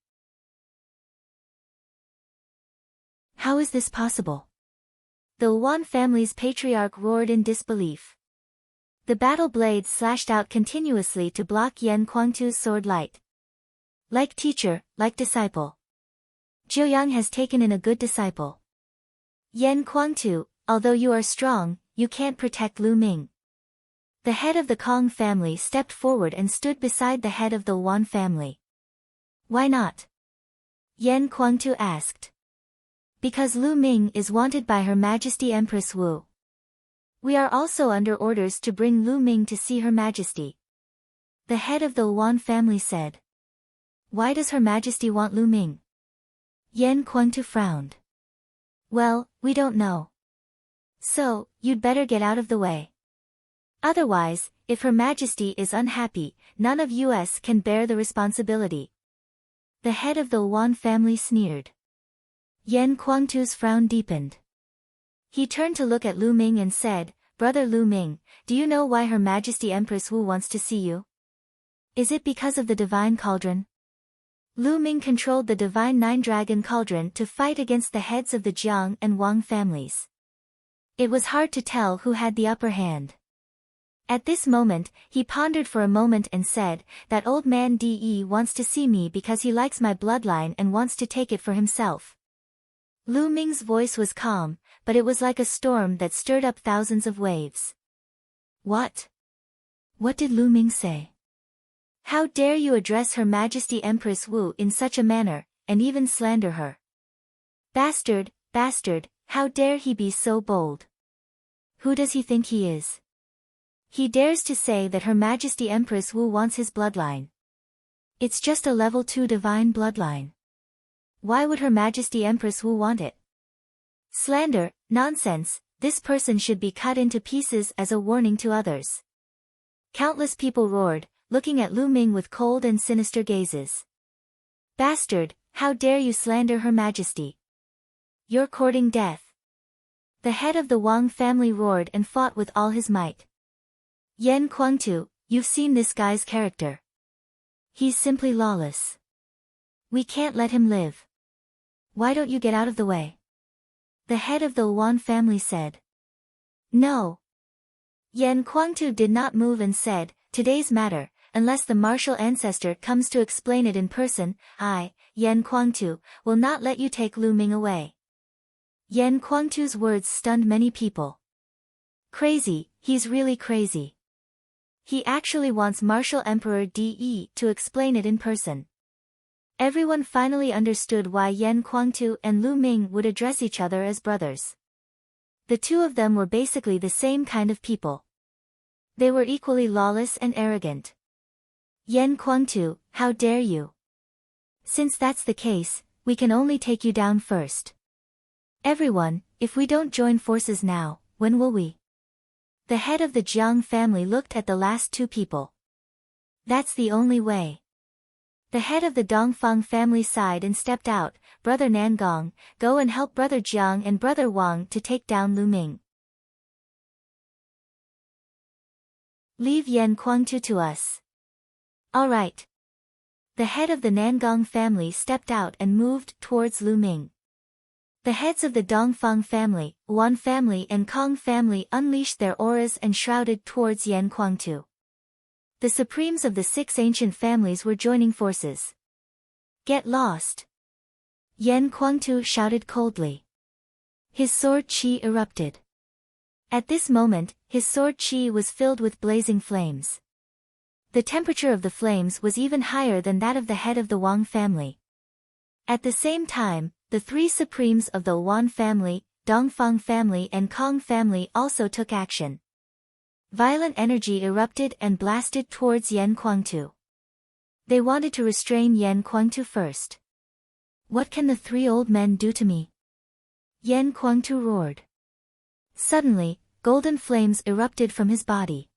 How is this possible? The Wan family's patriarch roared in disbelief. The battle blades slashed out continuously to block Yan Kuangtu's sword light. Like teacher, like disciple. Jiuyang has taken in a good disciple. Yan Kuangtu, although you are strong, you can't protect Lu Ming. The head of the Kong family stepped forward and stood beside the head of the Wan family. Why not? Yan Kuangtu asked. Because Lu Ming is wanted by Her Majesty Empress Wu. We are also under orders to bring Lu Ming to see Her Majesty. The head of the Wan family said. Why does Her Majesty want Lu Ming? Yan Kuangtu frowned. Well, we don't know. So, you'd better get out of the way. Otherwise, if Her Majesty is unhappy, none of us can bear the responsibility. The head of the Wan family sneered. Yan Kuangtu's frown deepened. He turned to look at Lu Ming and said, Brother Lu Ming, do you know why Her Majesty Empress Wu wants to see you? Is it because of the divine cauldron? Lu Ming controlled the divine nine-dragon cauldron to fight against the heads of the Jiang and Wang families. It was hard to tell who had the upper hand. At this moment, he pondered for a moment and said, that old man De wants to see me because he likes my bloodline and wants to take it for himself. Lu Ming's voice was calm, but it was like a storm that stirred up thousands of waves. What? What did Lu Ming say? How dare you address Her Majesty Empress Wu in such a manner, and even slander her? Bastard, bastard, how dare he be so bold? Who does he think he is? He dares to say that Her Majesty Empress Wu wants his bloodline. It's just a level 2 divine bloodline. Why would Her Majesty Empress Wu want it? Slander, nonsense, this person should be cut into pieces as a warning to others. Countless people roared, looking at Lu Ming with cold and sinister gazes. Bastard, how dare you slander Her Majesty? You're courting death. The head of the Wang family roared and fought with all his might. Yan Kuangtu, you've seen this guy's character. He's simply lawless. We can't let him live. Why don't you get out of the way? The head of the Wan family said. No. Yan Kuangtu did not move and said, today's matter, unless the martial ancestor comes to explain it in person, I, Yan Kuangtu, will not let you take Lu Ming away. Yan Kuangtu's words stunned many people. Crazy, he's really crazy. He actually wants Martial Emperor De to explain it in person. Everyone finally understood why Yan Kuangtu and Lu Ming would address each other as brothers. The two of them were basically the same kind of people. They were equally lawless and arrogant. Yan Kuangtu, how dare you? Since that's the case, we can only take you down first. Everyone, if we don't join forces now, when will we? The head of the Jiang family looked at the last two people. That's the only way. The head of the Dongfang family sighed and stepped out. Brother Nangong, go and help Brother Jiang and Brother Wang to take down Lu Ming. Leave Yan Kuangtu to us. All right. The head of the Nangong family stepped out and moved towards Lu Ming. The heads of the Dongfang family, Wan family and Kong family unleashed their auras and shrouded towards Yan Kuangtu. The supremes of the 6 ancient families were joining forces. Get lost! Yan Kuangtu shouted coldly. His sword qi erupted. At this moment, his sword qi was filled with blazing flames. The temperature of the flames was even higher than that of the head of the Wang family. At the same time, the 3 supremes of the Wan family, Dongfang family and Kong family also took action. Violent energy erupted and blasted towards Yan Kuangtu. They wanted to restrain Yan Kuangtu first. What can the 3 old men do to me? Yan Kuangtu roared. Suddenly, golden flames erupted from his body.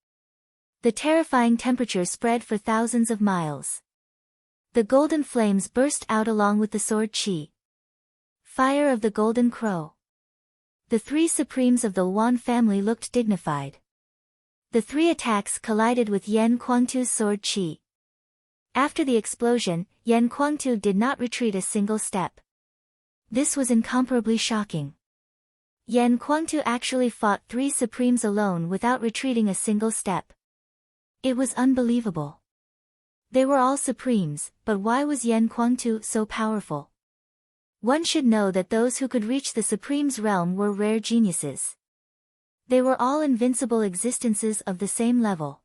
The terrifying temperature spread for thousands of miles. The golden flames burst out along with the sword qi. Fire of the Golden Crow. The 3 supremes of the Wan family looked dignified. The 3 attacks collided with Yan Kuangtu's sword qi. After the explosion, Yan Kuangtu did not retreat a single step. This was incomparably shocking. Yan Kuangtu actually fought 3 supremes alone without retreating a single step. It was unbelievable. They were all supremes, but why was Yan Kuangtu so powerful? One should know that those who could reach the Supreme's realm were rare geniuses. They were all invincible existences of the same level.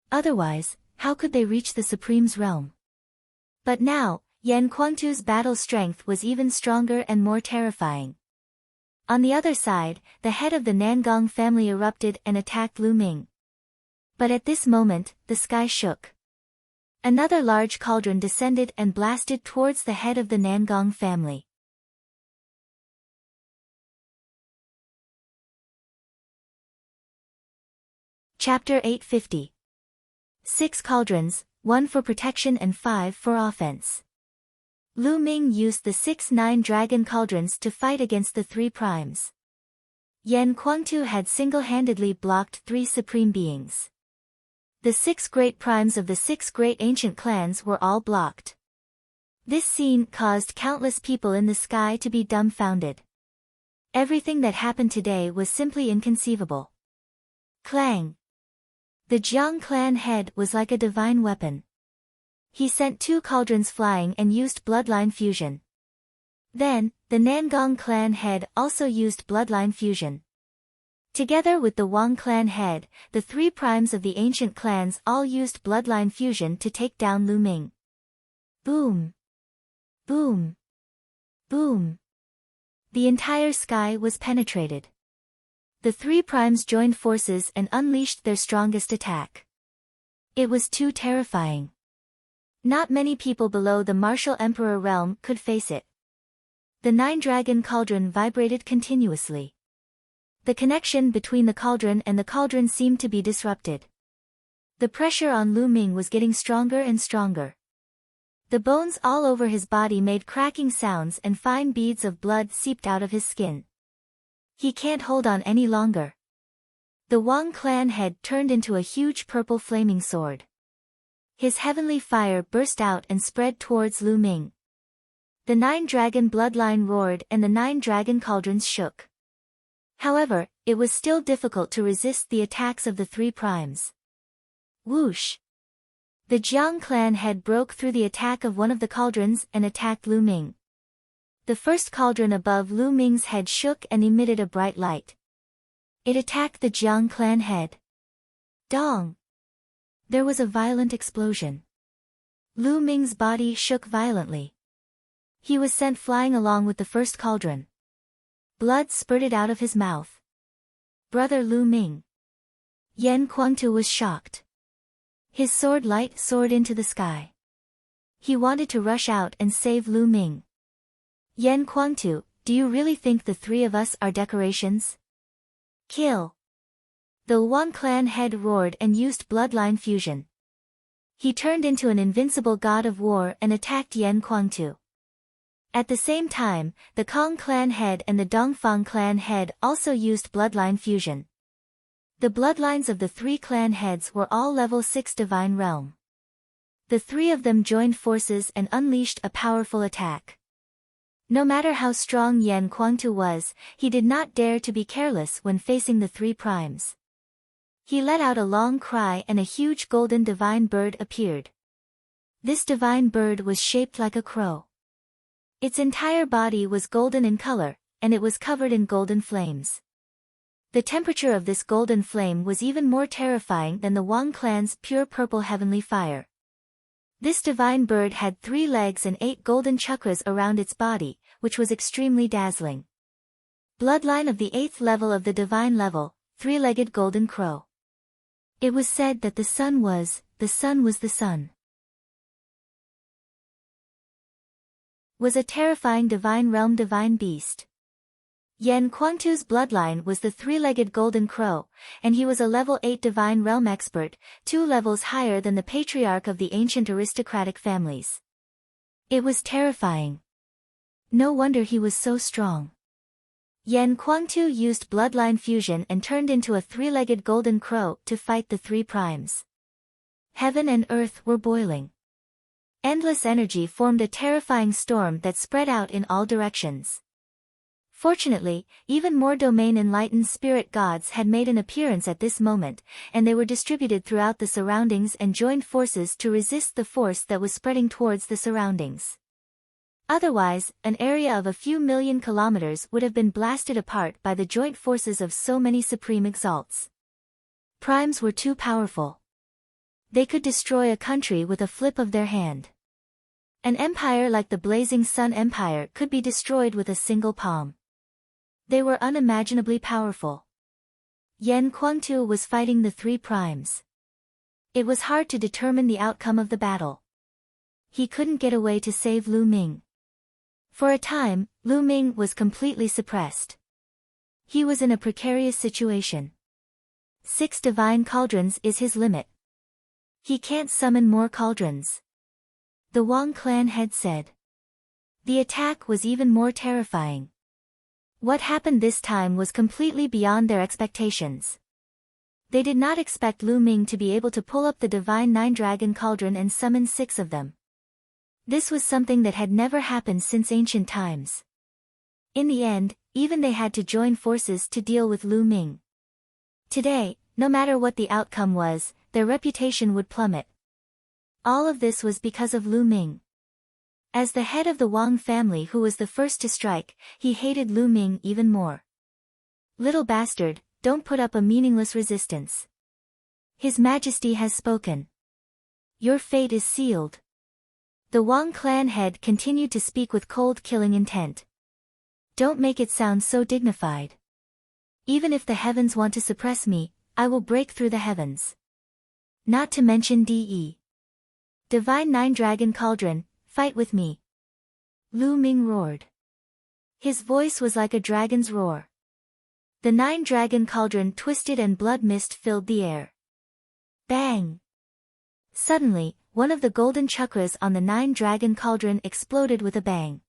Otherwise, how could they reach the Supreme's realm? But now, Yan Kuangtu's battle strength was even stronger and more terrifying. On the other side, the head of the Nangong family erupted and attacked Lu Ming. But at this moment, the sky shook. Another large cauldron descended and blasted towards the head of the Nangong family. Chapter 850. 6 cauldrons, 1 for protection and 5 for offense. Lu Ming used the 6 9-dragon cauldrons to fight against the 3 primes. Yan Kuangtu had single-handedly blocked 3 supreme beings. The 6 great primes of the 6 great ancient clans were all blocked. This scene caused countless people in the sky to be dumbfounded. Everything that happened today was simply inconceivable. Clang! The Jiang clan head was like a divine weapon. He sent 2 cauldrons flying and used bloodline fusion. Then, the Nangong clan head also used bloodline fusion. Together with the Wang clan head, the 3 primes of the ancient clans all used bloodline fusion to take down Lu Ming. Boom! Boom! Boom! The entire sky was penetrated. The 3 primes joined forces and unleashed their strongest attack. It was too terrifying. Not many people below the Martial Emperor realm could face it. The 9-dragon cauldron vibrated continuously. The connection between the cauldron and the cauldron seemed to be disrupted. The pressure on Lu Ming was getting stronger and stronger. The bones all over his body made cracking sounds and fine beads of blood seeped out of his skin. He can't hold on any longer. The Wang clan head turned into a huge purple flaming sword. His heavenly fire burst out and spread towards Lu Ming. The 9-dragon bloodline roared and the 9-dragon cauldrons shook. However, it was still difficult to resist the attacks of the 3 primes. Whoosh! The Jiang clan head broke through the attack of one of the cauldrons and attacked Lu Ming. The first cauldron above Lu Ming's head shook and emitted a bright light. It attacked the Jiang clan head. Dong! There was a violent explosion. Lu Ming's body shook violently. He was sent flying along with the first cauldron. Blood spurted out of his mouth. Brother Lu Ming. Yan Kuangtu was shocked. His sword light soared into the sky. He wanted to rush out and save Lu Ming. Yan Kuangtu, do you really think the 3 of us are decorations? Kill! The Wang clan head roared and used bloodline fusion. He turned into an invincible god of war and attacked Yan Kuangtu. At the same time, the Kong clan head and the Dongfang clan head also used bloodline fusion. The bloodlines of the 3 clan heads were all level 6 divine realm. The 3 of them joined forces and unleashed a powerful attack. No matter how strong Yan Kuangtu was, he did not dare to be careless when facing the 3 primes. He let out a long cry and a huge golden divine bird appeared. This divine bird was shaped like a crow. Its entire body was golden in color, and it was covered in golden flames. The temperature of this golden flame was even more terrifying than the Wang clan's pure purple heavenly fire. This divine bird had 3 legs and 8 golden chakras around its body, which was extremely dazzling. Bloodline of the 8th level of the divine level, 3-legged golden crow. It was said that the sun was the sun. Was a terrifying divine realm divine beast. Yan Kuangtu's bloodline was the 3-legged golden crow, and he was a level 8 divine realm expert, 2 levels higher than the patriarch of the ancient aristocratic families. It was terrifying. No wonder he was so strong. Yan Kuangtu used bloodline fusion and turned into a 3-legged golden crow to fight the 3 primes. Heaven and earth were boiling. Endless energy formed a terrifying storm that spread out in all directions. Fortunately, even more domain-enlightened spirit gods had made an appearance at this moment, and they were distributed throughout the surroundings and joined forces to resist the force that was spreading towards the surroundings. Otherwise, an area of a few million kilometers would have been blasted apart by the joint forces of so many supreme exalts. Primes were too powerful. They could destroy a country with a flip of their hand. An empire like the Blazing Sun Empire could be destroyed with a single palm. They were unimaginably powerful. Yan Kuangtu was fighting the 3 primes. It was hard to determine the outcome of the battle. He couldn't get away to save Lu Ming. For a time, Lu Ming was completely suppressed. He was in a precarious situation. 6 divine cauldrons is his limit. He can't summon more cauldrons. The Wang clan head said. The attack was even more terrifying. What happened this time was completely beyond their expectations. They did not expect Lu Ming to be able to pull up the divine 9-dragon cauldron and summon 6 of them. This was something that had never happened since ancient times. In the end, even they had to join forces to deal with Lu Ming. Today, no matter what the outcome was, their reputation would plummet. All of this was because of Lu Ming. As the head of the Wang family who was the first to strike, he hated Lu Ming even more. Little bastard, don't put up a meaningless resistance. His Majesty has spoken. Your fate is sealed. The Wang clan head continued to speak with cold killing intent. Don't make it sound so dignified. Even if the heavens want to suppress me, I will break through the heavens. Not to mention DE. Divine 9-dragon cauldron, fight with me. Lu Ming roared. His voice was like a dragon's roar. The 9-dragon cauldron twisted and blood mist filled the air. Bang! Suddenly, one of the golden chakras on the 9-dragon cauldron exploded with a bang.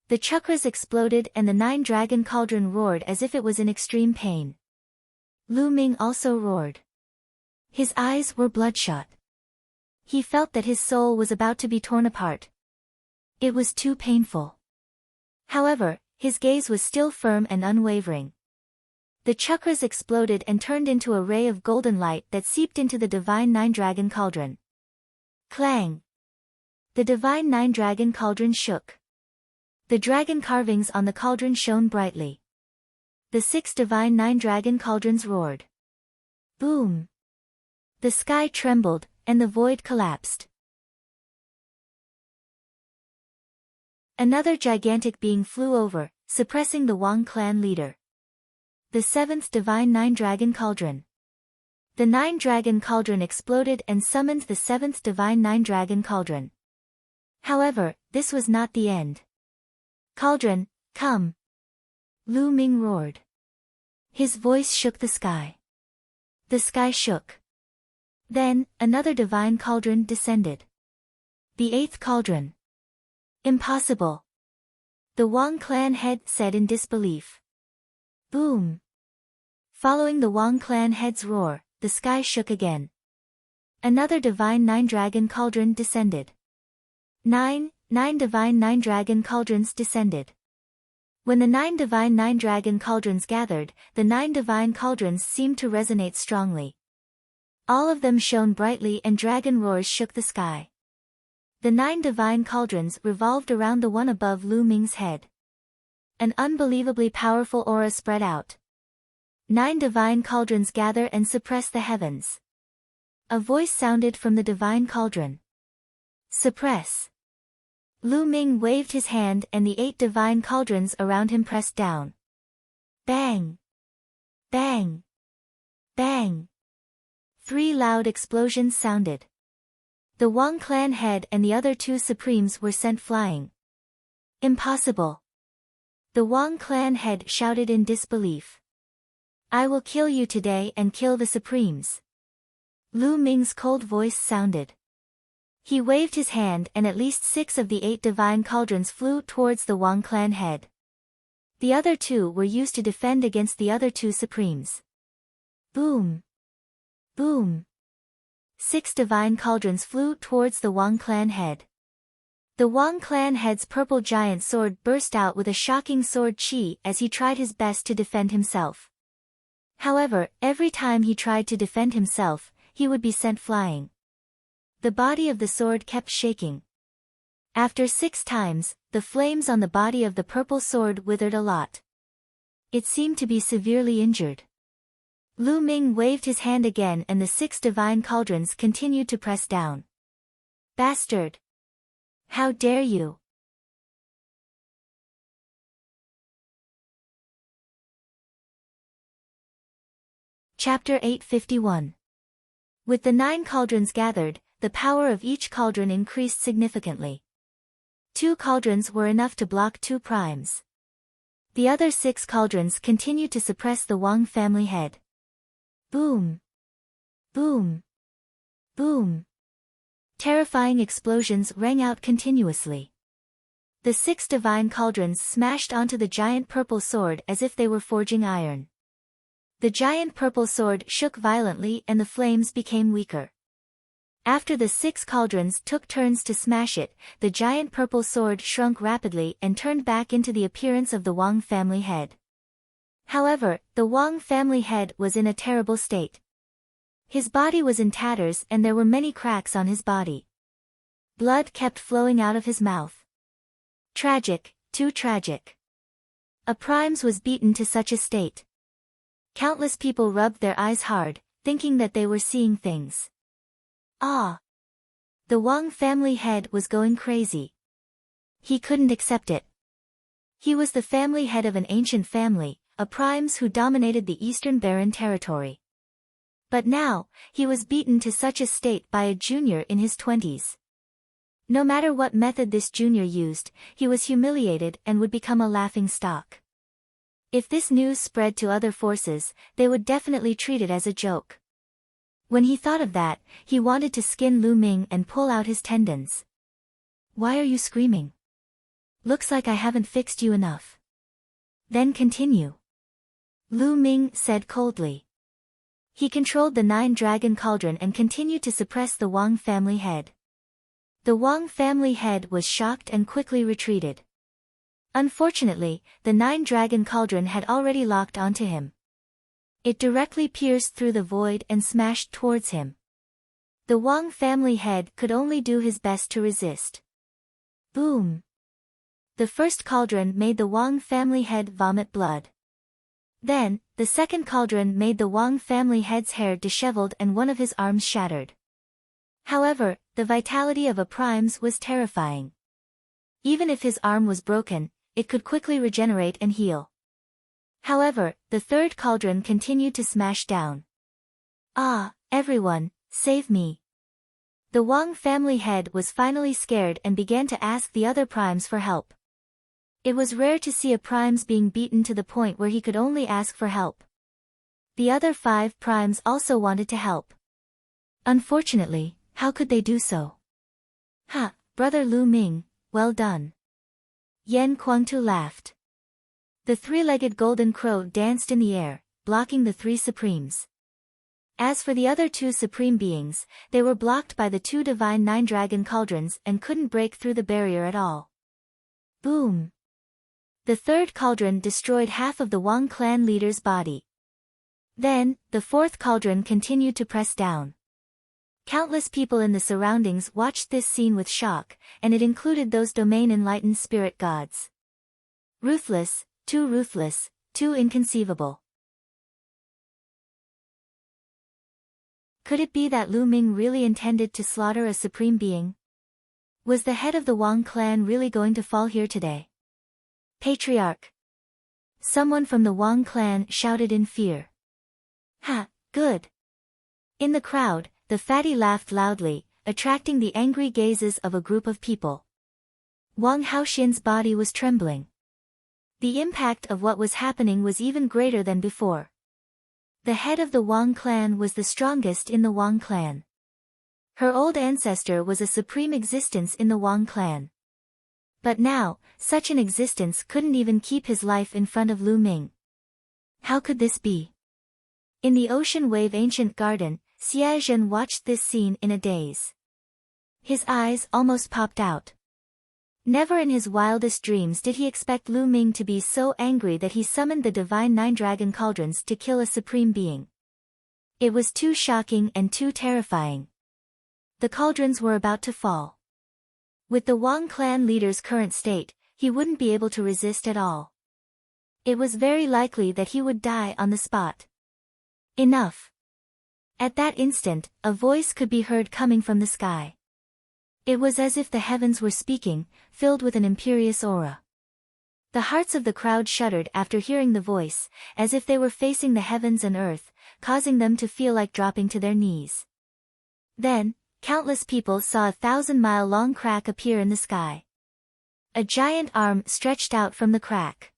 The chakras exploded and the 9-dragon cauldron roared as if it was in extreme pain. Lu Ming also roared. His eyes were bloodshot. He felt that his soul was about to be torn apart. It was too painful. However, his gaze was still firm and unwavering. The chakras exploded and turned into a ray of golden light that seeped into the divine 9-dragon cauldron. Clang! The divine 9-dragon cauldron shook. The dragon carvings on the cauldron shone brightly. The 6 divine 9-dragon cauldrons roared. Boom! The sky trembled, and the void collapsed. Another gigantic being flew over, suppressing the Wang clan leader. The 7th divine 9-dragon cauldron. The 9-dragon cauldron exploded and summoned the 7th divine 9-dragon cauldron. However, this was not the end. Cauldron, come! Lu Ming roared. His voice shook the sky. The sky shook. Then, another divine cauldron descended. The 8th cauldron. Impossible! The Wang clan head said in disbelief. Boom! Following the Wang clan head's roar, the sky shook again. Another divine 9-dragon cauldron descended. 9 divine 9-dragon cauldrons descended. When the 9 divine 9-dragon cauldrons gathered, the 9 divine cauldrons seemed to resonate strongly. All of them shone brightly and dragon roars shook the sky. The 9 divine cauldrons revolved around the one above Lu Ming's head. An unbelievably powerful aura spread out. 9 divine cauldrons gather and suppress the heavens. A voice sounded from the divine cauldron. Suppress. Lu Ming waved his hand and the 8 divine cauldrons around him pressed down. Bang! Bang! Bang! 3 loud explosions sounded. The Wang clan head and the other 2 supremes were sent flying. Impossible! The Wang clan head shouted in disbelief. I will kill you today and kill the supremes. Lu Ming's cold voice sounded. He waved his hand and at least 6 of the 8 divine cauldrons flew towards the Wang clan head. The other 2 were used to defend against the other 2 supremes. Boom! Boom! 6 divine cauldrons flew towards the Wang clan head. The Wang clan head's purple giant sword burst out with a shocking sword chi as he tried his best to defend himself. However, every time he tried to defend himself, he would be sent flying. The body of the sword kept shaking. After 6 times, the flames on the body of the purple sword withered a lot. It seemed to be severely injured. Lu Ming waved his hand again and the 6 divine cauldrons continued to press down. Bastard! How dare you! Chapter 851. With the 9 cauldrons gathered, the power of each cauldron increased significantly. 2 cauldrons were enough to block 2 primes. The other 6 cauldrons continued to suppress the Wang family head. Boom! Boom! Boom! Terrifying explosions rang out continuously. The 6 divine cauldrons smashed onto the giant purple sword as if they were forging iron. The giant purple sword shook violently and the flames became weaker. After the 6 cauldrons took turns to smash it, the giant purple sword shrunk rapidly and turned back into the appearance of the Wang family head. However, the Wang family head was in a terrible state. His body was in tatters and there were many cracks on his body. Blood kept flowing out of his mouth. Tragic, too tragic. A primes was beaten to such a state. Countless people rubbed their eyes hard, thinking that they were seeing things. Ah! The Wang family head was going crazy. He couldn't accept it. He was the family head of an ancient family, a primes who dominated the Eastern Barren territory. But now, he was beaten to such a state by a junior in his 20s. No matter what method this junior used, he was humiliated and would become a laughing stock. If this news spread to other forces, they would definitely treat it as a joke. When he thought of that, he wanted to skin Lu Ming and pull out his tendons. Why are you screaming? Looks like I haven't fixed you enough. Then continue. Lu Ming said coldly. He controlled the 9-dragon cauldron and continued to suppress the Wang family head. The Wang family head was shocked and quickly retreated. Unfortunately, the 9-dragon cauldron had already locked onto him. It directly pierced through the void and smashed towards him. The Wang family head could only do his best to resist. Boom! The first cauldron made the Wang family head vomit blood. Then, the second cauldron made the Wang family head's hair disheveled and one of his arms shattered. However, the vitality of a prime's was terrifying. Even if his arm was broken, it could quickly regenerate and heal. However, the third cauldron continued to smash down. Ah, everyone, save me. The Wang family head was finally scared and began to ask the other primes for help. It was rare to see a primes being beaten to the point where he could only ask for help. The other 5 primes also wanted to help. Unfortunately, how could they do so? Ha, brother Lu Ming, well done. Yan Kuangtu laughed. The 3-legged golden crow danced in the air, blocking the 3 supremes. As for the other 2 supreme beings, they were blocked by the 2 divine 9-dragon cauldrons and couldn't break through the barrier at all. Boom! The third cauldron destroyed half of the Wang clan leader's body. Then, the fourth cauldron continued to press down. Countless people in the surroundings watched this scene with shock, and it included those domain-enlightened spirit gods. Ruthless, too inconceivable. Could it be that Lu Ming really intended to slaughter a supreme being? Was the head of the Wang clan really going to fall here today? Patriarch! Someone from the Wang clan shouted in fear. Ha, good! In the crowd, the fatty laughed loudly, attracting the angry gazes of a group of people. Wang Haoxian's body was trembling. The impact of what was happening was even greater than before. The head of the Wang clan was the strongest in the Wang clan. Her old ancestor was a supreme existence in the Wang clan. But now, such an existence couldn't even keep his life in front of Lu Ming. How could this be? In the ocean wave ancient garden, Xie Zhen watched this scene in a daze. His eyes almost popped out. Never in his wildest dreams did he expect Lu Ming to be so angry that he summoned the divine 9-dragon cauldrons to kill a supreme being. It was too shocking and too terrifying. The cauldrons were about to fall. With the Wang clan leader's current state, he wouldn't be able to resist at all. It was very likely that he would die on the spot. Enough. At that instant, a voice could be heard coming from the sky. It was as if the heavens were speaking, filled with an imperious aura. The hearts of the crowd shuddered after hearing the voice, as if they were facing the heavens and earth, causing them to feel like dropping to their knees. Then, countless people saw a 1,000-mile-long crack appear in the sky. A giant arm stretched out from the crack.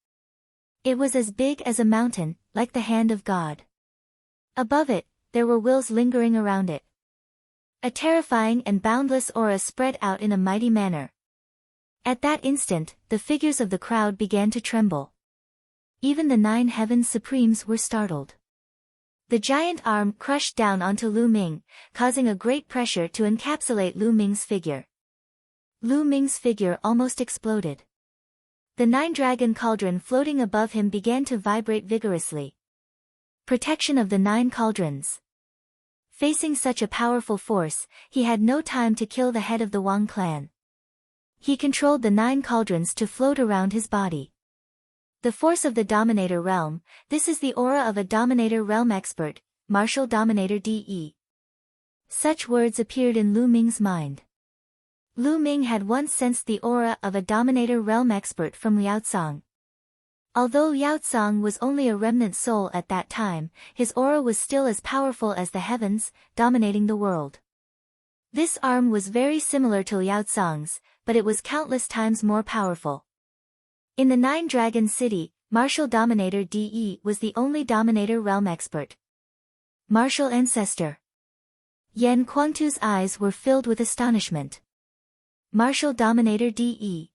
It was as big as a mountain, like the hand of God. Above it, there were wills lingering around it. A terrifying and boundless aura spread out in a mighty manner. At that instant, the figures of the crowd began to tremble. Even the 9 heavens supremes were startled. The giant arm crushed down onto Lu Ming, causing a great pressure to encapsulate Lu Ming's figure. Lu Ming's figure almost exploded. The 9-dragon cauldron floating above him began to vibrate vigorously. Protection of the 9 cauldrons. Facing such a powerful force, he had no time to kill the head of the Wang clan. He controlled the 9 cauldrons to float around his body. The force of the Dominator Realm, this is the aura of a Dominator Realm expert, Martial Dominator DE. Such words appeared in Lu Ming's mind. Lu Ming had once sensed the aura of a Dominator Realm expert from Liaocang. Although Liaocang was only a remnant soul at that time, his aura was still as powerful as the heavens, dominating the world. This arm was very similar to Liaocang's, but it was countless times more powerful. In the 9-Dragon City, Martial Dominator DE was the only Dominator realm expert. Martial Ancestor. Yan Kuangtu's eyes were filled with astonishment. Martial Dominator DE.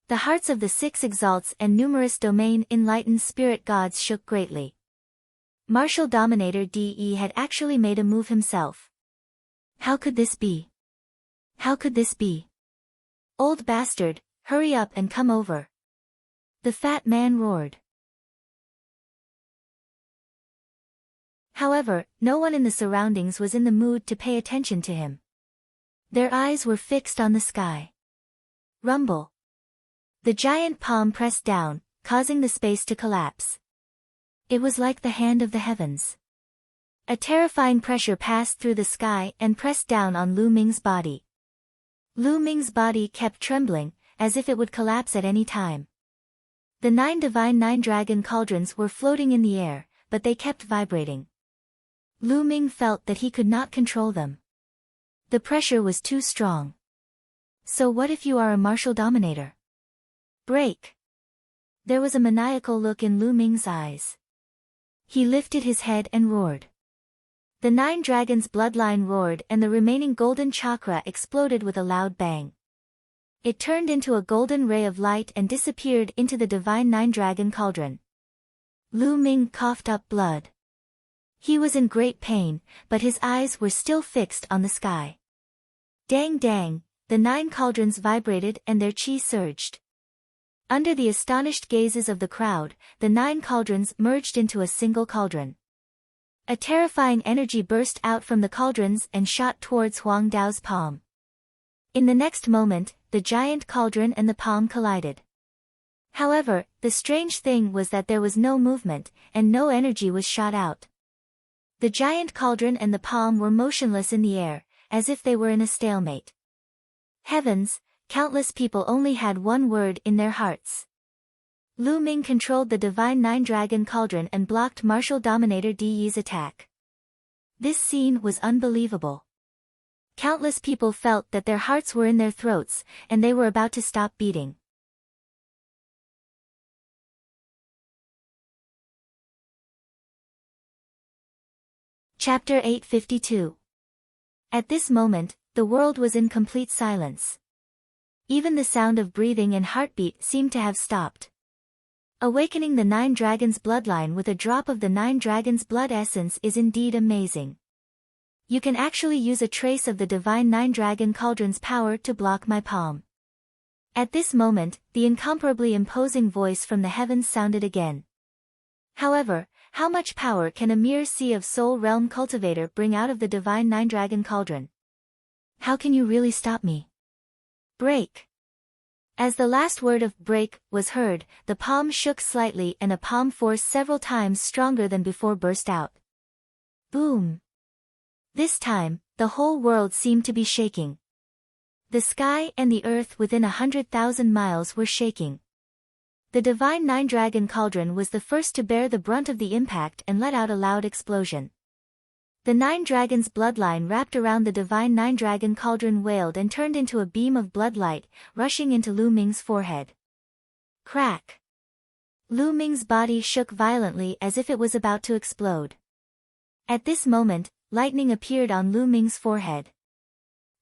The hearts of the 6 exalts and numerous domain enlightened spirit gods shook greatly. Martial Dominator DE had actually made a move himself. How could this be? How could this be? Old bastard, hurry up and come over. The fat man roared. However, no one in the surroundings was in the mood to pay attention to him. Their eyes were fixed on the sky. Rumble. The giant palm pressed down, causing the space to collapse. It was like the hand of the heavens. A terrifying pressure passed through the sky and pressed down on Lu Ming's body. Lu Ming's body kept trembling, as if it would collapse at any time. The 9 divine 9 dragon cauldrons were floating in the air, but they kept vibrating. Lu Ming felt that he could not control them. The pressure was too strong. So what if you are a martial dominator? Break. There was a maniacal look in Lu Ming's eyes. He lifted his head and roared. The 9 dragons' bloodline roared and the remaining golden chakra exploded with a loud bang. It turned into a golden ray of light and disappeared into the divine 9 dragon cauldron. Lu Ming coughed up blood. He was in great pain, but his eyes were still fixed on the sky. Dang dang, the 9 cauldrons vibrated and their chi surged. Under the astonished gazes of the crowd, the 9 cauldrons merged into a single cauldron. A terrifying energy burst out from the cauldrons and shot towards Huang Dao's palm. In the next moment, the giant cauldron and the palm collided. However, the strange thing was that there was no movement, and no energy was shot out. The giant cauldron and the palm were motionless in the air, as if they were in a stalemate. Heavens, countless people only had one word in their hearts. Lu Ming controlled the divine 9 dragon cauldron and blocked martial dominator DE's attack. This scene was unbelievable. Countless people felt that their hearts were in their throats, and they were about to stop beating. Chapter 852. At this moment, the world was in complete silence. Even the sound of breathing and heartbeat seemed to have stopped. Awakening the 9 dragons' bloodline with a drop of the 9 dragons' blood essence is indeed amazing. You can actually use a trace of the divine 9 dragon cauldron's power to block my palm. At this moment, the incomparably imposing voice from the heavens sounded again. However, how much power can a mere Sea of Soul Realm cultivator bring out of the divine 9 dragon cauldron? How can you really stop me? Break. As the last word of break was heard, the palm shook slightly and a palm force several times stronger than before burst out. Boom. This time, the whole world seemed to be shaking. The sky and the earth within 100,000 miles were shaking. The divine 9 dragon cauldron was the first to bear the brunt of the impact and let out a loud explosion. The 9 dragons' bloodline wrapped around the divine 9 dragon cauldron wailed and turned into a beam of blood light, rushing into Lu Ming's forehead. Crack! Lu Ming's body shook violently as if it was about to explode. At this moment, lightning appeared on Lu Ming's forehead.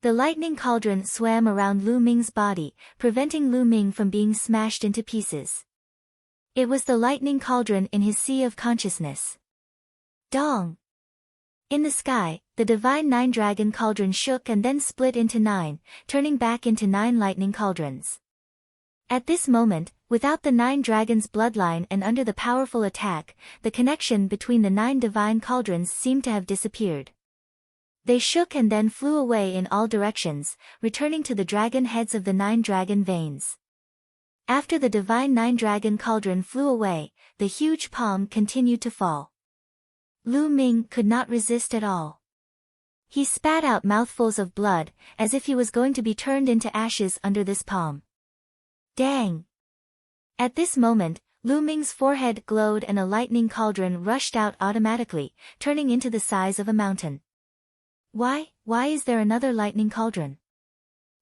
The lightning cauldron swam around Lu Ming's body, preventing Lu Ming from being smashed into pieces. It was the lightning cauldron in his sea of consciousness. Dong! In the sky, the divine 9 dragon cauldron shook and then split into 9, turning back into 9 lightning cauldrons. At this moment, without the 9 dragons' bloodline and under the powerful attack, the connection between the 9 divine cauldrons seemed to have disappeared. They shook and then flew away in all directions, returning to the dragon heads of the 9 dragon veins. After the divine 9 dragon cauldron flew away, the huge palm continued to fall. Lu Ming could not resist at all. He spat out mouthfuls of blood, as if he was going to be turned into ashes under this palm. Dang! At this moment, Lu Ming's forehead glowed and a lightning cauldron rushed out automatically, turning into the size of a mountain. Why is there another lightning cauldron?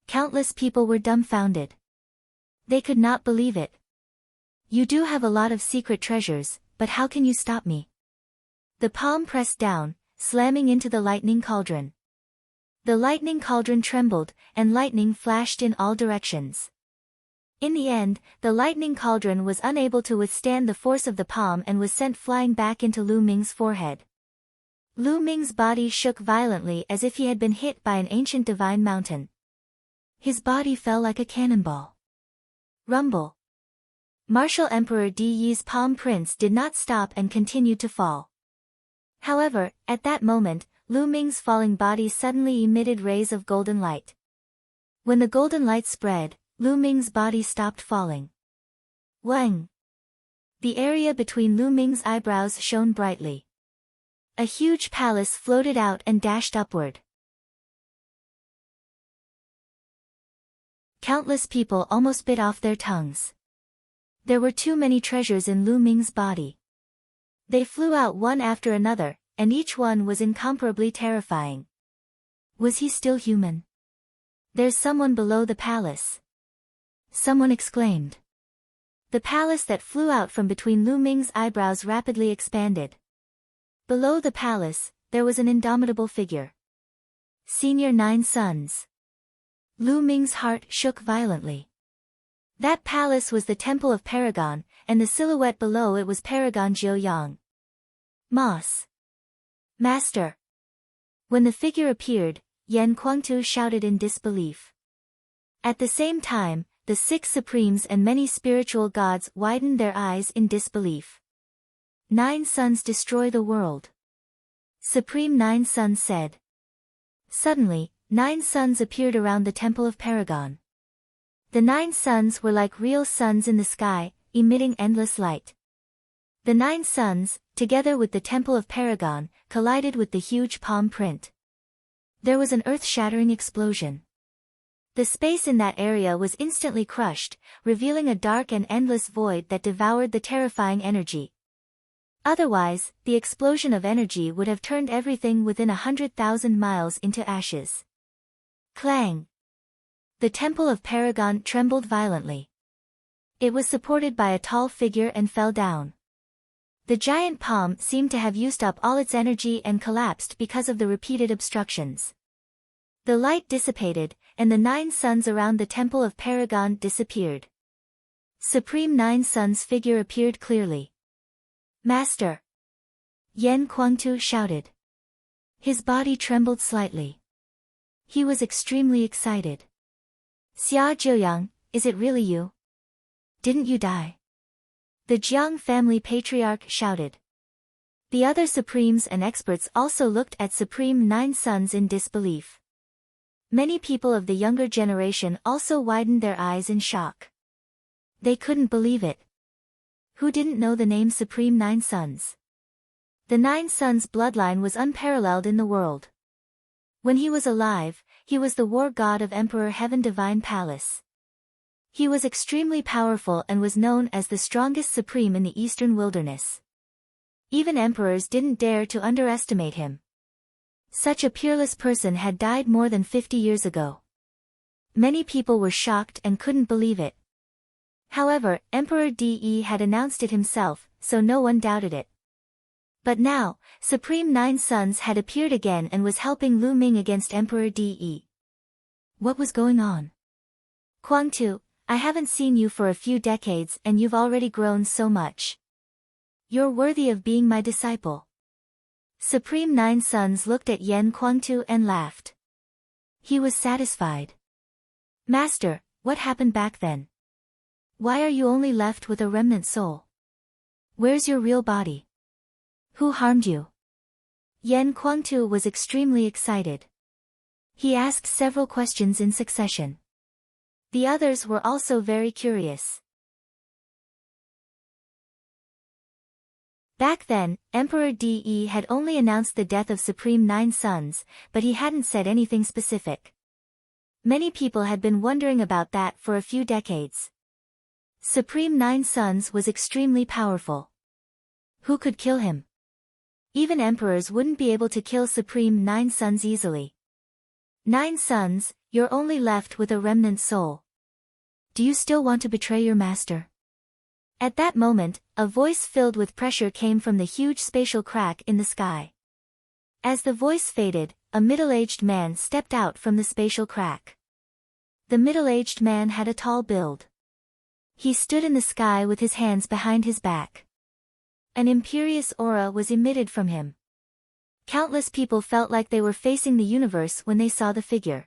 Countless people were dumbfounded. They could not believe it. You do have a lot of secret treasures, but how can you stop me? The palm pressed down, slamming into the lightning cauldron. The lightning cauldron trembled, and lightning flashed in all directions. In the end, the lightning cauldron was unable to withstand the force of the palm and was sent flying back into Lu Ming's forehead. Lu Ming's body shook violently as if he had been hit by an ancient divine mountain. His body fell like a cannonball. Rumble. Martial Emperor Di Yi's palm prints did not stop and continued to fall. However, at that moment, Lu Ming's falling body suddenly emitted rays of golden light. When the golden light spread, Lu Ming's body stopped falling. Wang! The area between Lu Ming's eyebrows shone brightly. A huge palace floated out and dashed upward. Countless people almost bit off their tongues. There were too many treasures in Lu Ming's body. They flew out one after another, and each one was incomparably terrifying. Was he still human? There's someone below the palace. Someone exclaimed. The palace that flew out from between Lu Ming's eyebrows rapidly expanded. Below the palace, there was an indomitable figure. Senior 9 Sons. Lu Ming's heart shook violently. That palace was the Temple of Paragon, and the silhouette below it was Paragon Jiuyang. Moss. Master. When the figure appeared, Yan Kuangtu shouted in disbelief. At the same time, the 6 supremes and many spiritual gods widened their eyes in disbelief. 9 Sons destroy the world. Supreme 9 Sons said. Suddenly, 9 suns appeared around the Temple of Paragon. The 9 suns were like real suns in the sky, emitting endless light. The 9 suns, together with the Temple of Paragon, collided with the huge palm print. There was an earth-shattering explosion. The space in that area was instantly crushed, revealing a dark and endless void that devoured the terrifying energy. Otherwise, the explosion of energy would have turned everything within 100,000 miles into ashes. Clang! The Temple of Paragon trembled violently. It was supported by a tall figure and fell down. The giant palm seemed to have used up all its energy and collapsed because of the repeated obstructions. The light dissipated, and the 9 suns around the Temple of Paragon disappeared. Supreme 9 Sons' figure appeared clearly. Master! Yan Kuangtu shouted. His body trembled slightly. He was extremely excited. Xia Jiuyang, is it really you? Didn't you die? The Jiang family patriarch shouted. The other supremes and experts also looked at Supreme 9 Sons in disbelief. Many people of the younger generation also widened their eyes in shock. They couldn't believe it. Who didn't know the name Supreme 9 Sons? The 9 Sons' bloodline was unparalleled in the world. When he was alive, he was the war god of Emperor Heaven Divine Palace. He was extremely powerful and was known as the strongest supreme in the eastern wilderness. Even emperors didn't dare to underestimate him. Such a peerless person had died more than 50 years ago. Many people were shocked and couldn't believe it. However, Emperor Di had announced it himself, so no one doubted it. But now, Supreme 9 Sons had appeared again and was helping Lu Ming against Emperor Di. What was going on? Kuangtu, I haven't seen you for a few decades and you've already grown so much. You're worthy of being my disciple. Supreme 9 Sons looked at Yan Kuangtu and laughed. He was satisfied. Master, what happened back then? Why are you only left with a remnant soul? Where's your real body? Who harmed you? Yan Kuangtu was extremely excited. He asked several questions in succession. The others were also very curious. Back then, Emperor Di had only announced the death of Supreme 9 Sons, but he hadn't said anything specific. Many people had been wondering about that for a few decades. Supreme 9 Sons was extremely powerful. Who could kill him? Even emperors wouldn't be able to kill Supreme 9 Sons easily. 9 Sons, you're only left with a remnant soul. Do you still want to betray your master? At that moment, a voice filled with pressure came from the huge spatial crack in the sky. As the voice faded, a middle-aged man stepped out from the spatial crack. The middle-aged man had a tall build. He stood in the sky with his hands behind his back. An imperious aura was emitted from him. Countless people felt like they were facing the universe when they saw the figure.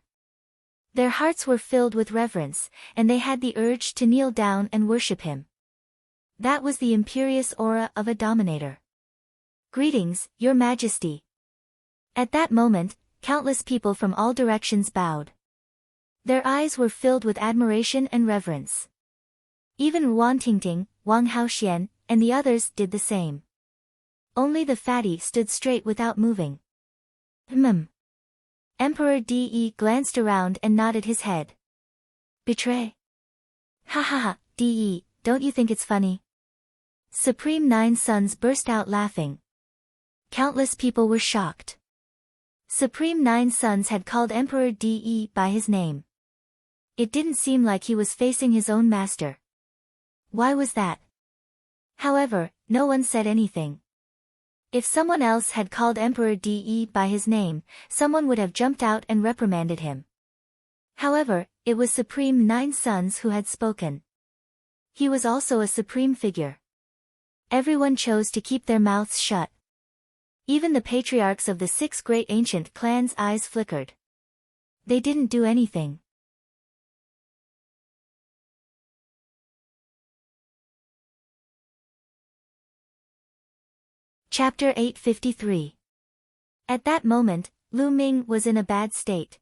Their hearts were filled with reverence, and they had the urge to kneel down and worship him. That was the imperious aura of a dominator. "Greetings, Your Majesty." At that moment, countless people from all directions bowed. Their eyes were filled with admiration and reverence. Even Ruan Tingting, Wang Haoxian, and the others did the same. Only the fatty stood straight without moving. Emperor De glanced around and nodded his head. "Betray? Ha ha ha, De, don't you think it's funny?" Supreme Nine Sons burst out laughing. Countless people were shocked. Supreme Nine Sons had called Emperor De by his name. It didn't seem like he was facing his own master. Why was that? However, no one said anything. If someone else had called Emperor De by his name, someone would have jumped out and reprimanded him. However, it was Supreme Nine Sons who had spoken. He was also a supreme figure. Everyone chose to keep their mouths shut. Even the patriarchs of the 6 great ancient clans' eyes flickered. They didn't do anything. Chapter 853. At that moment, Lu Ming was in a bad state.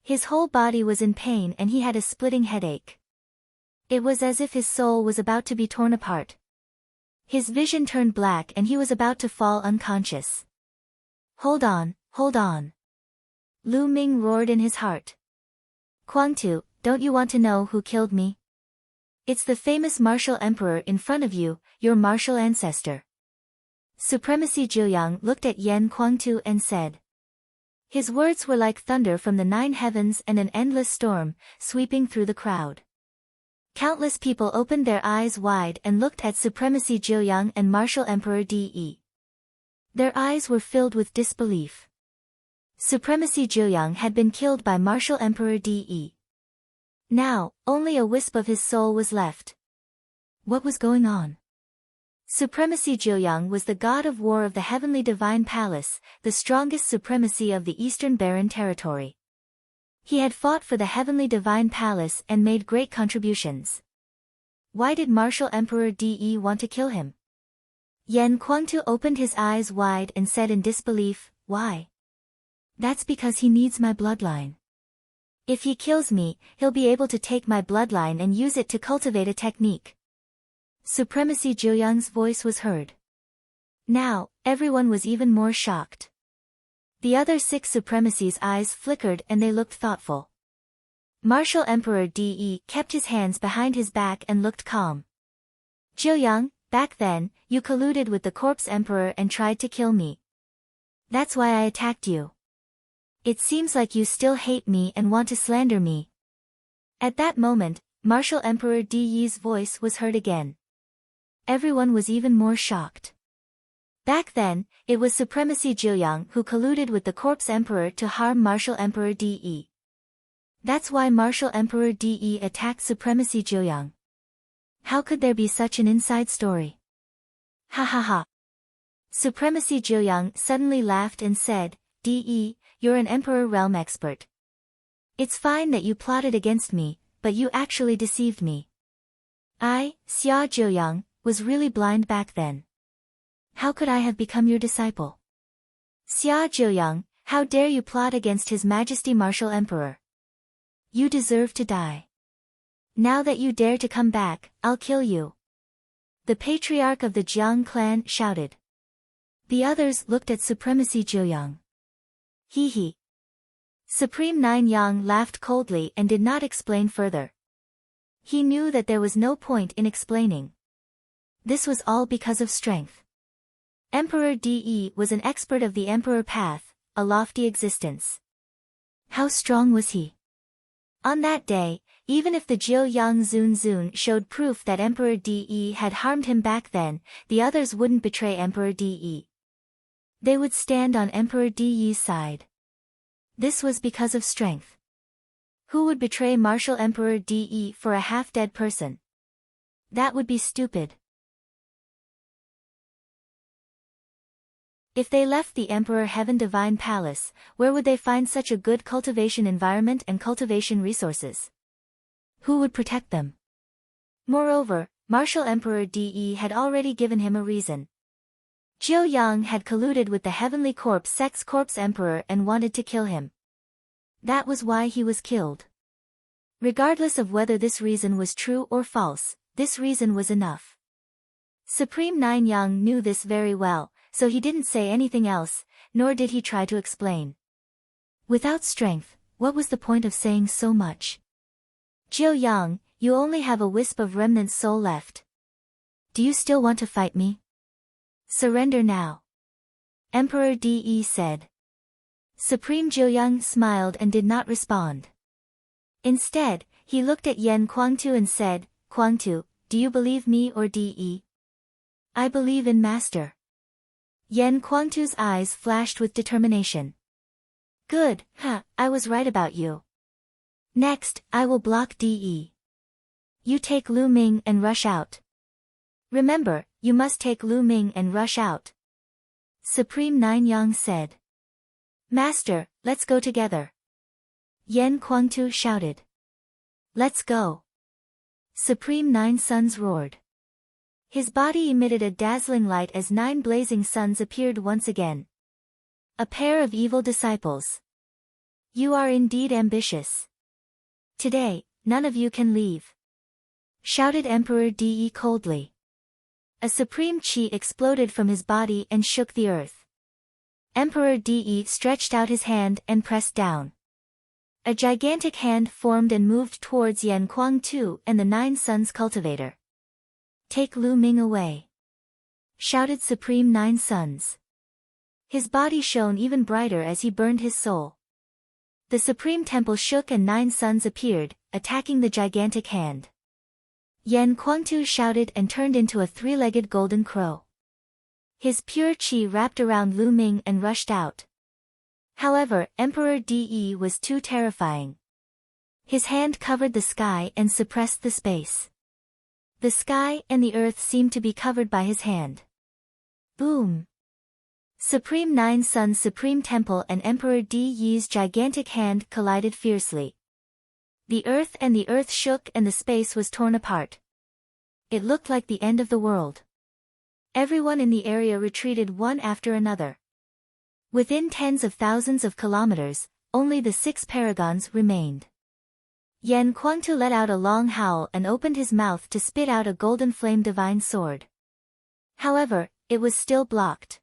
His whole body was in pain and he had a splitting headache. It was as if his soul was about to be torn apart. His vision turned black and he was about to fall unconscious. Hold on, hold on. Lu Ming roared in his heart. "Kuangtu, don't you want to know who killed me? It's the famous martial emperor in front of you, your martial ancestor." Supremacy Jiuyang looked at Yan Kuangtu and said. His words were like thunder from the 9 heavens and an endless storm, sweeping through the crowd. Countless people opened their eyes wide and looked at Supremacy Jiuyang and Martial Emperor De. Their eyes were filled with disbelief. Supremacy Jiuyang had been killed by Martial Emperor De. Now, only a wisp of his soul was left. What was going on? Supremacy Jiuyang was the god of war of the Heavenly Divine Palace, the strongest supremacy of the Eastern Barren Territory. He had fought for the Heavenly Divine Palace and made great contributions. Why did Martial Emperor De want to kill him? Yan Kuangtu opened his eyes wide and said in disbelief, "Why?" "That's because he needs my bloodline. If he kills me, he'll be able to take my bloodline and use it to cultivate a technique." Supremacy Jiuyang's voice was heard. Now, everyone was even more shocked. The other 6 supremacies' eyes flickered and they looked thoughtful. Martial Emperor De kept his hands behind his back and looked calm. "Jiuyang, back then, you colluded with the corpse emperor and tried to kill me. That's why I attacked you. It seems like you still hate me and want to slander me." At that moment, Martial Emperor De's voice was heard again. Everyone was even more shocked. Back then, it was Supremacy Jiuyang who colluded with the corpse emperor to harm Martial Emperor De. That's why Martial Emperor De attacked Supremacy Jiuyang. How could there be such an inside story? Ha ha ha. Supremacy Jiuyang suddenly laughed and said, "De, you're an Emperor Realm expert. It's fine that you plotted against me, but you actually deceived me. I, Xia Jiuyang, was really blind back then. How could I have become your disciple? Xia Jiuyang, how dare you plot against His Majesty Martial Emperor? You deserve to die. Now that you dare to come back, I'll kill you." The patriarch of the Jiang clan shouted. The others looked at Supremacy Jiuyang. Hee hee. Supreme Nine Yang laughed coldly and did not explain further. He knew that there was no point in explaining. This was all because of strength. Emperor De was an expert of the Emperor Path, a lofty existence. How strong was he? On that day, even if the Jiuyang Zun showed proof that Emperor De had harmed him back then, the others wouldn't betray Emperor De. They would stand on Emperor De's side. This was because of strength. Who would betray Martial Emperor De for a half-dead person? That would be stupid. If they left the Emperor Heaven Divine Palace, where would they find such a good cultivation environment and cultivation resources? Who would protect them? Moreover, Martial Emperor De had already given him a reason. Jiuyang had colluded with the Heavenly Corpse Sex Corpse Emperor and wanted to kill him. That was why he was killed. Regardless of whether this reason was true or false, this reason was enough. Supreme Nine Yang knew this very well, so he didn't say anything else, nor did he try to explain. Without strength, what was the point of saying so much? Jiuyang, you only have a wisp of remnant soul left. Do you still want to fight me? Surrender now. Emperor De said. Supreme Jiuyang smiled and did not respond. Instead, he looked at Yan Kuangtu and said, Kuangtu, do you believe me or De? I believe in Master. Yan Kuangtu's eyes flashed with determination. Good, I was right about you. Next, I will block De. You take Lu Ming and rush out. Remember, you must take Lu Ming and rush out. Supreme Nine Yang said. Master, let's go together. Yan Kuangtu shouted. Let's go. Supreme Nine Suns roared. His body emitted a dazzling light as 9 blazing suns appeared once again. A pair of evil disciples. You are indeed ambitious. Today, none of you can leave. Shouted Emperor De coldly. A supreme chi exploded from his body and shook the earth. Emperor De stretched out his hand and pressed down. A gigantic hand formed and moved towards Yan Kuangtu and the 9 Suns cultivator. Take Lu Ming away. Shouted Supreme Nine Suns. His body shone even brighter as he burned his soul. The Supreme Temple shook and 9 suns appeared, attacking the gigantic hand. Yan Kuangtu shouted and turned into a 3-legged golden crow. His pure chi wrapped around Lu Ming and rushed out. However, Emperor De was too terrifying. His hand covered the sky and suppressed the space. The sky and the earth seemed to be covered by his hand. Boom! Supreme Nine Suns Supreme Temple and Emperor De's gigantic hand collided fiercely. The earth shook and the space was torn apart. It looked like the end of the world. Everyone in the area retreated one after another. Within tens of thousands of kilometers, only the 6 paragons remained. Yan Kuangtu let out a long howl and opened his mouth to spit out a golden flame divine sword. However, it was still blocked.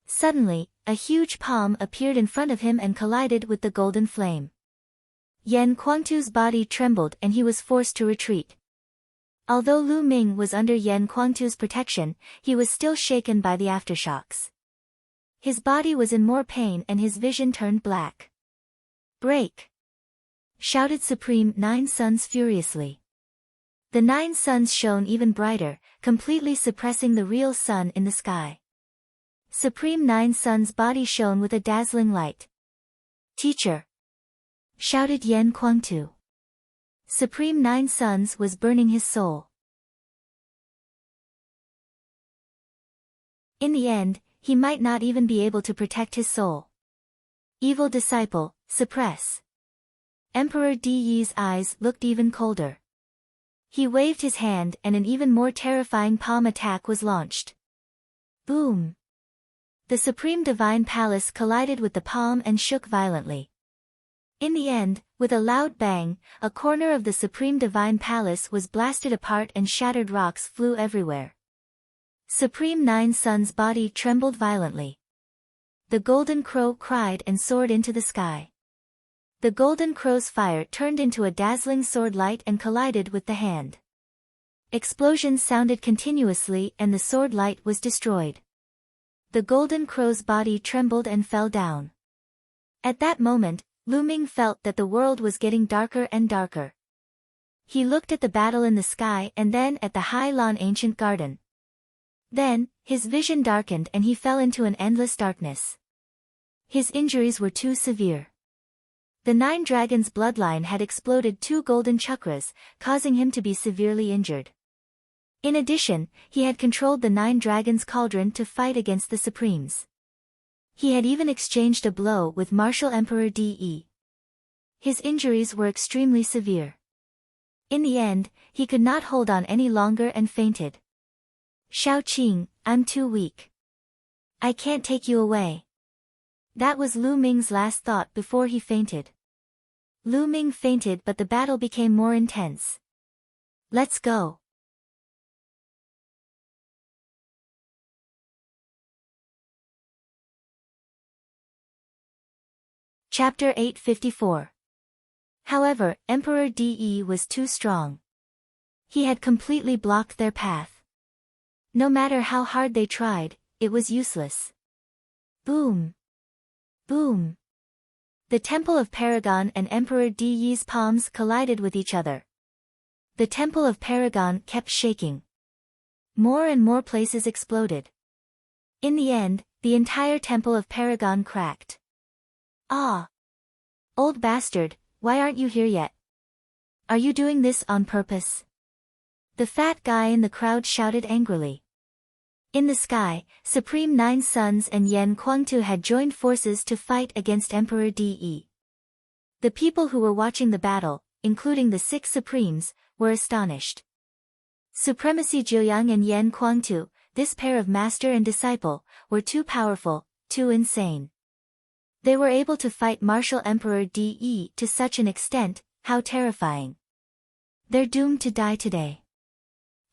Suddenly, a huge palm appeared in front of him and collided with the golden flame. Yan Kuangtu's body trembled and he was forced to retreat. Although Lu Ming was under Yan Kuangtu's protection, he was still shaken by the aftershocks. His body was in more pain and his vision turned black. Break! Shouted Supreme Nine Suns furiously. The 9 suns shone even brighter, completely suppressing the real sun in the sky. Supreme Nine Suns' body shone with a dazzling light. Teacher! Shouted Yan Kuangtu. Supreme Nine Suns was burning his soul. In the end, he might not even be able to protect his soul. Evil disciple, suppress. Emperor De's eyes looked even colder. He waved his hand and an even more terrifying palm attack was launched. Boom! The Supreme Divine Palace collided with the palm and shook violently. In the end, with a loud bang, a corner of the Supreme Divine Palace was blasted apart and shattered rocks flew everywhere. Supreme Nine Suns' body trembled violently. The golden crow cried and soared into the sky. The golden crow's fire turned into a dazzling sword light and collided with the hand. Explosions sounded continuously and the sword light was destroyed. The golden crow's body trembled and fell down. At that moment, Lu Ming felt that the world was getting darker and darker. He looked at the battle in the sky and then at the high lawn ancient garden. Then, his vision darkened and he fell into an endless darkness. His injuries were too severe. The 9 dragons' bloodline had exploded 2 golden chakras, causing him to be severely injured. In addition, he had controlled the 9 dragons' cauldron to fight against the Supremes. He had even exchanged a blow with Martial Emperor De. His injuries were extremely severe. In the end, he could not hold on any longer and fainted. Shao Qing, I'm too weak. I can't take you away. That was Lu Ming's last thought before he fainted. Lu Ming fainted but the battle became more intense. Let's go. Chapter 854. However, Emperor De was too strong. He had completely blocked their path. No matter how hard they tried, it was useless. Boom! Boom! The Temple of Paragon and Emperor De's palms collided with each other. The Temple of Paragon kept shaking. More and more places exploded. In the end, the entire Temple of Paragon cracked. Ah! Old bastard, why aren't you here yet? Are you doing this on purpose? The fat guy in the crowd shouted angrily. In the sky, Supreme 9 Sons and Yan Kuangtu had joined forces to fight against Emperor De. The people who were watching the battle, including the 6 Supremes, were astonished. Supremacy Jiuyang and Yan Kuangtu, this pair of master and disciple, were too powerful, too insane. They were able to fight Martial Emperor De to such an extent, how terrifying. They're doomed to die today.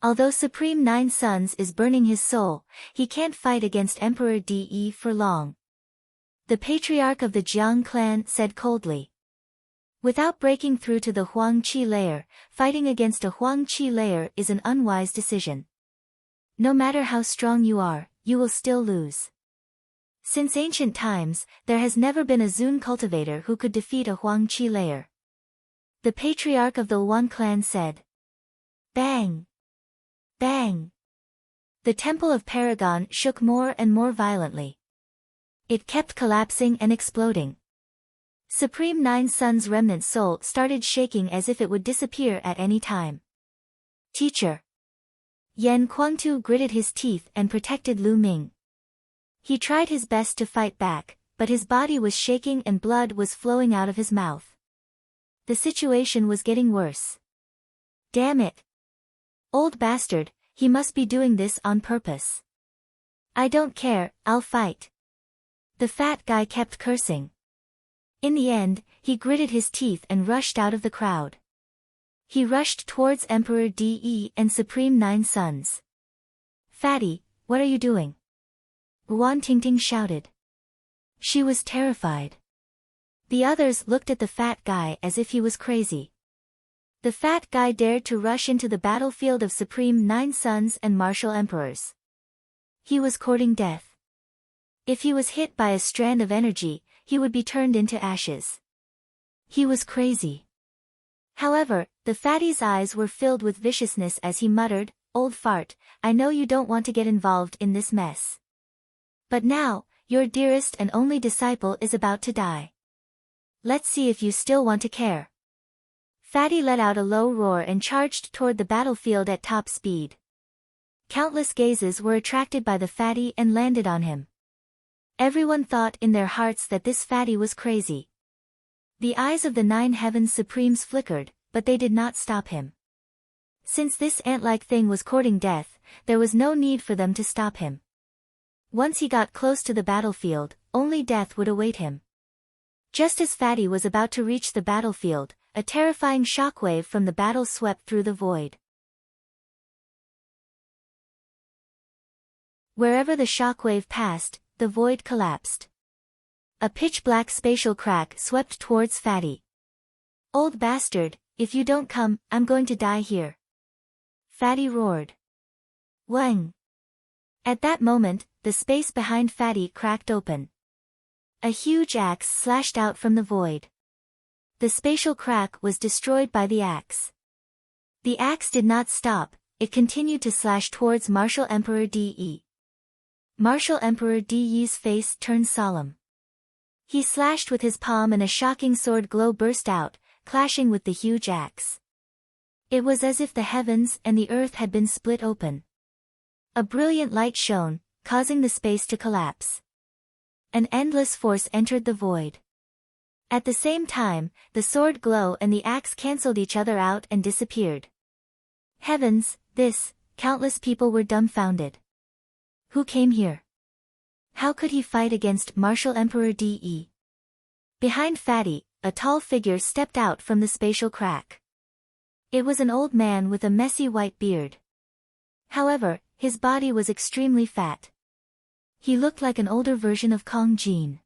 Although Supreme 9 Sons is burning his soul, he can't fight against Emperor De for long. The patriarch of the Jiang clan said coldly. Without breaking through to the Huang Qi layer, fighting against a Huang Qi layer is an unwise decision. No matter how strong you are, you will still lose. Since ancient times, there has never been a Zun cultivator who could defeat a Huang Qi layer. The patriarch of the Luan clan said. Bang! Bang! The Temple of Paragon shook more and more violently. It kept collapsing and exploding. Supreme 9 Sons' remnant soul started shaking as if it would disappear at any time. Teacher! Yan Kuangtu gritted his teeth and protected Lu Ming. He tried his best to fight back, but his body was shaking and blood was flowing out of his mouth. The situation was getting worse. Damn it! Old bastard, he must be doing this on purpose. I don't care, I'll fight. The fat guy kept cursing. In the end, he gritted his teeth and rushed out of the crowd. He rushed towards Emperor De and Supreme 9 Sons. Fatty, what are you doing? Wan Tingting shouted. She was terrified. The others looked at the fat guy as if he was crazy. The fat guy dared to rush into the battlefield of Supreme 9 Sons and Martial Emperors. He was courting death. If he was hit by a strand of energy, he would be turned into ashes. He was crazy. However, the fatty's eyes were filled with viciousness as he muttered, "Old fart, I know you don't want to get involved in this mess. But now, your dearest and only disciple is about to die. Let's see if you still want to care." Fatty let out a low roar and charged toward the battlefield at top speed. Countless gazes were attracted by the fatty and landed on him. Everyone thought in their hearts that this fatty was crazy. The eyes of the 9 Heavens Supremes flickered, but they did not stop him. Since this ant-like thing was courting death, there was no need for them to stop him. Once he got close to the battlefield, only death would await him. Just as Fatty was about to reach the battlefield, a terrifying shockwave from the battle swept through the void. Wherever the shockwave passed, the void collapsed. A pitch-black spatial crack swept towards Fatty. "Old bastard, if you don't come, I'm going to die here." Fatty roared. Wang! At that moment, the space behind Fatty cracked open. A huge axe slashed out from the void. the spatial crack was destroyed by the axe. The axe did not stop, it continued to slash towards Martial Emperor De. Martial Emperor De's face turned solemn. He slashed with his palm and a shocking sword glow burst out, clashing with the huge axe. It was as if the heavens and the earth had been split open. A brilliant light shone, causing the space to collapse. An endless force entered the void. At the same time, the sword glow and the axe cancelled each other out and disappeared. Heavens, countless people were dumbfounded. Who came here? How could he fight against Martial Emperor De? Behind Fatty, a tall figure stepped out from the spatial crack. It was an old man with a messy white beard. However, his body was extremely fat. He looked like an older version of Kong Jin.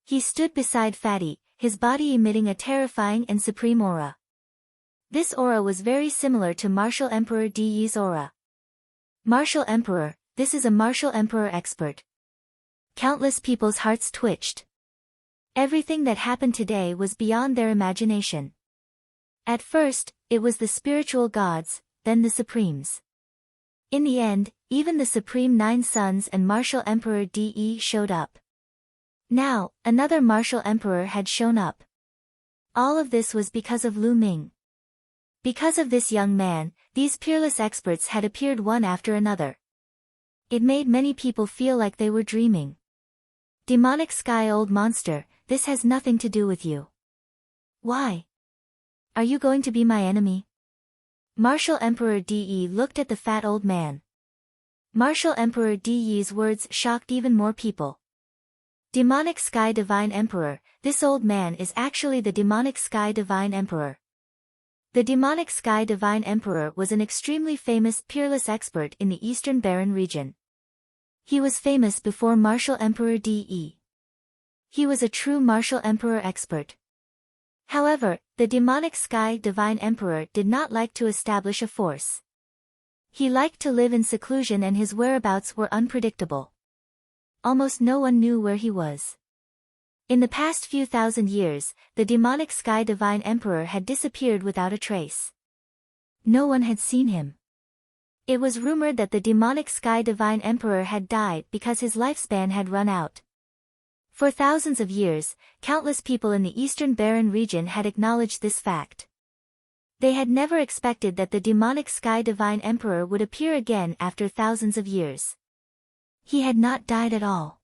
He stood beside Fatty, his body emitting a terrifying and supreme aura. This aura was very similar to Martial Emperor De's aura. Martial Emperor, this is a Martial Emperor expert. Countless people's hearts twitched. Everything that happened today was beyond their imagination. At first, it was the spiritual gods, then the supremes. In the end, even the Supreme Nine Sons and Martial Emperor De showed up. Now, another Martial Emperor had shown up. All of this was because of Lu Ming. Because of this young man, these peerless experts had appeared one after another. It made many people feel like they were dreaming. Demonic sky old monster, this has nothing to do with you. Why? Are you going to be my enemy? Martial Emperor De looked at the fat old man. Martial Emperor De's words shocked even more people. Demonic Sky Divine Emperor, this old man is actually the Demonic Sky Divine Emperor. The Demonic Sky Divine Emperor was an extremely famous peerless expert in the Eastern Barren region. He was famous before Martial Emperor De. He was a true Martial Emperor expert. However, the Demonic Sky Divine Emperor did not like to establish a force. He liked to live in seclusion and his whereabouts were unpredictable. Almost no one knew where he was. In the past few thousand years, the Demonic Sky Divine Emperor had disappeared without a trace. No one had seen him. It was rumored that the Demonic Sky Divine Emperor had died because his lifespan had run out. For thousands of years, countless people in the Eastern Barren region had acknowledged this fact. They had never expected that the Demonic Sky Divine Emperor would appear again after thousands of years. He had not died at all.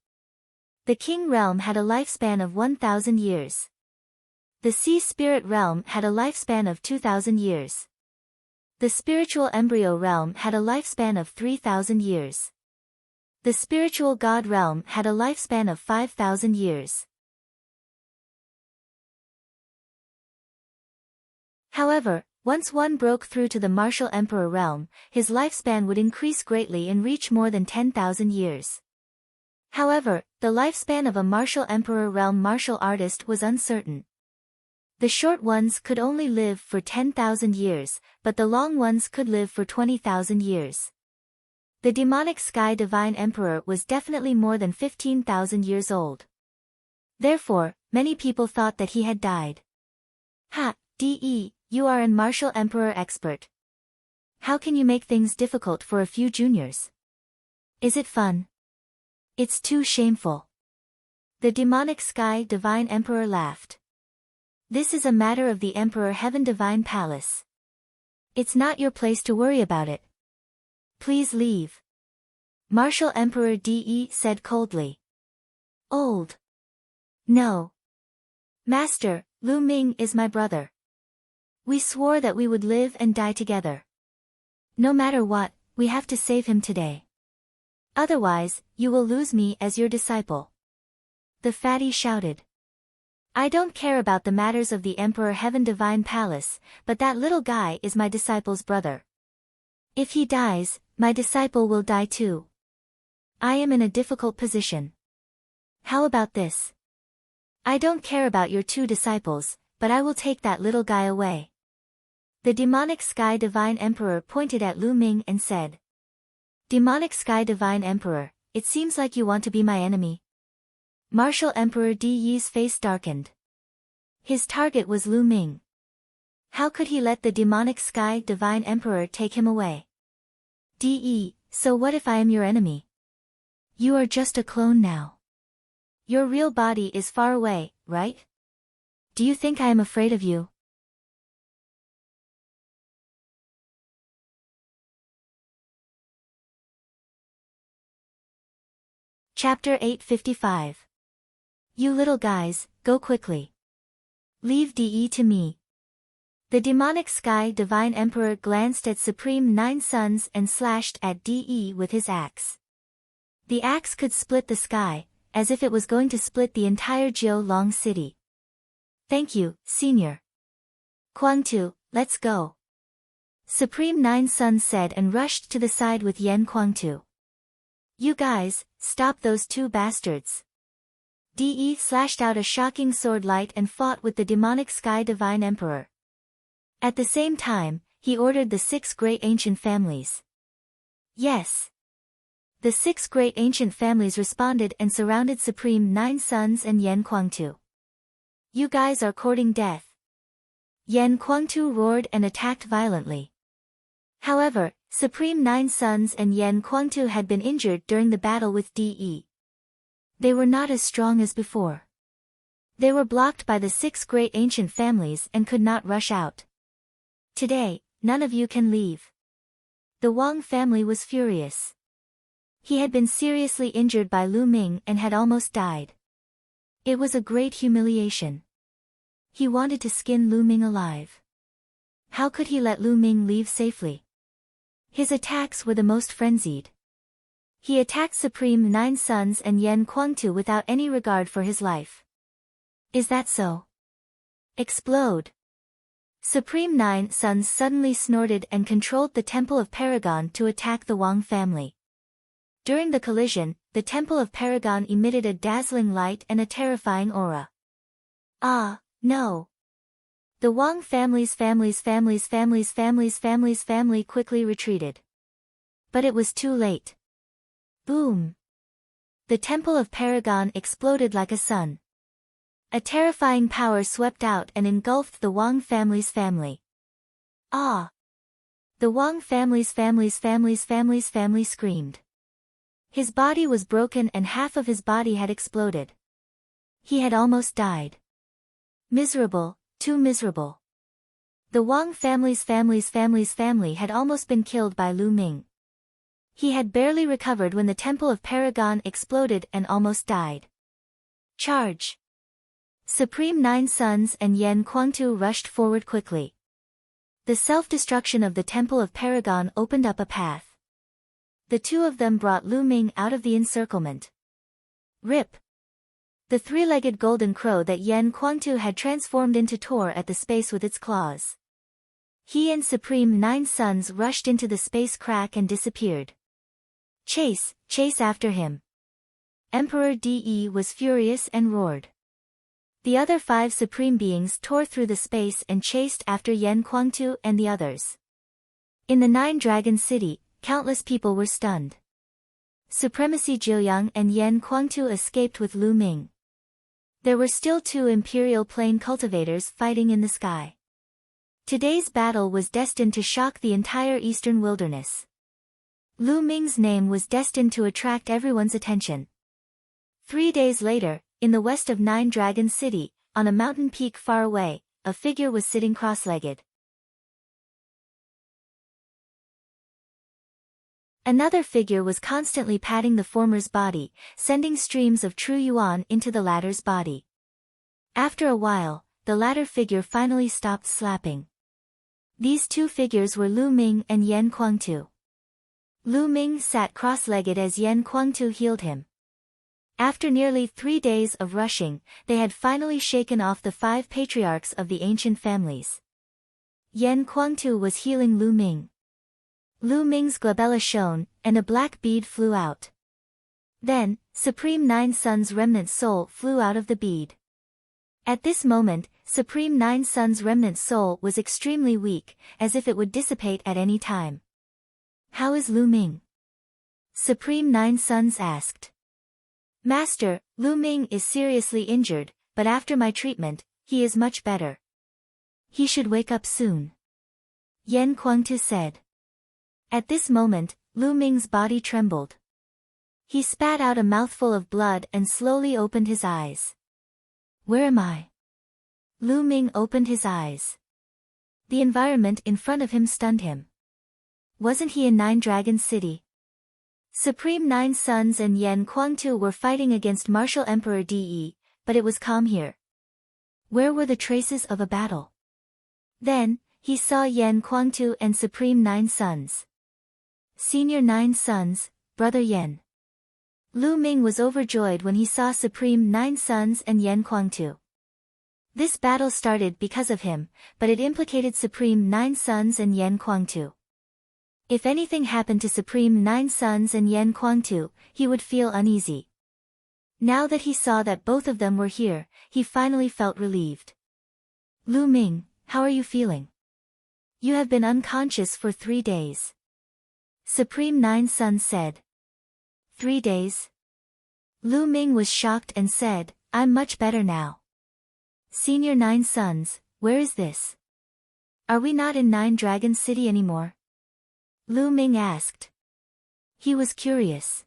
The King Realm had a lifespan of 1,000 years. The Sea Spirit Realm had a lifespan of 2,000 years. The Spiritual Embryo Realm had a lifespan of 3,000 years. The Spiritual God Realm had a lifespan of 5,000 years. However, once one broke through to the Martial Emperor realm, his lifespan would increase greatly and reach more than 10,000 years. However, the lifespan of a Martial Emperor realm martial artist was uncertain. The short ones could only live for 10,000 years, but the long ones could live for 20,000 years. The Demonic Sky Divine Emperor was definitely more than 15,000 years old. Therefore, many people thought that he had died. Ha, De, you are an Martial Emperor expert. How can you make things difficult for a few juniors? Is it fun? It's too shameful. The Demonic Sky Divine Emperor laughed. This is a matter of the Emperor Heaven Divine Palace. It's not your place to worry about it. Please leave. Martial Emperor De said coldly. Old. No. Master, Lu Ming is my brother. We swore that we would live and die together. No matter what, we have to save him today. Otherwise, you will lose me as your disciple. The fatty shouted. I don't care about the matters of the Emperor Heaven Divine Palace, but that little guy is my disciple's brother. If he dies, my disciple will die too. I am in a difficult position. How about this? I don't care about your two disciples, but I will take that little guy away. The Demonic Sky Divine Emperor pointed at Lu Ming and said. Demonic Sky Divine Emperor, it seems like you want to be my enemy. Martial Emperor De's face darkened. His target was Lu Ming. How could he let the demonic Sky Divine Emperor take him away? So what if I am your enemy? You are just a clone now. Your real body is far away, right? Do you think I am afraid of you? Chapter 855. You little guys, go quickly. Leave DE to me. The demonic Sky Divine Emperor glanced at Supreme Nine Suns and slashed at DE with his axe. The axe could split the sky, as if it was going to split the entire Jiu Long city. Thank you, Senior. Kuang-tu, let's go. Supreme Nine Suns said and rushed to the side with Yen Kuang-tu. You guys, stop those two bastards. DE slashed out a shocking sword light and fought with the demonic Sky Divine Emperor. At the same time, he ordered the 6 great ancient families. Yes. The 6 great ancient families responded and surrounded Supreme Nine Suns and Yen Kuang-tu. You guys are courting death. Yen Kuang-tu roared and attacked violently. However, Supreme Nine Suns and Yen Kuang-tu had been injured during the battle with DE. They were not as strong as before. They were blocked by the 6 great ancient families and could not rush out. Today, none of you can leave. The Wang family was furious. He had been seriously injured by Lu Ming and had almost died. It was a great humiliation. He wanted to skin Lu Ming alive. How could he let Lu Ming leave safely? His attacks were the most frenzied. He attacked Supreme Nine Suns and Yen Kuang-tu without any regard for his life. Is that so? Explode! Supreme Nine Suns suddenly snorted and controlled the Temple of Paragon to attack the Wang family. During the collision, the Temple of Paragon emitted a dazzling light and a terrifying aura. Ah, no! The Wang family quickly retreated. But it was too late. Boom! The Temple of Paragon exploded like a sun. A terrifying power swept out and engulfed the Wang family's family. Ah! The Wang family's family screamed. His body was broken and half of his body had exploded. He had almost died. Miserable, too miserable. The Wang family's family had almost been killed by Lu Ming. He had barely recovered when the Temple of Paragon exploded and almost died. Charge! Supreme Nine Suns and Yen Kuang-tu rushed forward quickly. The self-destruction of the Temple of Paragon opened up a path. The two of them brought Lu Ming out of the encirclement. Rip! The three-legged golden crow that Yen Kuang-tu had transformed into tore at the space with its claws. He and Supreme Nine Suns rushed into the space crack and disappeared. Chase after him. Emperor DE was furious and roared. The other 5 supreme beings tore through the space and chased after Yen Kuang-tu and the others. In the 9 Dragon City, countless people were stunned. Supremacy Jiuyang and Yen Kuang-tu escaped with Lu Ming. There were still 2 Imperial Plane cultivators fighting in the sky. Today's battle was destined to shock the entire eastern wilderness. Lu Ming's name was destined to attract everyone's attention. 3 days later, in the west of 9 Dragon City, on a mountain peak far away, a figure was sitting cross-legged. Another figure was constantly patting the former's body, sending streams of true yuan into the latter's body. After a while, the latter figure finally stopped slapping. These 2 figures were Lu Ming and Yen Kuang-tu. Lu Ming sat cross-legged as Yen Kuang-tu healed him. After nearly 3 days of rushing, they had finally shaken off the 5 patriarchs of the ancient families. Yen Kuang-tu was healing Lu Ming. Lu Ming's glabella shone, and a black bead flew out. Then, Supreme Nine Suns' remnant soul flew out of the bead. At this moment, Supreme Nine Suns' remnant soul was extremely weak, as if it would dissipate at any time. How is Lu Ming? Supreme Nine Suns asked. Master, Lu Ming is seriously injured, but after my treatment, He is much better. He should wake up soon. Yan Kuangtu said. At this moment, Lu Ming's body trembled. He spat out a mouthful of blood and slowly opened his eyes. Where am I? Lu Ming opened his eyes. The environment in front of him stunned him. Wasn't he in Nine Dragons City? Supreme Nine Sons and Yan Kuangtu were fighting against Martial Emperor De, but it was calm here. Where were the traces of a battle? Then, he saw Yan Kuangtu and Supreme Nine Sons. Senior Nine Sons, Brother Yan. Lu Ming was overjoyed when he saw Supreme Nine Sons and Yan Kuangtu. This battle started because of him, but it implicated Supreme Nine Sons and Yan Kuangtu. If anything happened to Supreme Nine Sons and Yan Kuangtu, he would feel uneasy. Now that he saw that both of them were here, he finally felt relieved. Lu Ming, how are you feeling? You have been unconscious for 3 days. Supreme Nine Sons said. 3 days? Lu Ming was shocked and said, I'm much better now. Senior Nine Sons, where is this? Are we not in Nine Dragons City anymore? Lu Ming asked. He was curious.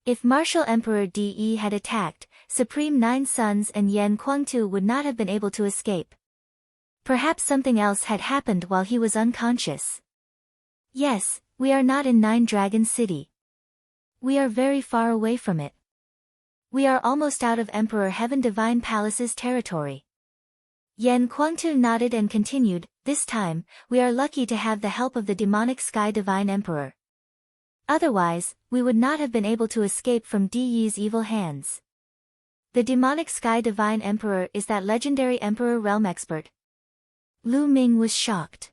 If Martial Emperor De had attacked, Supreme Nine Sons and Yan Kuangtu would not have been able to escape. Perhaps something else had happened while he was unconscious. Yes, we are not in Nine Dragons City. We are very far away from it. We are almost out of Emperor Heaven Divine Palace's territory. Yan Kuangtu nodded and continued, this time, we are lucky to have the help of the demonic Sky Divine Emperor. Otherwise, we would not have been able to escape from De's evil hands. The demonic Sky Divine Emperor is that legendary Emperor Realm expert. Lu Ming was shocked.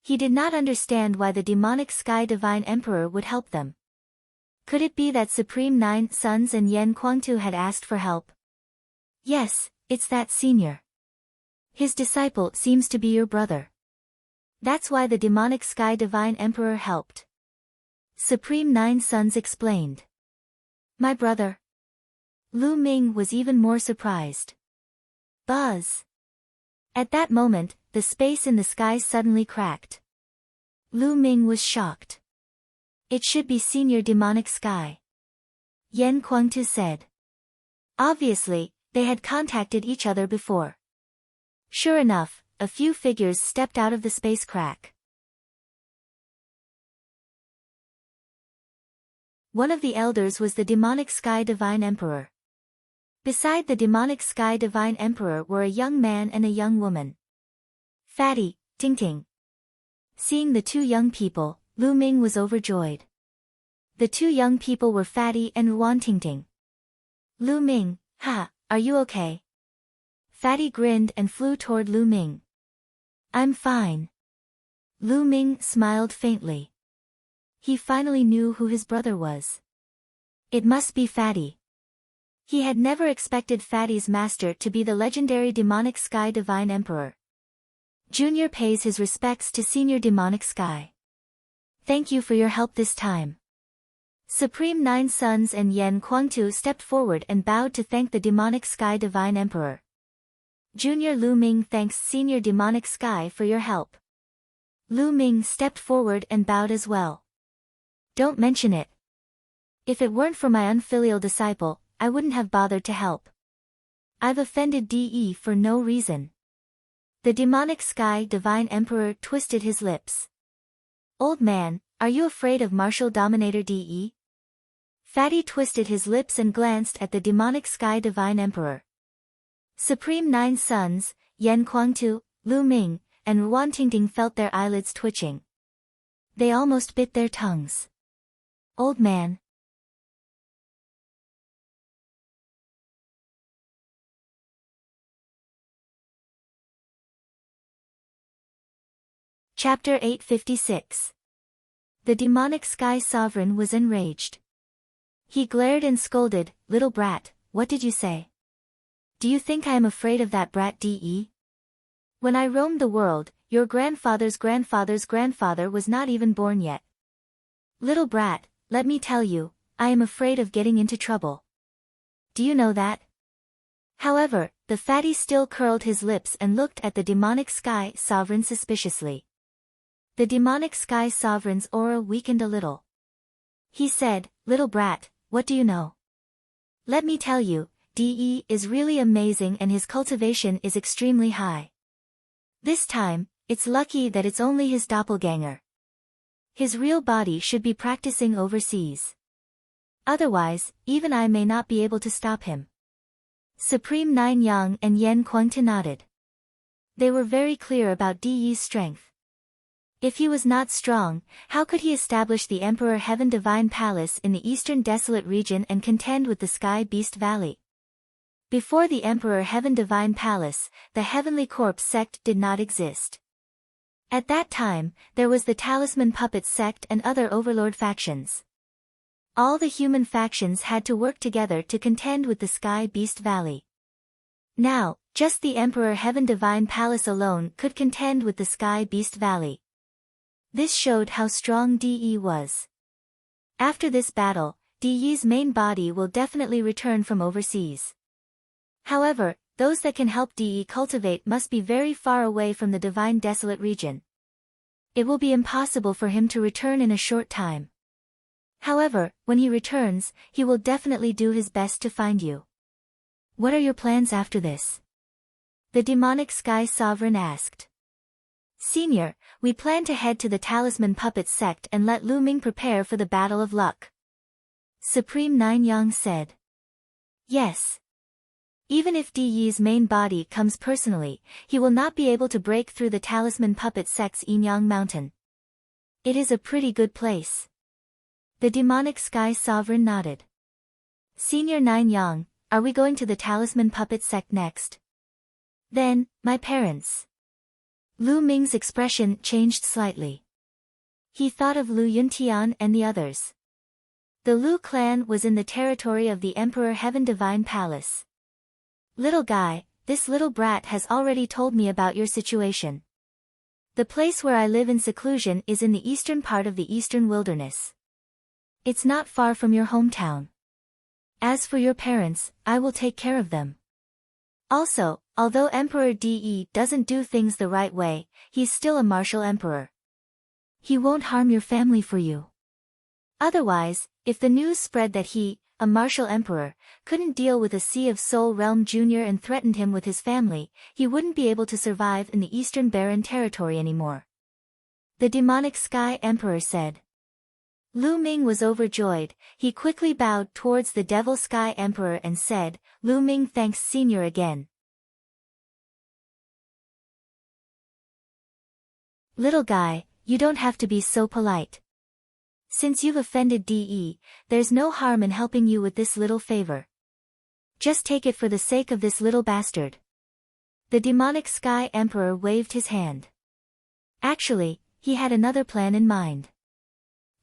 He did not understand why the demonic Sky Divine Emperor would help them. Could it be that Supreme Nine Sons and Yan Kuangtu had asked for help? Yes, it's that senior. His disciple seems to be your brother. That's why the demonic Sky Divine Emperor helped. Supreme Nine Sons explained. My brother. Lu Ming was even more surprised. Buzz. At that moment, the space in the sky suddenly cracked. Lu Ming was shocked. It should be Senior Demonic Sky. Yan Kuangtu said. Obviously, they had contacted each other before. Sure enough, a few figures stepped out of the space crack. One of the elders was the demonic Sky Divine Emperor. Beside the demonic Sky Divine Emperor were a young man and a young woman. Fatty, Ting Ting. Seeing the two young people, Lu Ming was overjoyed. The two young people were Fatty and Wan Ting Ting. Lu Ming, are you okay? Fatty grinned and flew toward Lu Ming. I'm fine. Lu Ming smiled faintly. He finally knew who his brother was. It must be Fatty. He had never expected Fatty's master to be the legendary demonic Sky Divine Emperor. Junior pays his respects to Senior Demonic Sky. Thank you for your help this time. Supreme Nine Sons and Yan Kuangtu stepped forward and bowed to thank the demonic Sky Divine Emperor. Junior Lu Ming thanks Senior Demonic Sky for your help. Lu Ming stepped forward and bowed as well. Don't mention it. If it weren't for my unfilial disciple, I wouldn't have bothered to help. I've offended De for no reason. The demonic Sky Divine Emperor twisted his lips. Old man, are you afraid of Martial Dominator De? Fatty twisted his lips and glanced at the demonic Sky Divine Emperor. Supreme Nine Sons, Yan Kuangtu, Lu Ming, and Wan Tingting felt their eyelids twitching. They almost bit their tongues. Old man. Chapter 856. The demonic Sky Sovereign was enraged. He glared and scolded, little brat, what did you say? Do you think I am afraid of that brat De? When I roamed the world, your grandfather's grandfather's grandfather was not even born yet. Little brat, let me tell you, I am afraid of getting into trouble. Do you know that? However, the fatty still curled his lips and looked at the demonic sky sovereign suspiciously. The demonic sky sovereign's aura weakened a little. He said, "Little brat, what do you know? Let me tell you, De is really amazing and his cultivation is extremely high. This time, it's lucky that it's only his doppelganger. His real body should be practicing overseas. Otherwise, even I may not be able to stop him." Supreme Nine Yang and Yen Kuangta nodded. They were very clear about De's strength. If he was not strong, how could he establish the Emperor Heaven Divine Palace in the eastern desolate region and contend with the Sky Beast Valley? Before the Emperor Heaven Divine Palace, the Heavenly Corpse sect did not exist. At that time, there was the Talisman Puppet sect and other overlord factions. All the human factions had to work together to contend with the Sky Beast Valley. Now, just the Emperor Heaven Divine Palace alone could contend with the Sky Beast Valley. This showed how strong De was. After this battle, De's main body will definitely return from overseas. However, those that can help De cultivate must be very far away from the Divine Desolate region. It will be impossible for him to return in a short time. However, when he returns, he will definitely do his best to find you. What are your plans after this? The demonic sky sovereign asked. Senior, we plan to head to the Talisman Puppet sect and let Lu Ming prepare for the Battle of Luck. Supreme Nine Yang said. Yes. Even if De's main body comes personally, he will not be able to break through the Talisman Puppet sect's Yinyang Mountain. It is a pretty good place. The demonic sky sovereign nodded. Senior Nine Yang, are we going to the Talisman Puppet sect next? Then, my parents. Lu Ming's expression changed slightly. He thought of Lu Yuntian and the others. The Lu clan was in the territory of the Emperor Heaven Divine Palace. Little guy, this little brat has already told me about your situation. The place where I live in seclusion is in the eastern part of the eastern wilderness. It's not far from your hometown. As for your parents, I will take care of them. Also, although Emperor De doesn't do things the right way, he's still a martial emperor. He won't harm your family for you. Otherwise, if the news spread that he, a martial emperor, couldn't deal with a Sea of Soul Realm Jr. and threatened him with his family, he wouldn't be able to survive in the Eastern Barren Territory anymore. The demonic Sky Emperor said. Lu Ming was overjoyed. He quickly bowed towards the Devil Sky Emperor and said, Lu Ming thanks Senior again. Little guy, you don't have to be so polite. Since you've offended De, there's no harm in helping you with this little favor. Just take it for the sake of this little bastard. The demonic Sky Emperor waved his hand. Actually, he had another plan in mind.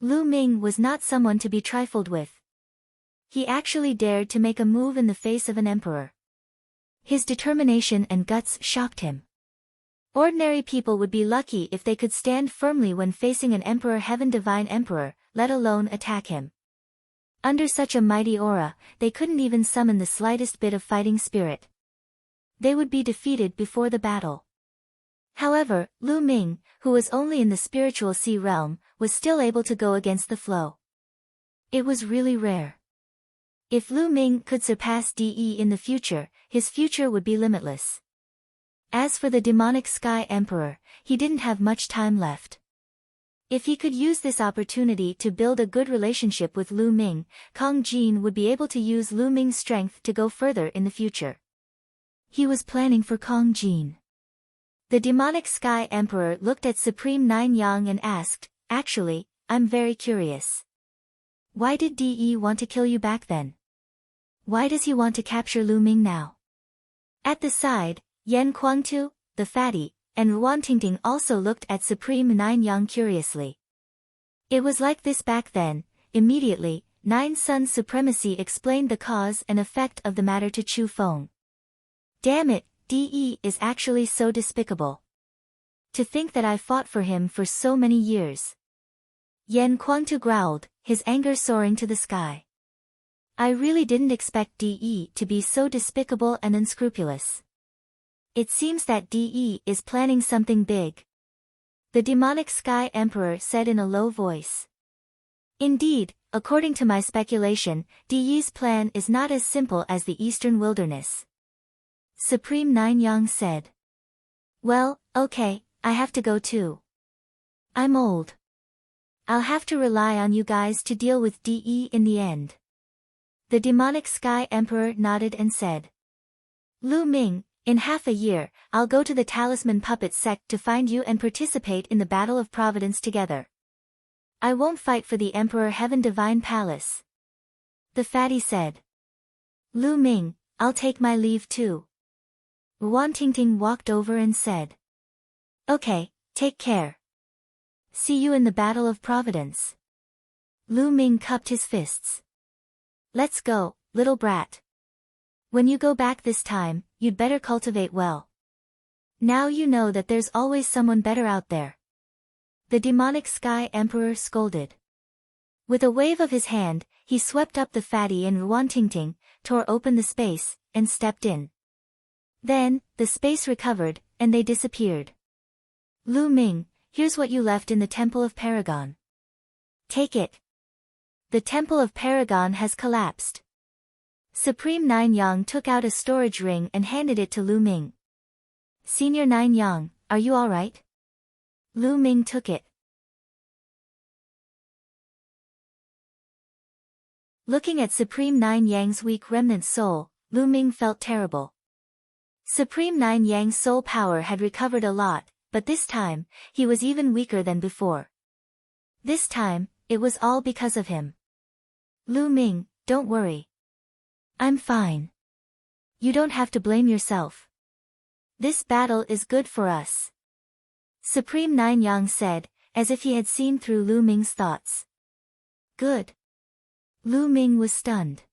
Lu Ming was not someone to be trifled with. He actually dared to make a move in the face of an emperor. His determination and guts shocked him. Ordinary people would be lucky if they could stand firmly when facing an Emperor Heaven Divine Emperor, let alone attack him. Under such a mighty aura, they couldn't even summon the slightest bit of fighting spirit. They would be defeated before the battle. However, Lu Ming, who was only in the spiritual sea realm, was still able to go against the flow. It was really rare. If Lu Ming could surpass De in the future, his future would be limitless. As for the demonic Sky Emperor, he didn't have much time left. If he could use this opportunity to build a good relationship with Lu Ming, Kong Jin would be able to use Lu Ming's strength to go further in the future. He was planning for Kong Jin. The demonic Sky Emperor looked at Supreme Nine Yang and asked, Actually, I'm very curious. Why did De want to kill you back then? Why does he want to capture Lu Ming now? At the side, Yen Kuangtu, the fatty, and Ruan Tingting also looked at Supreme Nine Yang curiously. It was like this back then. Immediately, Nine Sun's supremacy explained the cause and effect of the matter to Chu Feng. Damn it, De is actually so despicable. To think that I fought for him for so many years. Yen Kuangtu growled, his anger soaring to the sky. I really didn't expect DE to be so despicable and unscrupulous. It seems that DE is planning something big. The demonic Sky Emperor said in a low voice. Indeed, according to my speculation, DE's plan is not as simple as the Eastern Wilderness. Supreme Nine Yang said. Well, okay, I have to go too. I'm old. I'll have to rely on you guys to deal with DE in the end. The demonic Sky Emperor nodded and said. Lu Ming, in half a year, I'll go to the Talisman Puppet sect to find you and participate in the Battle of Providence together. I won't fight for the Emperor Heaven Divine Palace. The fatty said. Lu Ming, I'll take my leave too. Wan Tingting walked over and said. Okay, take care. See you in the Battle of Providence. Lu Ming cupped his fists. Let's go, little brat. When you go back this time, you'd better cultivate well. Now you know that there's always someone better out there. The demonic Sky Emperor scolded. With a wave of his hand, he swept up the fatty and Wan Tingting, tore open the space, and stepped in. Then, the space recovered, and they disappeared. Lu Ming, here's what you left in the Temple of Paragon. Take it. The Temple of Paragon has collapsed. Supreme Nine Yang took out a storage ring and handed it to Lu Ming. Senior Nine Yang, are you alright? Lu Ming took it. Looking at Supreme Nine Yang's weak remnant soul, Lu Ming felt terrible. Supreme Nine Yang's soul power had recovered a lot, but this time, he was even weaker than before. This time, it was all because of him. Lu Ming, don't worry. I'm fine. You don't have to blame yourself. This battle is good for us. Supreme Nine Yang said, as if he had seen through Lu Ming's thoughts. Good. Lu Ming was stunned.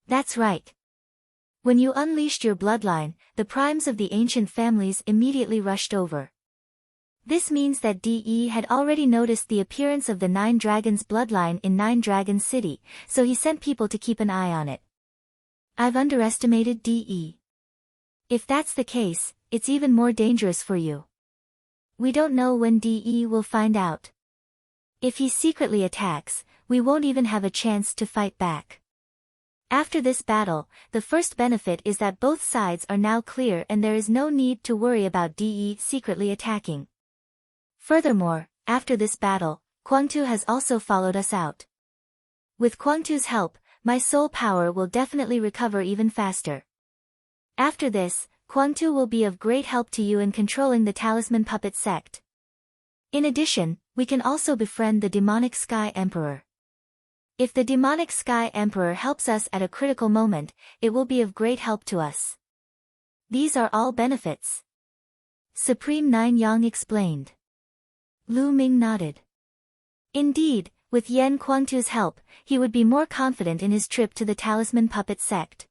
That's right. When you unleashed your bloodline, the primes of the ancient families immediately rushed over. This means that DE had already noticed the appearance of the Nine Dragons bloodline in Nine Dragon City, so he sent people to keep an eye on it. I've underestimated DE. If that's the case, it's even more dangerous for you. We don't know when DE will find out. If he secretly attacks, we won't even have a chance to fight back. After this battle, the first benefit is that both sides are now clear and there is no need to worry about DE secretly attacking. Furthermore, after this battle, Kwangtu has also followed us out. With Kwangtu's help, my soul power will definitely recover even faster. After this, Kwangtu will be of great help to you in controlling the Talisman Puppet sect. In addition, we can also befriend the demonic Sky Emperor. If the demonic Sky Emperor helps us at a critical moment, it will be of great help to us. These are all benefits. Supreme Nine Yang explained. Lu Ming nodded. Indeed, with Yen Kwangtu's help, he would be more confident in his trip to the Talisman Puppet sect.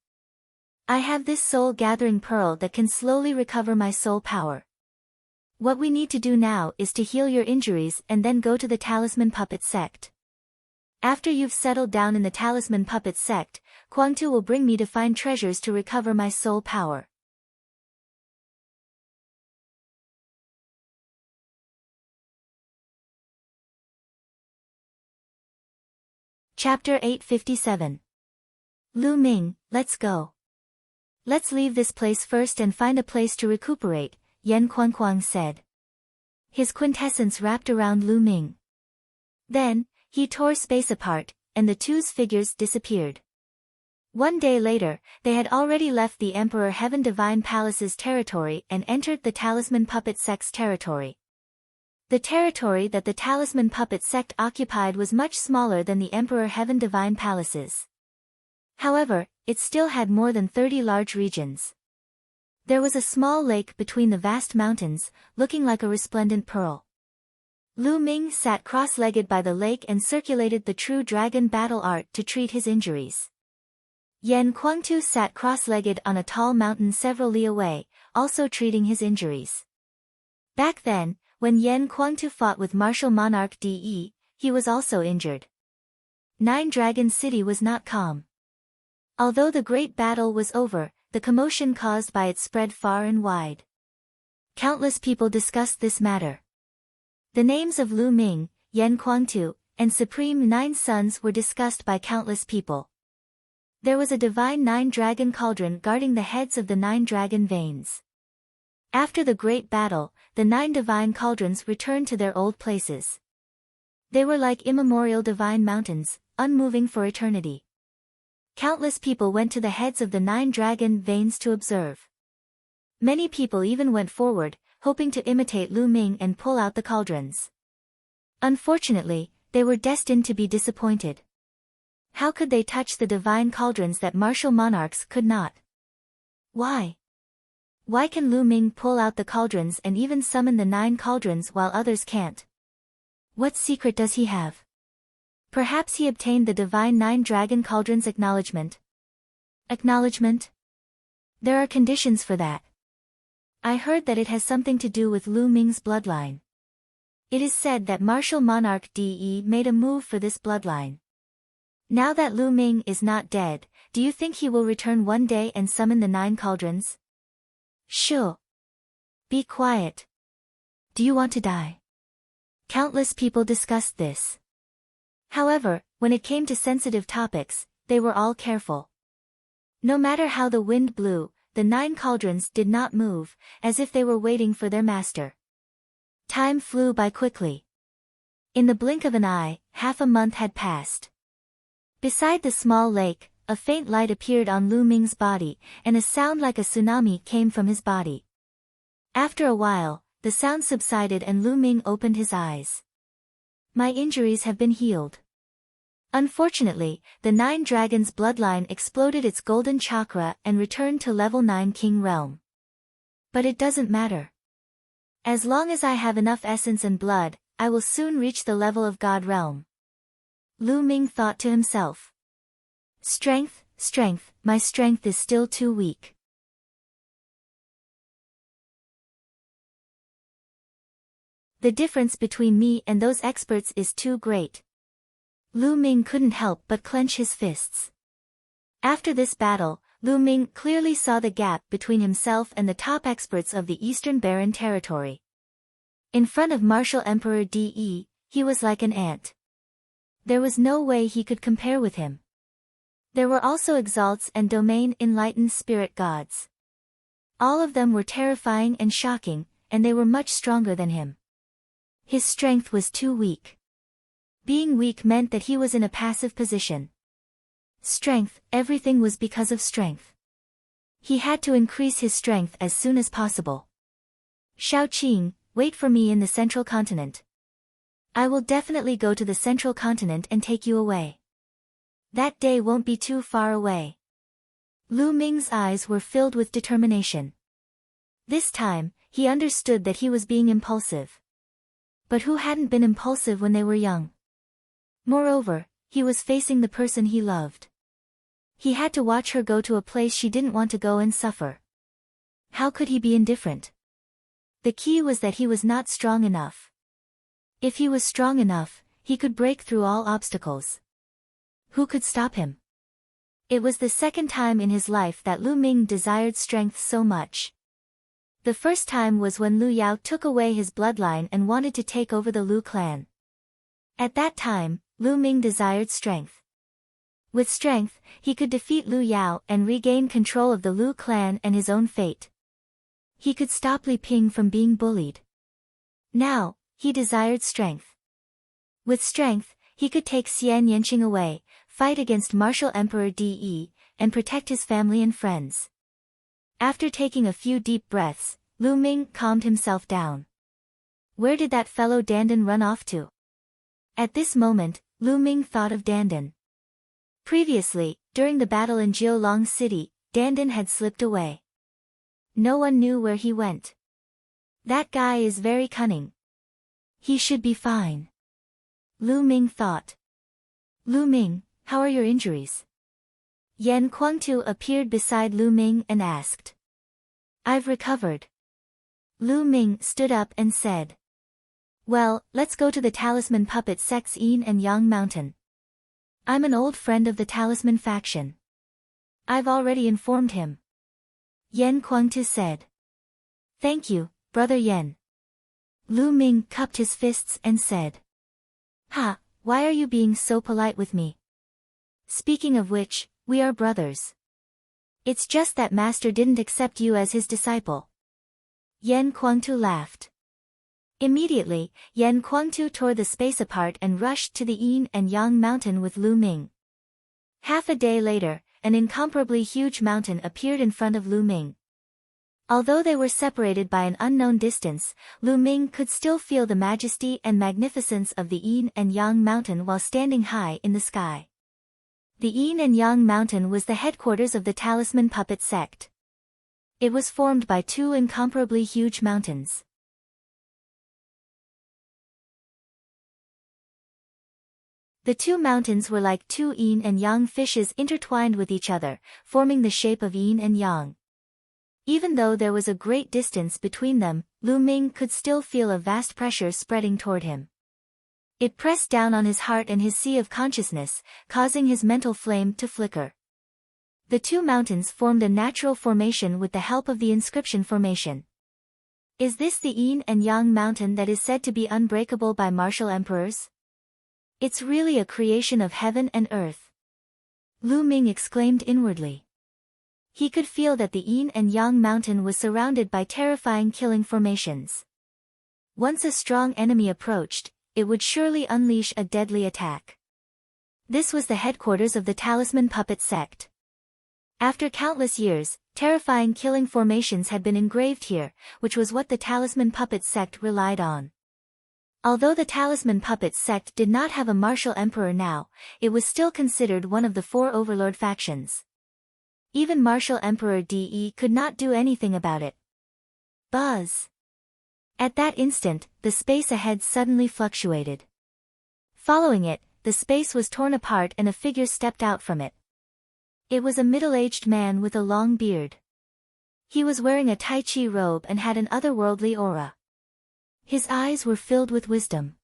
I have this soul-gathering pearl that can slowly recover my soul power. What we need to do now is to heal your injuries and then go to the Talisman Puppet sect. After you've settled down in the Talisman Puppet sect, Kwangtu will bring me to find treasures to recover my soul power. Chapter 857. Lu Ming, let's go. Let's leave this place first and find a place to recuperate, Yen Kuangkuang said. His quintessence wrapped around Lu Ming. Then, he tore space apart, and the two's figures disappeared. One day later, they had already left the Emperor Heaven Divine Palace's territory and entered the Talisman Puppet sect's territory. The territory that the Talisman Puppet sect occupied was much smaller than the Emperor Heaven Divine Palace's. However, it still had more than 30 large regions. There was a small lake between the vast mountains, looking like a resplendent pearl. Lu Ming sat cross-legged by the lake and circulated the true dragon battle art to treat his injuries. Yen Kwangtu sat cross-legged on a tall mountain several li away, also treating his injuries. Back then, when Yen Kwangtu fought with martial monarch De, he was also injured. Nine Dragon City was not calm. Although the great battle was over, the commotion caused by it spread far and wide. Countless people discussed this matter. The names of Lu Ming, Yan Kuangtu, and Supreme Nine Sons were discussed by countless people. There was a divine nine-dragon cauldron guarding the heads of the nine dragon veins. After the great battle, the nine divine cauldrons returned to their old places. They were like immemorial divine mountains, unmoving for eternity. Countless people went to the heads of the nine dragon veins to observe. Many people even went forward, hoping to imitate Lu Ming and pull out the cauldrons. Unfortunately, they were destined to be disappointed. How could they touch the divine cauldrons that martial monarchs could not? Why? Why can Lu Ming pull out the cauldrons and even summon the nine cauldrons while others can't? What secret does he have? Perhaps he obtained the divine nine dragon cauldrons acknowledgement. Acknowledgement? There are conditions for that. I heard that it has something to do with Lu Ming's bloodline. It is said that martial monarch De made a move for this bloodline. Now that Lu Ming is not dead, do you think he will return one day and summon the nine cauldrons? Shoo. Be quiet. Do you want to die? Countless people discussed this. However, when it came to sensitive topics, they were all careful. No matter how the wind blew, the nine cauldrons did not move, as if they were waiting for their master. Time flew by quickly. In the blink of an eye, half a month had passed. Beside the small lake, a faint light appeared on Lu Ming's body, and a sound like a tsunami came from his body. After a while, the sound subsided and Lu Ming opened his eyes. My injuries have been healed. Unfortunately, the nine dragons' bloodline exploded its golden chakra and returned to level 9 king realm. But it doesn't matter. As long as I have enough essence and blood, I will soon reach the level of God realm. Lu Ming thought to himself. Strength, strength, my strength is still too weak. The difference between me and those experts is too great. Lu Ming couldn't help but clench his fists. After this battle, Lu Ming clearly saw the gap between himself and the top experts of the Eastern Barren Territory. In front of Martial Emperor De, he was like an ant. There was no way he could compare with him. There were also exalts and domain enlightened spirit gods. All of them were terrifying and shocking, and they were much stronger than him. His strength was too weak. Being weak meant that he was in a passive position. Strength, everything was because of strength. He had to increase his strength as soon as possible. Shaoqing, wait for me in the central continent. I will definitely go to the central continent and take you away. That day won't be too far away. Lu Ming's eyes were filled with determination. This time, he understood that he was being impulsive. But who hadn't been impulsive when they were young? Moreover, he was facing the person he loved. He had to watch her go to a place she didn't want to go and suffer. How could he be indifferent? The key was that he was not strong enough. If he was strong enough, he could break through all obstacles. Who could stop him? It was the second time in his life that Lu Ming desired strength so much. The first time was when Lu Yao took away his bloodline and wanted to take over the Lu clan. At that time, Lu Ming desired strength. With strength, he could defeat Lu Yao and regain control of the Lu clan and his own fate. He could stop Li Ping from being bullied. Now, he desired strength. With strength, he could take Xian Yanqing away, fight against Martial Emperor De, and protect his family and friends. After taking a few deep breaths, Lu Ming calmed himself down. Where did that fellow Dandan run off to? At this moment, Lu Ming thought of Dandan. Previously, during the battle in Jiulong City, Dandan had slipped away. No one knew where he went. That guy is very cunning. He should be fine. Lu Ming thought. Lu Ming, how are your injuries? Yan Kuangtu appeared beside Lu Ming and asked. I've recovered. Lu Ming stood up and said. Well, let's go to the Talisman Puppet Sect's Yin and Yang Mountain. I'm an old friend of the Talisman faction. I've already informed him. Yan Kuangtu said. Thank you, Brother Yan. Lu Ming cupped his fists and said. Ha, why are you being so polite with me? Speaking of which, we are brothers. It's just that Master didn't accept you as his disciple. Yan Kuangtu laughed. Immediately, Yan Kuangtu tore the space apart and rushed to the Yin and Yang mountain with Lu Ming. Half a day later, an incomparably huge mountain appeared in front of Lu Ming. Although they were separated by an unknown distance, Lu Ming could still feel the majesty and magnificence of the Yin and Yang mountain while standing high in the sky. The Yin and Yang mountain was the headquarters of the Talisman Puppet sect. It was formed by two incomparably huge mountains. The two mountains were like two yin and yang fishes intertwined with each other, forming the shape of yin and yang. Even though there was a great distance between them, Lu Ming could still feel a vast pressure spreading toward him. It pressed down on his heart and his sea of consciousness, causing his mental flame to flicker. The two mountains formed a natural formation with the help of the inscription formation. Is this the yin and yang mountain that is said to be unbreakable by martial emperors? It's really a creation of heaven and earth. Lu Ming exclaimed inwardly. He could feel that the Yin and Yang mountain was surrounded by terrifying killing formations. Once a strong enemy approached, it would surely unleash a deadly attack. This was the headquarters of the Talisman Puppet sect. After countless years, terrifying killing formations had been engraved here, which was what the Talisman Puppet sect relied on. Although the Talisman Puppet sect did not have a martial emperor now, it was still considered one of the four overlord factions. Even martial emperor De could not do anything about it. Buzz! At that instant, the space ahead suddenly fluctuated. Following it, the space was torn apart and a figure stepped out from it. It was a middle-aged man with a long beard. He was wearing a Tai Chi robe and had an otherworldly aura. His eyes were filled with wisdom.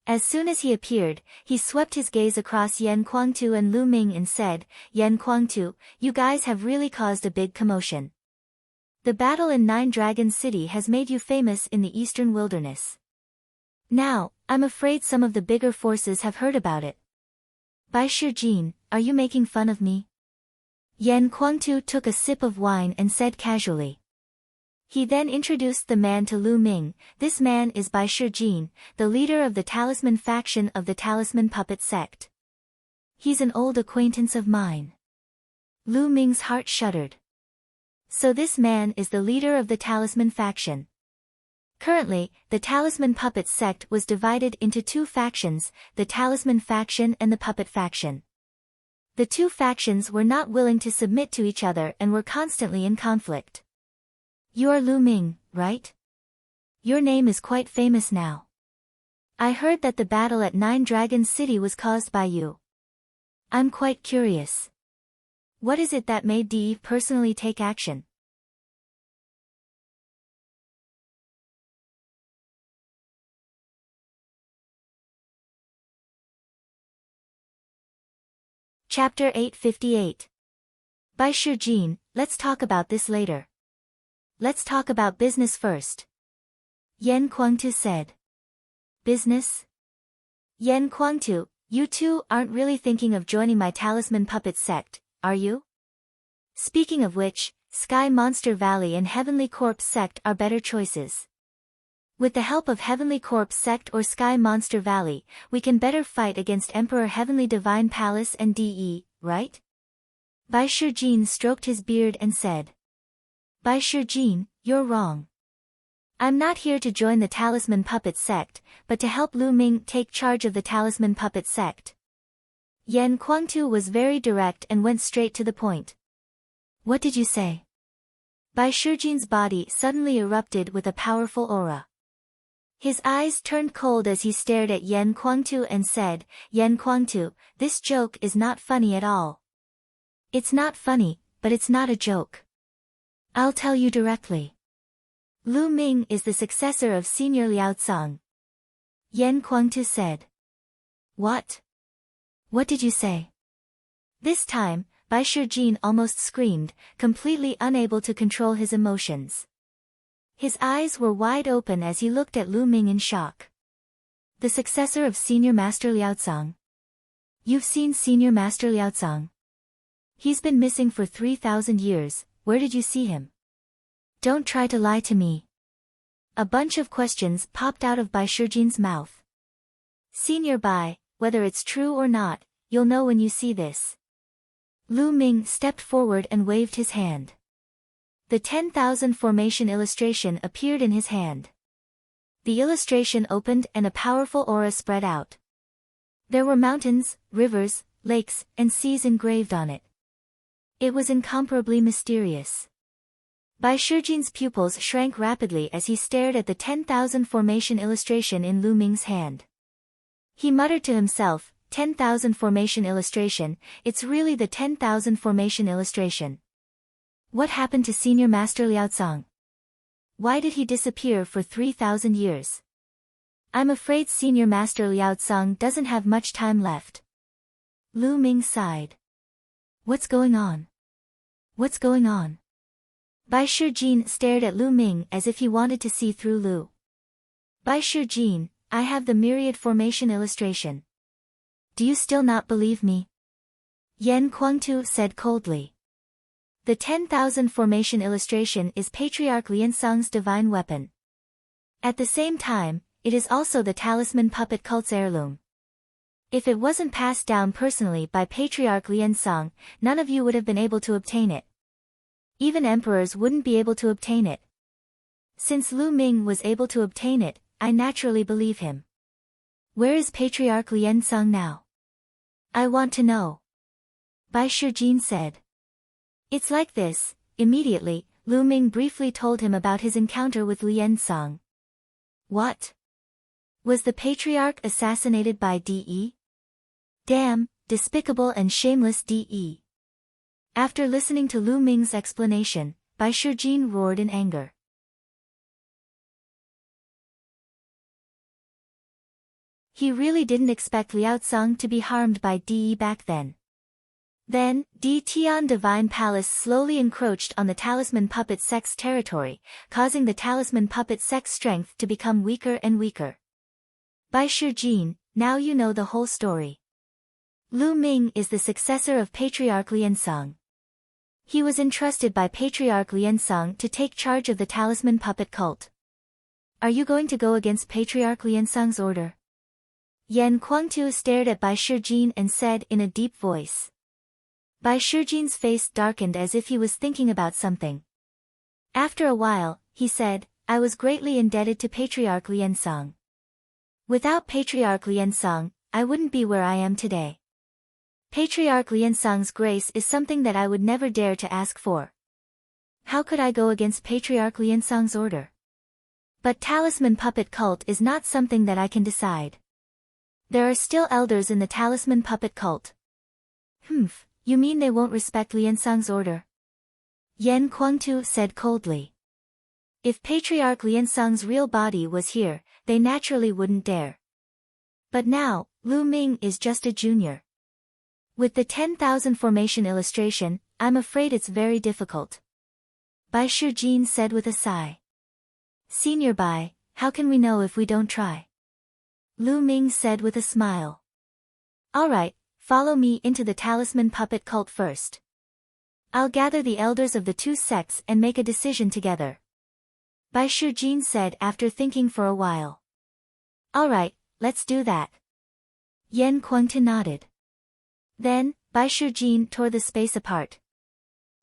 As soon as he appeared, he swept his gaze across Yan Kuangtu and Lu Ming and said, Yan Kuangtu, you guys have really caused a big commotion. The battle in Nine Dragon City has made you famous in the eastern wilderness. Now, I'm afraid some of the bigger forces have heard about it. Bai Shijin, are you making fun of me? Yan Kuangtu took a sip of wine and said casually. He then introduced the man to Lu Ming. This man is Bai Shijin, the leader of the Talisman faction of the Talisman Puppet sect. He's an old acquaintance of mine. Lu Ming's heart shuddered. So this man is the leader of the Talisman faction. Currently, the Talisman Puppet sect was divided into two factions, the Talisman faction and the Puppet faction. The two factions were not willing to submit to each other and were constantly in conflict. You are Lu Ming, right? Your name is quite famous now. I heard that the battle at Nine Dragon City was caused by you. I'm quite curious. What is it that made Dee personally take action? Chapter 858. Bai Shijin, let's talk about this later. Let's talk about business first. Yan Kuangtu said. Business? Yan Kuangtu, you two aren't really thinking of joining my Talisman Puppet sect, are you? Speaking of which, Sky Monster Valley and Heavenly Corpse sect are better choices. With the help of Heavenly Corpse sect or Sky Monster Valley, we can better fight against Emperor Heavenly Divine Palace and DE, right? Bai Shijin stroked his beard and said. Bai Shijin, you're wrong. I'm not here to join the Talisman Puppet sect, but to help Lu Ming take charge of the Talisman Puppet sect. Yan Kuangtu was very direct and went straight to the point. What did you say? Bai Shijin's body suddenly erupted with a powerful aura. His eyes turned cold as he stared at Yan Kuangtu and said, Yan Kuangtu, this joke is not funny at all. It's not funny, but it's not a joke. I'll tell you directly. Lu Ming is the successor of Senior Liao Tsang. Yan Kuangtu said. What? What did you say? This time, Bai Shijin almost screamed, completely unable to control his emotions. His eyes were wide open as he looked at Lu Ming in shock. The successor of Senior Master Liaozong. You've seen Senior Master Liaozong? He's been missing for 3,000 years, where did you see him? Don't try to lie to me. A bunch of questions popped out of Bai Shijin's mouth. Senior Bai, whether it's true or not, you'll know when you see this. Lu Ming stepped forward and waved his hand. The 10,000 formation illustration appeared in his hand. The illustration opened and a powerful aura spread out. There were mountains, rivers, lakes, and seas engraved on it. It was incomparably mysterious. Bai Shijin's pupils shrank rapidly as he stared at the 10,000 formation illustration in Lu Ming's hand. He muttered to himself, 10,000 formation illustration, it's really the 10,000 formation illustration. What happened to Senior Master Liaozong? Why did he disappear for 3,000 years? I'm afraid Senior Master Liaozong doesn't have much time left. Lu Ming sighed. What's going on? What's going on? Bai Shijin stared at Lu Ming as if he wanted to see through Lu. Bai Shijin, I have the myriad formation illustration. Do you still not believe me? Yan Kuangtu said coldly. The 10,000 formation illustration is Patriarch Liansong's divine weapon. At the same time, it is also the talisman puppet cult's heirloom. If it wasn't passed down personally by Patriarch Liansong, none of you would have been able to obtain it. Even emperors wouldn't be able to obtain it. Since Lu Ming was able to obtain it, I naturally believe him. Where is Patriarch Liansong now? I want to know. Bai Shijin said. It's like this. Immediately, Lu Ming briefly told him about his encounter with Liansong. What? Was the Patriarch assassinated by De? Damn, despicable and shameless De. After listening to Lu Ming's explanation, Bai Shijin roared in anger. He really didn't expect Liaozong to be harmed by De back then. Then, Di Tian Divine Palace slowly encroached on the talisman puppet sect's territory, causing the talisman puppet sect's strength to become weaker and weaker. Bai Shijin, now you know the whole story. Lu Ming is the successor of Patriarch Liansong. He was entrusted by Patriarch Liansong to take charge of the talisman puppet cult. Are you going to go against Patriarch Liansong's order? Yan Kuangtu stared at Bai Shijin and said in a deep voice. Bai Shijin's face darkened as if he was thinking about something. After a while, he said, I was greatly indebted to Patriarch Liansong. Without Patriarch Liansong, I wouldn't be where I am today. Patriarch Liansong's grace is something that I would never dare to ask for. How could I go against Patriarch Liansong's order? But talisman puppet cult is not something that I can decide. There are still elders in the talisman puppet cult. You mean they won't respect Liansong's order? Yan Kuangtu said coldly. If Patriarch Liansong's real body was here, they naturally wouldn't dare. But now, Lu Ming is just a junior. With the 10,000 formation illustration, I'm afraid it's very difficult. Bai Shijin said with a sigh. Senior Bai, how can we know if we don't try? Lu Ming said with a smile. Alright. Follow me into the talisman puppet cult first. I'll gather the elders of the two sects and make a decision together. Bai Shijin said after thinking for a while. Alright, let's do that. Yan Kuangtu nodded. Then, Bai Shijin tore the space apart.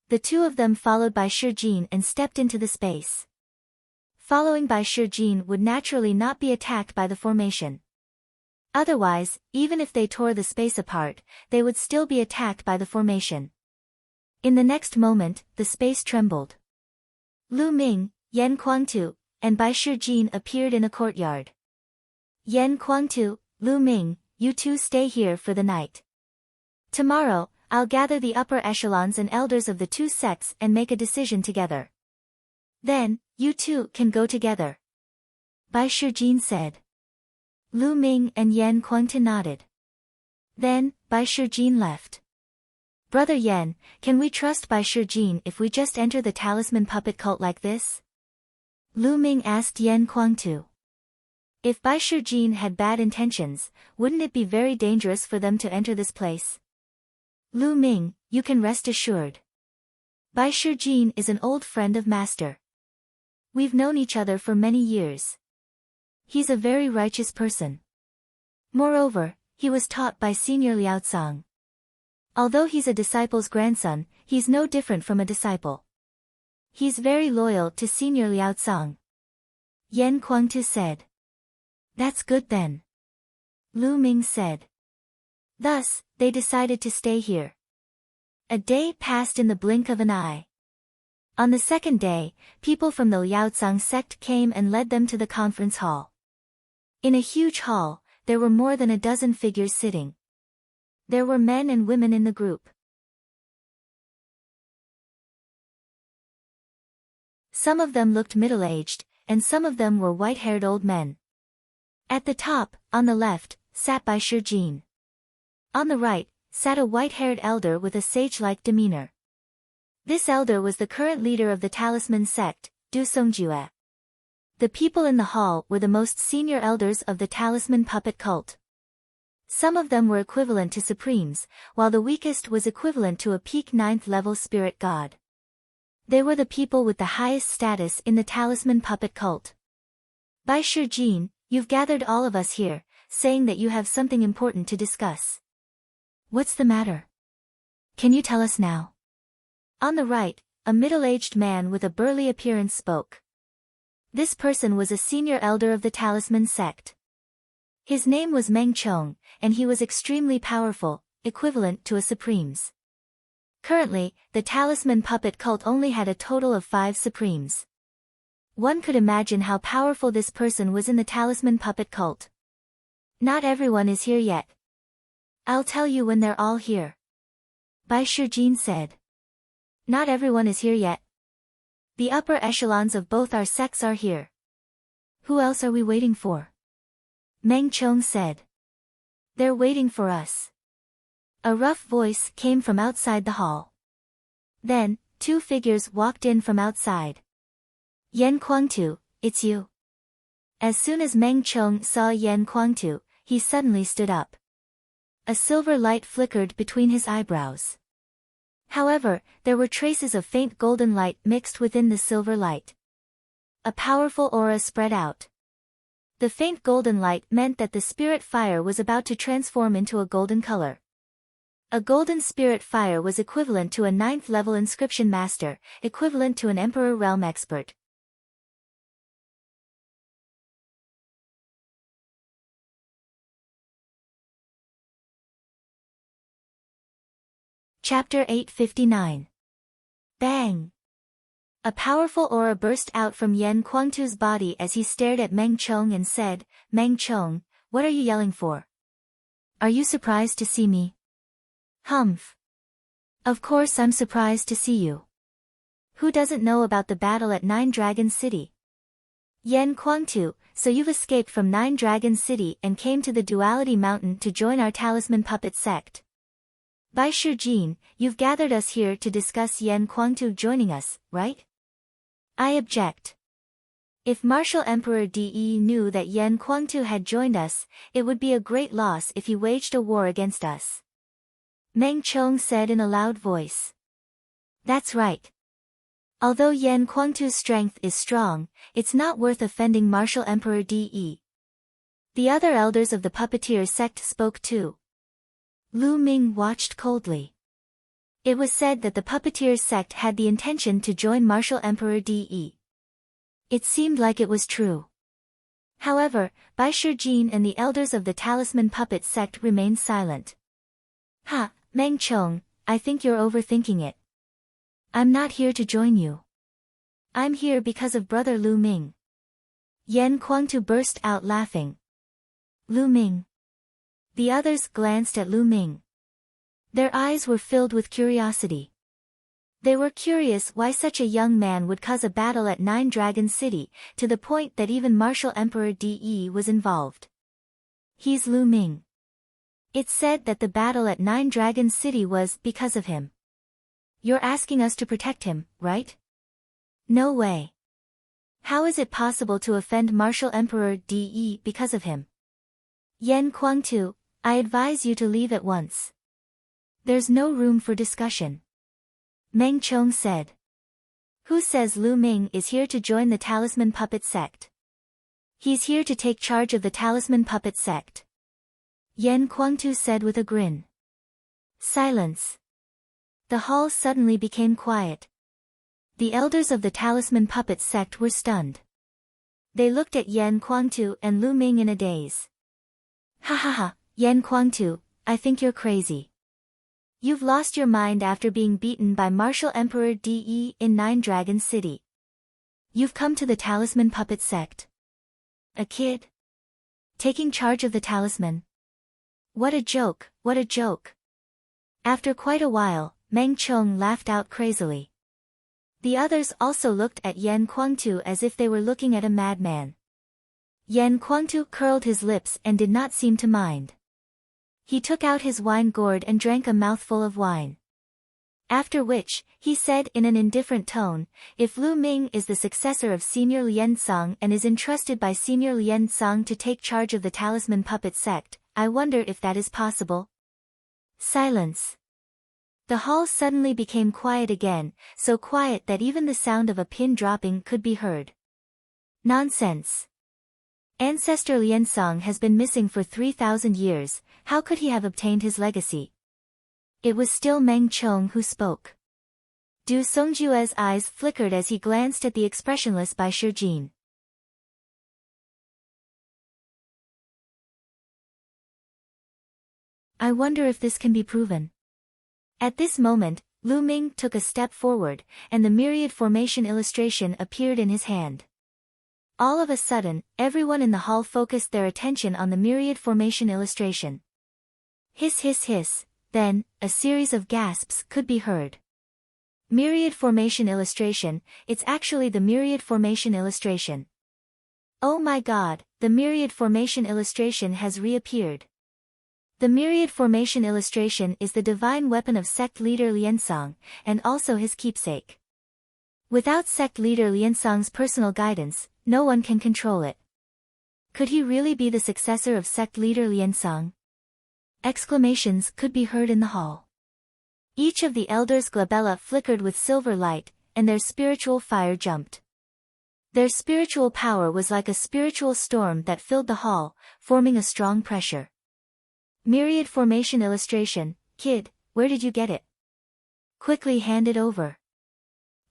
The two of them followed Bai Shijin and stepped into the space. Following Bai Shijin would naturally not be attacked by the formation. Otherwise, even if they tore the space apart, they would still be attacked by the formation. In the next moment, the space trembled. Lu Ming, Yan Kuangtu, and Bai Shijin appeared in a courtyard. Yan Kuangtu, Lu Ming, you two stay here for the night. Tomorrow, I'll gather the upper echelons and elders of the two sects and make a decision together. Then, you two can go together. Bai Shijin said. Lu Ming and Yan Kuangtu nodded. Then, Bai Shijin left. Brother Yan, can we trust Bai Shijin if we just enter the talisman puppet cult like this? Lu Ming asked Yan Kuangtu. If Bai Shijin had bad intentions, wouldn't it be very dangerous for them to enter this place? Lu Ming, you can rest assured. Bai Shijin is an old friend of Master. We've known each other for many years. He's a very righteous person. Moreover, he was taught by Senior Liao Tsang. Although he's a disciple's grandson, he's no different from a disciple. He's very loyal to Senior Liao Tsang. Yan Kuangtu said. That's good then. Lu Ming said. Thus, they decided to stay here. A day passed in the blink of an eye. On the second day, people from the Liaotsang sect came and led them to the conference hall. In a huge hall, there were more than a dozen figures sitting. There were men and women in the group. Some of them looked middle-aged, and some of them were white-haired old men. At the top, on the left, sat Bai Shijin. On the right, sat a white-haired elder with a sage-like demeanor. This elder was the current leader of the talisman sect, Du Songjue. The people in the hall were the most senior elders of the talisman puppet cult. Some of them were equivalent to supremes, while the weakest was equivalent to a peak 9th level spirit god. They were the people with the highest status in the talisman puppet cult. Bai Shijin, you've gathered all of us here, saying that you have something important to discuss. What's the matter? Can you tell us now? On the right, a middle-aged man with a burly appearance spoke. This person was a senior elder of the talisman sect. His name was Meng Chong, and he was extremely powerful, equivalent to a supremes. Currently, the talisman puppet cult only had a total of 5 supremes. One could imagine how powerful this person was in the talisman puppet cult. Not everyone is here yet. I'll tell you when they're all here. Bai Shijin said. Not everyone is here yet. The upper echelons of both our sects are here. Who else are we waiting for? Meng Chong said. They're waiting for us. A rough voice came from outside the hall. Then, 2 figures walked in from outside. Yan Kuangtu, it's you. As soon as Meng Chong saw Yan Kuangtu, he suddenly stood up. A silver light flickered between his eyebrows. However, there were traces of faint golden light mixed within the silver light. A powerful aura spread out. The faint golden light meant that the spirit fire was about to transform into a golden color. A golden spirit fire was equivalent to a 9th level inscription master, equivalent to an emperor realm expert. Chapter 859. Bang! A powerful aura burst out from Yan Kuangtu's body as he stared at Meng Chong and said, Meng Chong, what are you yelling for? Are you surprised to see me? Humph. Of course I'm surprised to see you. Who doesn't know about the battle at 9 Dragon City? Yan Kuangtu, so you've escaped from 9 Dragon City and came to the Duality Mountain to join our talisman puppet sect. Bai Shijin, you've gathered us here to discuss Yan Kuangtu joining us, right? I object. If Martial Emperor De knew that Yan Kuangtu had joined us, it would be a great loss if he waged a war against us. Meng Chong said in a loud voice. That's right. Although Yan Kuangtu's strength is strong, it's not worth offending Martial Emperor De. The other elders of the puppeteer sect spoke too. Lu Ming watched coldly. It was said that the puppeteer sect had the intention to join Martial Emperor De. It seemed like it was true. However, Bai Shijin and the elders of the talisman puppet sect remained silent. Ha, Meng Chong, I think you're overthinking it. I'm not here to join you. I'm here because of brother Lu Ming. Yan Kuangtu burst out laughing. Lu Ming. The others glanced at Lu Ming. Their eyes were filled with curiosity. They were curious why such a young man would cause a battle at 9 Dragon City, to the point that even Martial Emperor De was involved. He's Lu Ming. It said that the battle at Nine Dragons City was because of him. You're asking us to protect him, right? No way. How is it possible to offend Martial Emperor De because of him? Yan Kuangtu, I advise you to leave at once. There's no room for discussion. Meng Chong said. Who says Lu Ming is here to join the Talisman Puppet Sect? He's here to take charge of the Talisman Puppet Sect. Yan Kuangtu said with a grin. Silence. The hall suddenly became quiet. The elders of the Talisman Puppet Sect were stunned. They looked at Yan Kuangtu and Lu Ming in a daze. Ha ha ha, Yan Kuangtu, I think you're crazy. You've lost your mind after being beaten by Martial Emperor De in Nine Dragons City. You've come to the Talisman Puppet Sect. A kid? Taking charge of the talisman? What a joke, what a joke. After quite a while, Meng Chong laughed out crazily. The others also looked at Yan Kuangtu as if they were looking at a madman. Yan Kuangtu curled his lips and did not seem to mind. He took out his wine gourd and drank a mouthful of wine. After which, he said in an indifferent tone, if Lu Ming is the successor of Senior Lien Song and is entrusted by Senior Lien Song to take charge of the Talisman Puppet Sect, I wonder if that is possible. Silence. The hall suddenly became quiet again, so quiet that even the sound of a pin dropping could be heard. Nonsense. Ancestor Liansong has been missing for 3,000 years, how could he have obtained his legacy? It was still Meng Chong who spoke. Du Songjue's eyes flickered as he glanced at the expressionless Bai Shijin. I wonder if this can be proven. At this moment, Lu Ming took a step forward, and the myriad formation illustration appeared in his hand. All of a sudden, everyone in the hall focused their attention on the myriad formation illustration. Hiss hiss hiss, then, a series of gasps could be heard. Myriad formation illustration, it's actually the myriad formation illustration. Oh my god, the myriad formation illustration has reappeared. The myriad formation illustration is the divine weapon of sect leader Liansong, and also his keepsake. Without sect leader Liansong's personal guidance, no one can control it. Could he really be the successor of sect leader Liansong? Exclamations could be heard in the hall. Each of the elders' glabella flickered with silver light, and their spiritual fire jumped. Their spiritual power was like a spiritual storm that filled the hall, forming a strong pressure. Myriad formation illustration, kid, where did you get it? Quickly hand it over.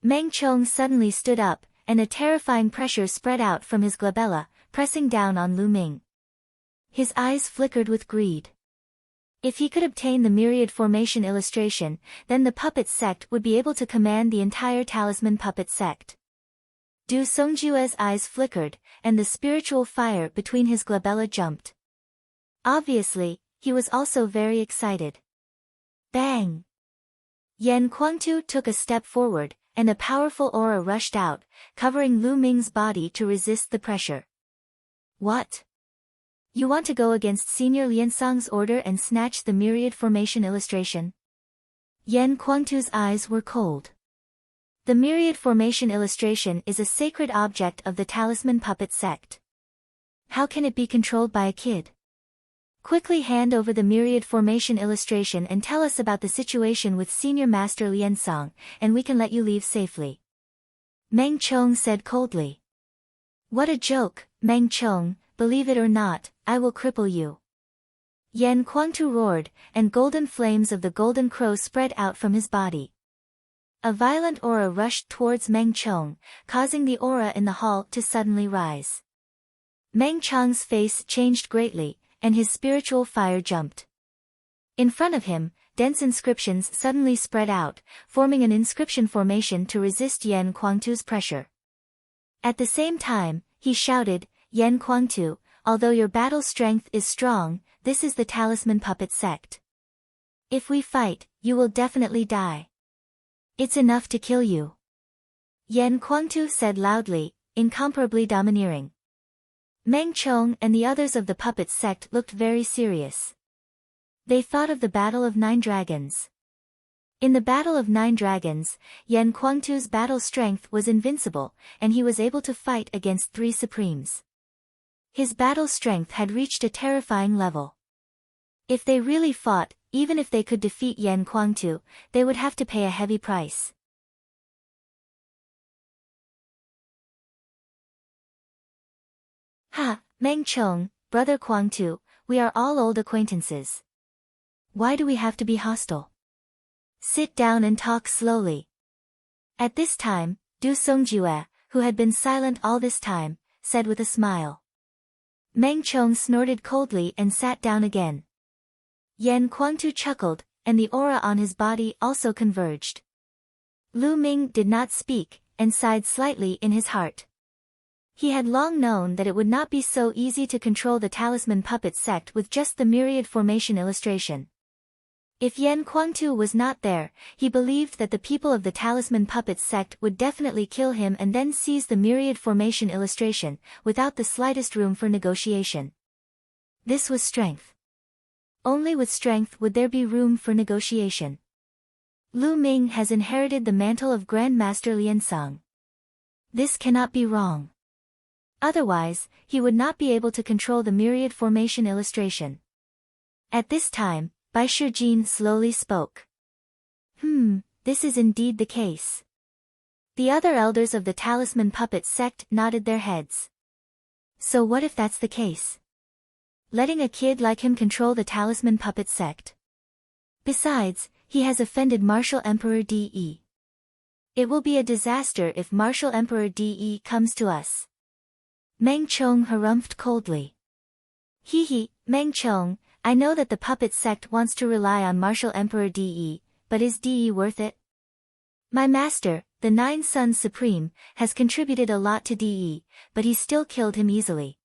Meng Chong suddenly stood up, and a terrifying pressure spread out from his glabella, pressing down on Lu Ming. His eyes flickered with greed. If he could obtain the myriad formation illustration, then the puppet sect would be able to command the entire talisman puppet sect. Du Songjue's eyes flickered, and the spiritual fire between his glabella jumped. Obviously, he was also very excited. Bang! Yan Kuangtu took a step forward, and a powerful aura rushed out, covering Lu Ming's body to resist the pressure. What? You want to go against Senior Liansong's order and snatch the myriad formation illustration? Yan Kuangtu's eyes were cold. The myriad formation illustration is a sacred object of the talisman puppet sect. How can it be controlled by a kid? Quickly hand over the myriad formation illustration and tell us about the situation with Senior Master Liansong, and we can let you leave safely. Meng Chong said coldly. What a joke, Meng Chong, believe it or not, I will cripple you. Yan Kuangtu roared, and golden flames of the golden crow spread out from his body. A violent aura rushed towards Meng Chong, causing the aura in the hall to suddenly rise. Meng Chong's face changed greatly, and his spiritual fire jumped. In front of him, dense inscriptions suddenly spread out, forming an inscription formation to resist Yan Kuangtu's pressure. At the same time, he shouted, Yan Kuangtu, although your battle strength is strong, this is the talisman puppet sect. If we fight, you will definitely die. It's enough to kill you. Yan Kuangtu said loudly, incomparably domineering. Meng Chong and the others of the puppet sect looked very serious. They thought of the Battle of 9 Dragons. In the Battle of 9 Dragons, Yan Kuangtu's battle strength was invincible, and he was able to fight against 3 Supremes. His battle strength had reached a terrifying level. If they really fought, even if they could defeat Yan Kuangtu, they would have to pay a heavy price. Ha, Meng Chong, brother Kuangtu, we are all old acquaintances. Why do we have to be hostile? Sit down and talk slowly. At this time, Du Songjue, who had been silent all this time, said with a smile. Meng Chong snorted coldly and sat down again. Yan Kuangtu chuckled, and the aura on his body also converged. Lu Ming did not speak, and sighed slightly in his heart. He had long known that it would not be so easy to control the Talisman Puppet sect with just the myriad formation illustration. If Yan Kuangtu was not there, he believed that the people of the Talisman Puppet sect would definitely kill him and then seize the myriad formation illustration, without the slightest room for negotiation. This was strength. Only with strength would there be room for negotiation. Lu Ming has inherited the mantle of Grand Master Liansong. This cannot be wrong. Otherwise, he would not be able to control the myriad formation illustration. At this time, Bai Shijin slowly spoke. This is indeed the case. The other elders of the Talisman Puppet sect nodded their heads. So what if that's the case? Letting a kid like him control the Talisman Puppet sect. Besides, he has offended Martial Emperor De. It will be a disaster if Martial Emperor De comes to us. Meng Chong harumphed coldly. Hee, Meng Chong, I know that the puppet sect wants to rely on Martial Emperor De, but is De worth it? My master, the 9 Sons Supreme, has contributed a lot to De, but he still killed him easily.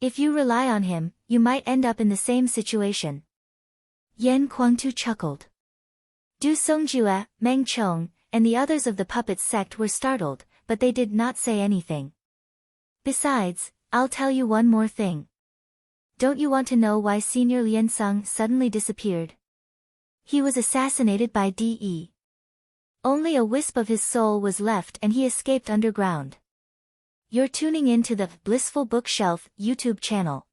If you rely on him, you might end up in the same situation. Yan Kuangtu chuckled. Du Songjue, Meng Chong, and the others of the puppet sect were startled, but they did not say anything. Besides, I'll tell you one more thing. Don't you want to know why Senior Liansong suddenly disappeared? He was assassinated by De. Only a wisp of his soul was left and he escaped underground. You're tuning in to the Blissful Bookshelf YouTube channel.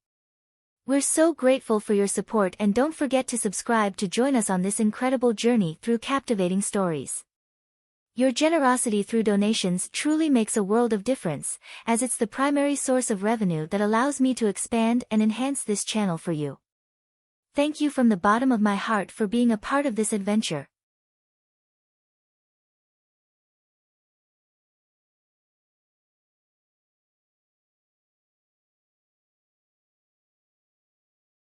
We're so grateful for your support and don't forget to subscribe to join us on this incredible journey through captivating stories. Your generosity through donations truly makes a world of difference, as it's the primary source of revenue that allows me to expand and enhance this channel for you. Thank you from the bottom of my heart for being a part of this adventure.